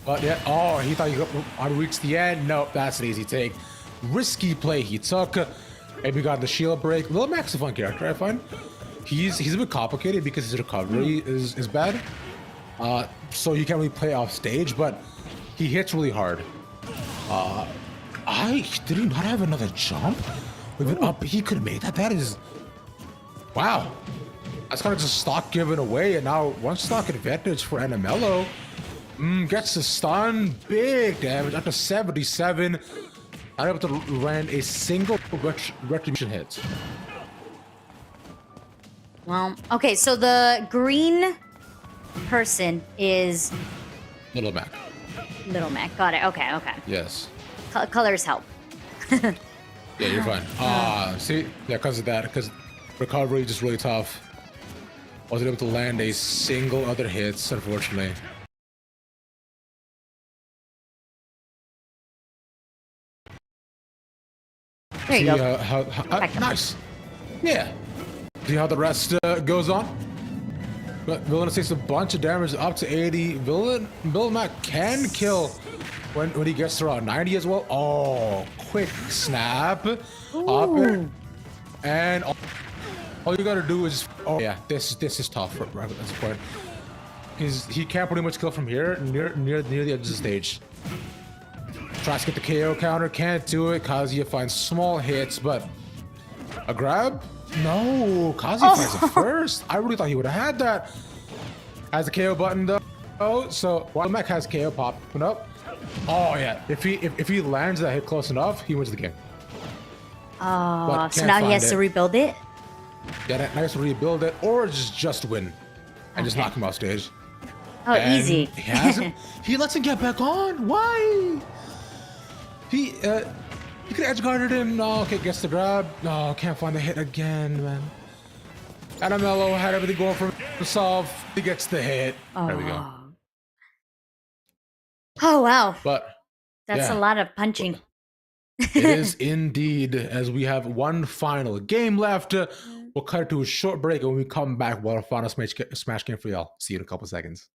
But he thought he reached the end. Nope, that's an easy take. Risky play he took. Maybe got the shield break. Little Mac's a fun character, I find. he's a bit complicated because his recovery is bad. So you can't really play off stage, but he hits really hard. Did he not have another jump? With it up, he could have made that. That is, wow. That's kind of just stock given away, and now one stock advantage for NMLO. Gets the stun, big damage up to 77. Not able to land a single retribution hit. Well, okay, so the green person is Little Mac. Little Mac. Got it. Okay, okay. Yes. Colors help. Yeah, you're fine. See, yeah, because of that, because recovery is just really tough. Wasn't able to land a single other hits, unfortunately. There you See go. Nice. Yeah. See how the rest goes on? But Villain takes a bunch of damage up to 80. Villain Mac can kill when he gets to around 90 as well. Oh, quick snap. Up it. And all you gotta do is, oh yeah, this is tough right at this point. He can't pretty much kill from here near the edge of the stage. Tries to get the KO counter, can't do it. Kazuya finds small hits, but a grab? No, Kazuya finds it first. I really thought he would have had that. Has the KO button though. Oh, so while Mac has KO popping up. Oh yeah, if he lands that hit close enough, he wins the game. Oh, so now he has to rebuild it? Yeah, now he has to rebuild it, or just win and just knock him off stage. Oh, And easy. He has him. He lets him get back on. Why? He could edge guarded him. No, okay, gets the grab. No, can't find the hit again, man. NMLO had everything going for himself. He gets the hit. There we go. Oh, wow. But That's yeah, a lot of punching. it is indeed. As we have one final game left, we'll cut it to a short break, and when we come back, we'll have a final smash game for y'all. See you in a couple seconds.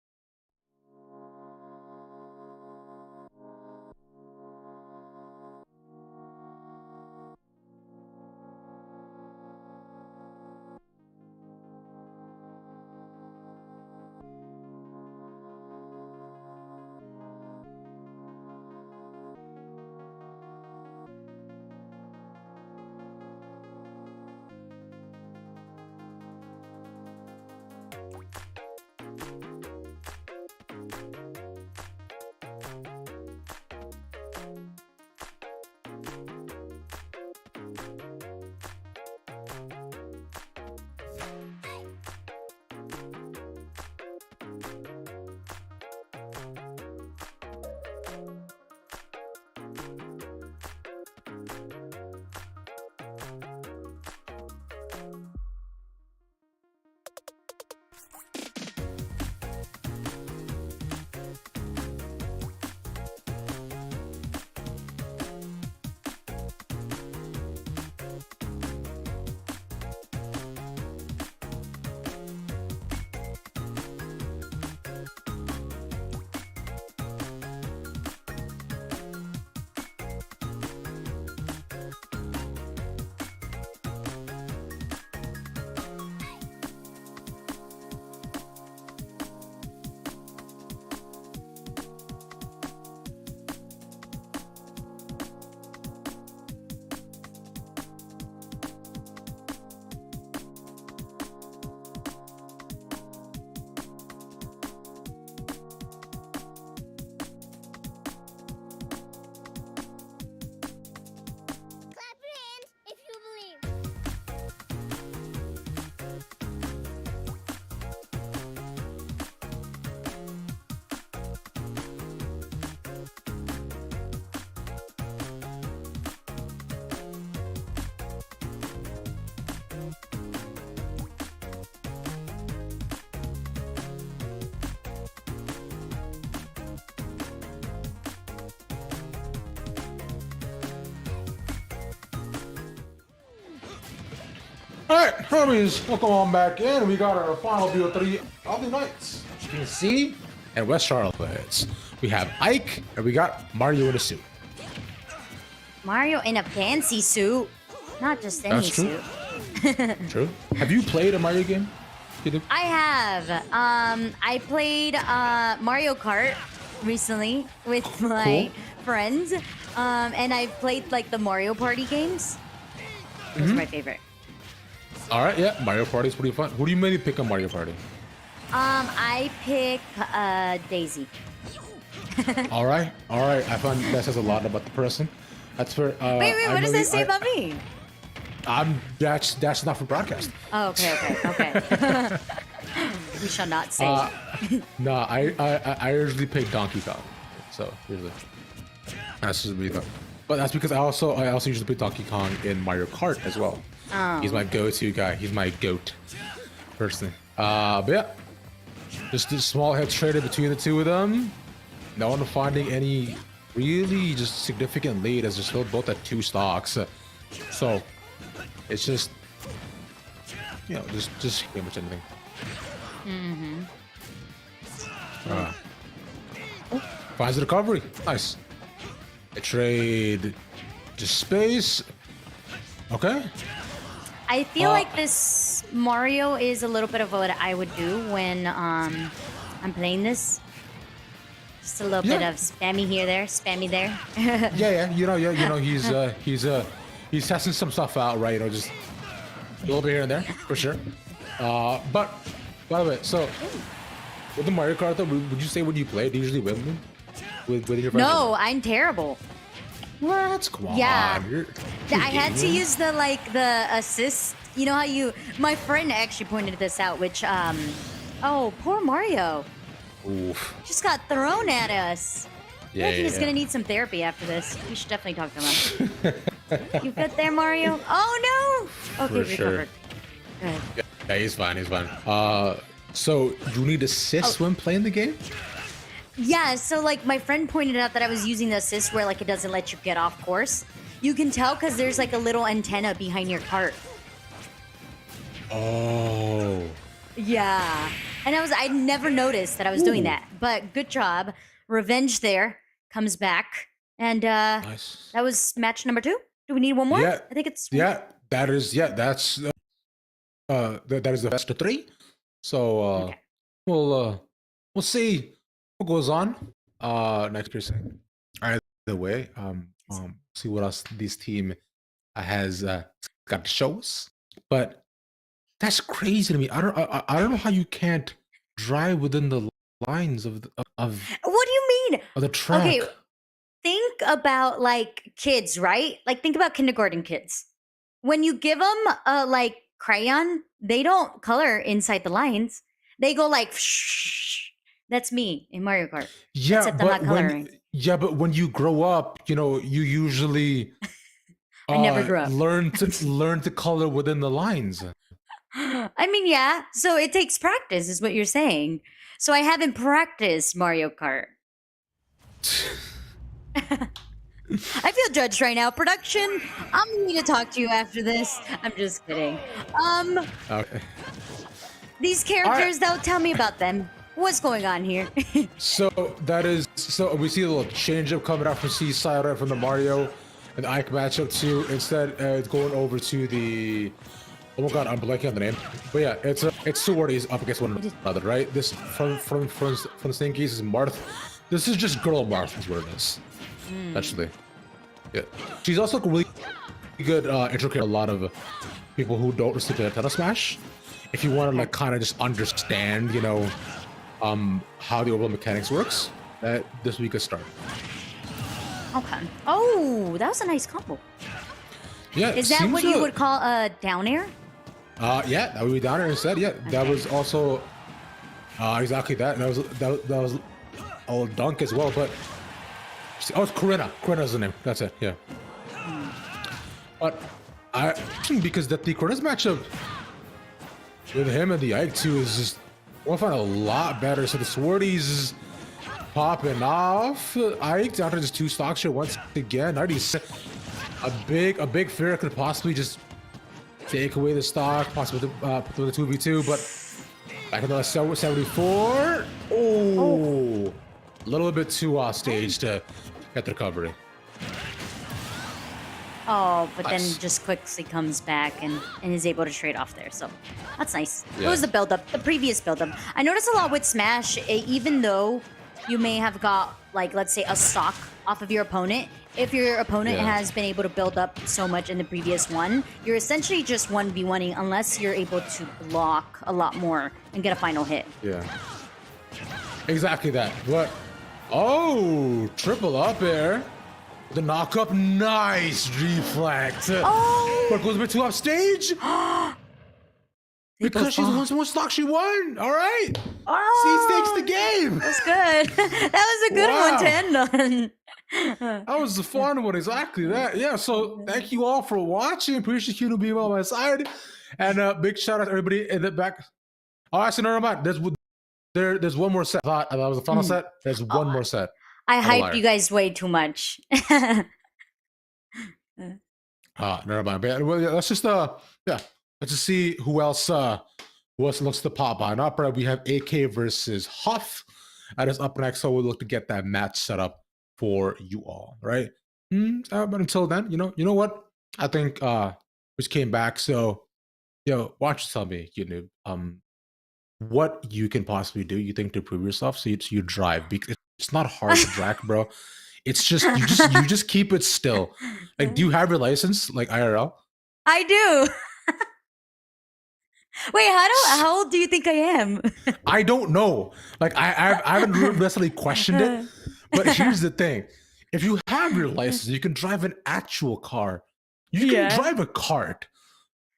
All right, homies, welcome on back in. We got our final BO3 of the night. As you can see, and West Charlotte. We have Ike, and we got Mario in a suit. Mario in a fancy suit. Not just any That's true. suit. True. Have you played a Mario game? I have. I played Mario Kart recently with my friends, and I've played like the Mario Party games. Those are my favorite. All right, yeah, Mario Party is pretty fun. Who do you mainly pick on Mario Party? I pick Daisy. All right. I find that says a lot about the person. That's for. Wait, what does that say about me? That's not for broadcast. Oh, okay. We shall not say. No, I usually pick Donkey Kong. So usually, that's just me though. But that's because I also usually pick Donkey Kong in Mario Kart as well. Oh. He's my go-to guy. He's my goat, personally. But yeah, just a small head traded between the two of them. No one finding any really just significant lead as they're still both at 2 stocks. So it's just, you know, just pretty much anything. Finds the recovery. Nice. A trade to space. Okay. I feel like this Mario is a little bit of what I would do when I'm playing this. Just a little bit of spammy here, there, spammy there. Yeah. You know, he's testing some stuff out, right? You know, just a little bit here and there, for sure. But by the way, so with the Mario Kart, though, would you say when you play, do you usually win with your friends? No, I'm terrible. What? Come on. Yeah. You're I had to gaming. use the assist. You know how my friend actually pointed this out, which oh, poor Mario. Oof. Just got thrown at us. Yeah, I think he's yeah. gonna need some therapy after this. We should definitely talk to him. You good there, Mario? Oh no! Okay, For sure. recovered. Good. Yeah, he's fine. So you need assist when playing the game? Yeah, so like my friend pointed out that I was using the assist where like it doesn't let you get off course. You can tell because there's like a little antenna behind your cart. Oh. Yeah. And I never noticed that I was doing that. But good job. Revenge there comes back. And Nice. that was match number 2. Do we need one more? Yeah. I think it's That is that is the best of 3. So Okay. we'll see what goes on next preseason. Either way, see what else this team has got to show us. But that's crazy to me. I don't know how you can't drive within the lines of What do you mean? the track. Okay, think about like kids, right? Like think about kindergarten kids. When you give them a like crayon, they don't color inside the lines. They go like shh. That's me in Mario Kart. Yeah, Except I'm not coloring. but when you grow up, you know, you usually I never grew up. learn to color within the lines. I mean, yeah. So it takes practice, is what you're saying. So I haven't practiced Mario Kart. I feel judged right now. Production, I'm going to talk to you after this. I'm just kidding. Okay. These characters, though, tell me about them. What's going on here? So we see a little change up coming out from Seaside right from the Mario and the Ike matchup too. Instead, it's going over to the. Oh my god, I'm blanking on the name. But yeah, it's two wordies up against one another, right? This from the Stinkies is Marth. This is just girl Marth is what it is. Actually. Yeah. She's also really good intricate a lot of people who don't receive the Nintendo Smash. If you want to like kind of just understand, you know, how the overall mechanics works, that this week is start. Okay. Oh, that was a nice combo. Yeah. Is that what you would call a down air? Yeah, that would be down there instead. Yeah, that was also exactly that. That was a dunk as well. But it's Corinna. Corinna's the name. That's it. Yeah. But I because the Corinna's matchup with him and the Ike too is just I find a lot better. So the Swordies is popping off. Ike down to just 2 stocks here once again. 96. A big fear could possibly just take away the stock, possibly with the 2v2, but back in the 74. Oh, a little bit too off stage to get the recovery. Oh, but then Nice. just quickly comes back and is able to trade off there. So that's nice. Yeah. What was the build-up? The previous build-up. I noticed a lot with Smash, even though you may have got, like, let's say, a stock off of your opponent, if your opponent Yeah. has been able to build up so much in the previous one, you're essentially just 1v1ing unless you're able to block a lot more and get a final hit. Yeah. Exactly that. What? Oh, triple up air. The knock up, nice reflect. Oh! But goes a bit too off stage. Because she's the one who stock, she won. All right. Oh! C takes the game. That's good. That was a good one to end on. That was the fun one, exactly that. Yeah, so thank you all for watching. Appreciate you to be on my side. And big shout out to everybody in the back. Oh, actually, no, never mind. There's one more set. I thought that was the final set. There's one more set. I I'm a hyped liar. you guys way too much. Never mind. But yeah, well, yeah, let's just let's just see who else looks to pop on up. Right, we have AK versus Huff. That is up next, so we'll look to get that match set up for you all, right? But until then, you know what? I think just came back, so why don't you tell me, what you can possibly do, you think, to prove yourself, so you drive, because it's not hard to drag, bro. It's just you just keep it still. Like, do you have your license, like IRL? I do. Wait, how old do you think I am? I don't know. Like, I haven't really necessarily questioned it. But here's the thing: if you have your license, you can drive an actual car. You can drive a cart.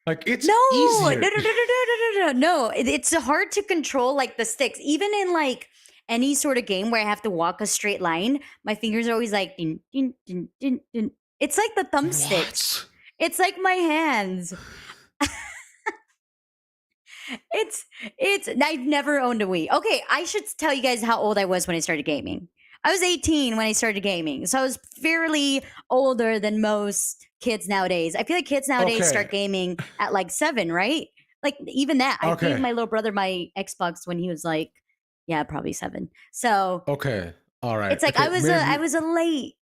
Like, it's easier. No. It's hard to control, like, the sticks. Even in, like, any sort of game where I have to walk a straight line, my fingers are always like, din, din, din, din, din. It's like the thumbsticks. What? It's like my hands. I've never owned a Wii. Okay, I should tell you guys how old I was when I started gaming. I was 18 when I started gaming, so I was fairly older than most kids nowadays. I feel like kids nowadays start gaming at like 7, right? Like, even that. I gave my little brother my Xbox when he was like, yeah, probably 7. So Okay, all right. it's like I was a late,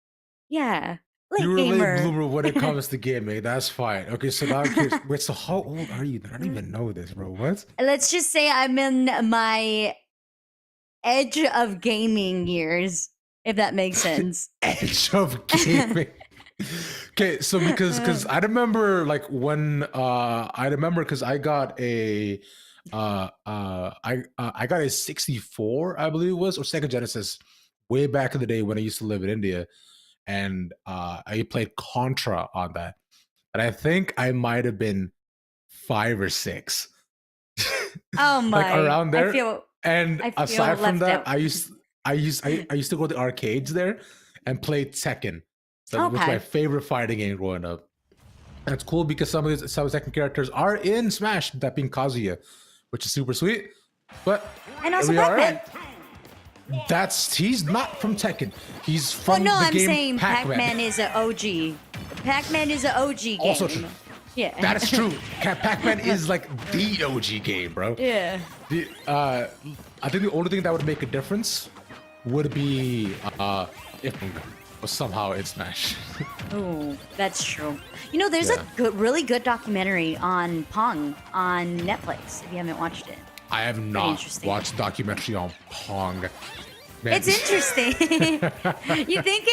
late you were gamer. late bloomer when it comes to gaming. That's fine. Okay, so now I'm curious. Wait, so how old are you? I don't even know this, bro. What? Let's just say I'm in my edge of gaming years, if that makes sense. Edge of gaming. Okay, so because I remember, like, when because I got a I got a 64, I believe it was, or Sega Genesis, way back in the day when I used to live in India, and I played Contra on that, and I think I might have been 5 or 6. Oh my! Like, around there. I feel Aside from left that, out. I used to go to the arcades there and play Tekken. That was my favorite fighting game growing up. And it's cool because some of the Tekken characters are in Smash, that being Kazuya, which is super sweet. But And also we are, Pac-Man. he's not from Tekken. He's from no, the I'm game saying Pac-Man. Pac-Man is an OG. Pac-Man is an OG game. Also true. Yeah. That is true. Pac-Man is like the OG game, bro. Yeah. I think the only thing that would make a difference would be if was somehow in Smash. Oh, that's true. You know, there's a really good documentary on Pong on Netflix. If you haven't watched it, I have not interesting. watched a documentary on Pong. Man. it's interesting. You think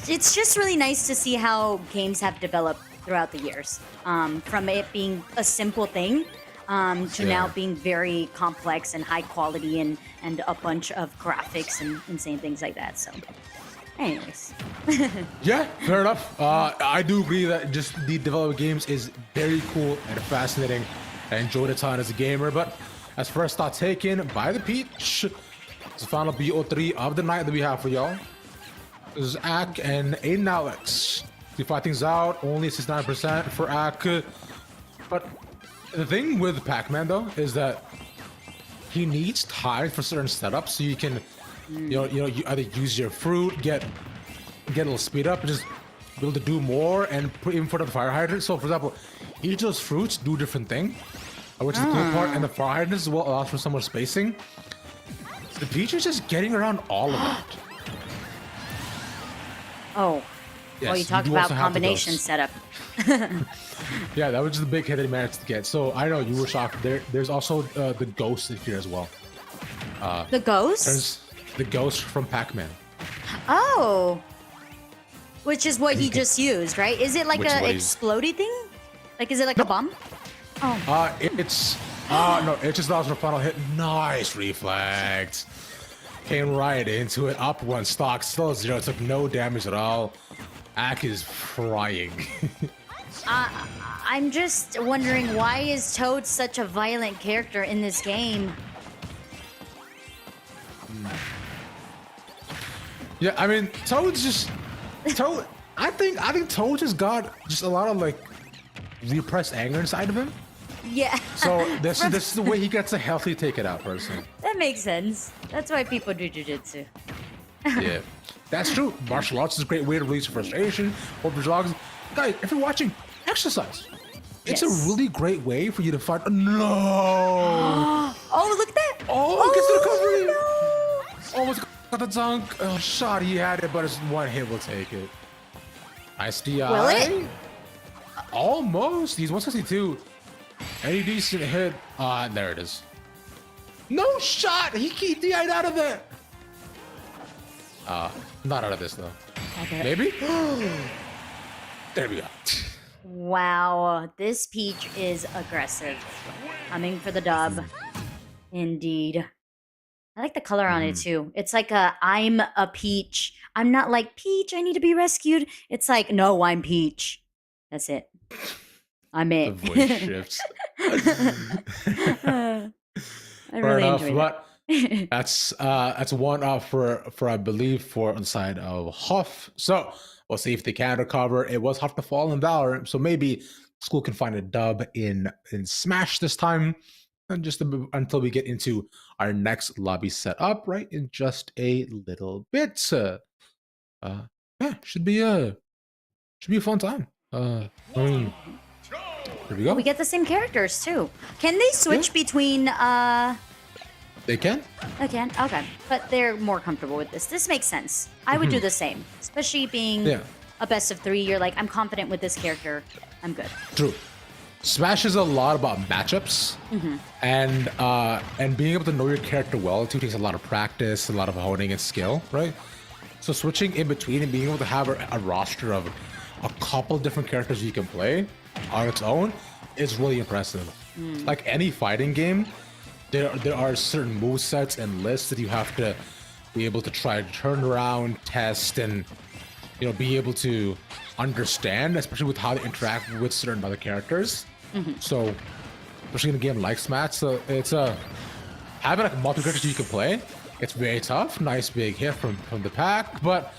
it's just really nice to see how games have developed throughout the years, from it being a simple thing to now being very complex and high quality and a bunch of graphics and insane things like that. So, anyways. Yeah, fair enough. I do agree that just the development games is very cool and fascinating. I enjoyed a ton as a gamer, but as first thought taken by the Peach, it's the final BO3 of the night that we have for y'all. This is Ak and Aiden Alex. To fight things out, only 69% for Ak. But the thing with Pac-Man though is that he needs time for certain setups, so you can, you either use your fruit, get a little speed up, and just be able to do more and put in front of the fire hydrant. So, for example, each of those fruits do different thing, which is the cool part, and the fire hydrants as well allows for some more spacing. The Peach is just getting around all of that. Oh, Well, you Yes, talked do about also have the combination ghost. setup. Yeah, that was just the big hit that he managed to get. So I know you were shocked. There's also the ghost in here as well. The ghost? There's the ghost from Pac-Man. Oh. Which is what he just used, right? Is it like Which is a what he's- explodey thing? Like, is it like a bomb? Oh. It's no, it just allows for the final hit. Nice reflex. Came right into it. Up one stock, still 0. Took no damage at all. Ak is frying. I'm just wondering, why is Toad such a violent character in this game? Yeah, I mean, Toad's just Toad. I think Toad just got just a lot of like repressed anger inside of him. Yeah. So this is the way he gets to healthily take it out, personally. That makes sense. That's why people do jujitsu. Yeah, that's true. Martial arts is a great way to release frustration. Or drugs. Guys, if you're watching, exercise. It's Yes. a really great way for you to fight. No. Oh, look at that! Oh, gets the recovery. Almost got the dunk. Oh, shot. He had it, but his one hit will take it. Nice DI. Will it? Almost. He's 162. Any decent hit. There it is. No shot. He DI'd out of it. Not out of this though. Okay. Maybe. There we go. Wow, this Peach is aggressive. Coming for the dub. Indeed. I like the color on it too. It's like I'm a Peach. I'm not like, Peach, I need to be rescued. It's like, no, I'm Peach. That's it. I'm The it. voice shifts. I Fair really enough, enjoy but that. that's one up for I believe for on the side of Huff. So we'll see if they can recover. It was Huff to fall in Valorant, so maybe school can find a dub in Smash this time, and just until we get into our next lobby setup, right, in just a little bit. Yeah, should be a fun time. I mean, here we go. We get the same characters too. Can they switch between They can. again? Okay. But they're more comfortable with this. This makes sense. I would do the same. Especially being Yeah. a best of 3. You're like, I'm confident with this character. I'm good. True. Smash is a lot about matchups, and being able to know your character well too takes a lot of practice, a lot of honing and skill, right? So switching in between and being able to have a roster of a couple different characters you can play on its own is really impressive. Like any fighting game, there are certain move sets and lists that you have to be able to try to turn around, test, and be able to understand, especially with how they interact with certain other characters. So, especially in a game like Smash, so it's having like multiple characters you can play. It's very tough. Nice big hit from the pack, but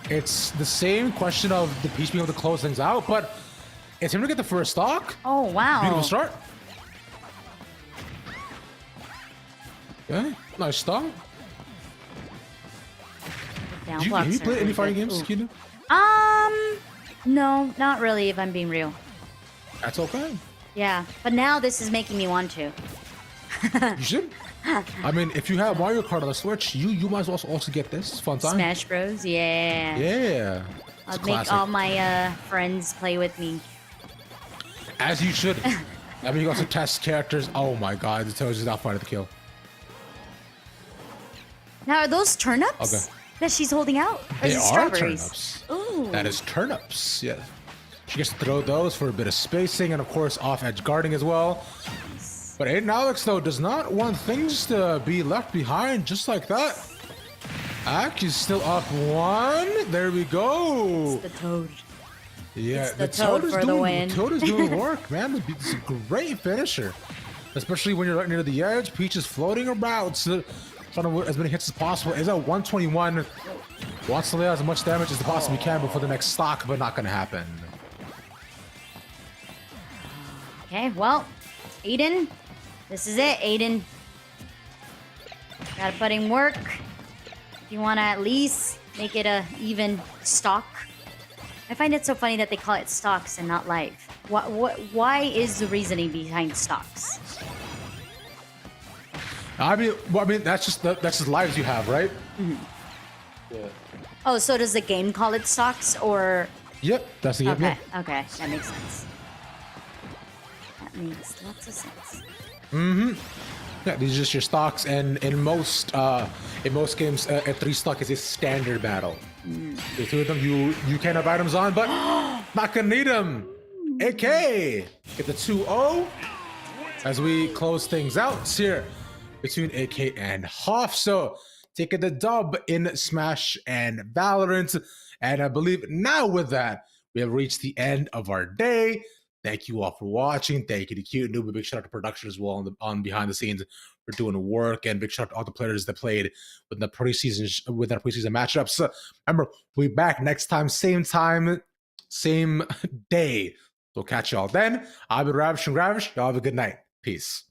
it's the same question of the Peach being able to close things out. But it's him to get the first stock. Oh, wow. Beautiful start. Okay, nice start. Down Have you blocks are played any really fighting good. games, Ooh. Kina? No, not really, if I'm being real. That's okay. Yeah, but now this is making me want to. You should. I mean, if you have Mario Kart on the Switch, you might as well also get this. It's a fun time. Smash Bros. Yeah. Yeah. It's I'll a make classic. all my friends play with me. As you should. I mean, you also test characters. Oh my god, the Toad is not finding the kill. Now, are those turnips Okay. that she's holding out? Or They is it are strawberries? turnips. Ooh. That is turnips. Yeah. She gets to throw those for a bit of spacing and, of course, off-edge guarding as well. But Aiden Alex, though, does not want things to be left behind just like that. Ak is still up 1. There we go. The Toad. Yeah, It's the Toad is for the doing, win. Toad is doing work, man. It's a great finisher. Especially when you're right near the edge. Peach is floating around. So trying to as many hits as possible. Is at 121. Wants to lay out as much damage as they possibly can before the next stock, but not going to happen. Okay, well, Aiden, this is it, Aiden. Gotta put in work. If you want to at least make it a even stock. I find it so funny that they call it stocks and not live. Why is the reasoning behind stocks? I mean, that's just lives you have, right? Yeah. Oh, so does the game call it stocks or? Yep, that's the game. Okay, Yeah. okay, that makes sense. That makes lots of sense. Yeah, these are just your stocks, and in most games, a 3 stock is a standard battle. The 2 of them, you can have items on, but not gonna need them. AK get the 2-0 as we close things out here between AK and Hoff. So taking the dub in Smash and Valorant, and I believe now with that we have reached the end of our day. Thank you all for watching. Thank you to Cute Noob. A big shout out to production as well on behind the scenes for doing the work, and big shout out to all the players that played with the preseason matchups. Remember, we'll be back next time, same day. We'll catch y'all then. I've been Ravish and Ravish. Y'all have a good night. Peace.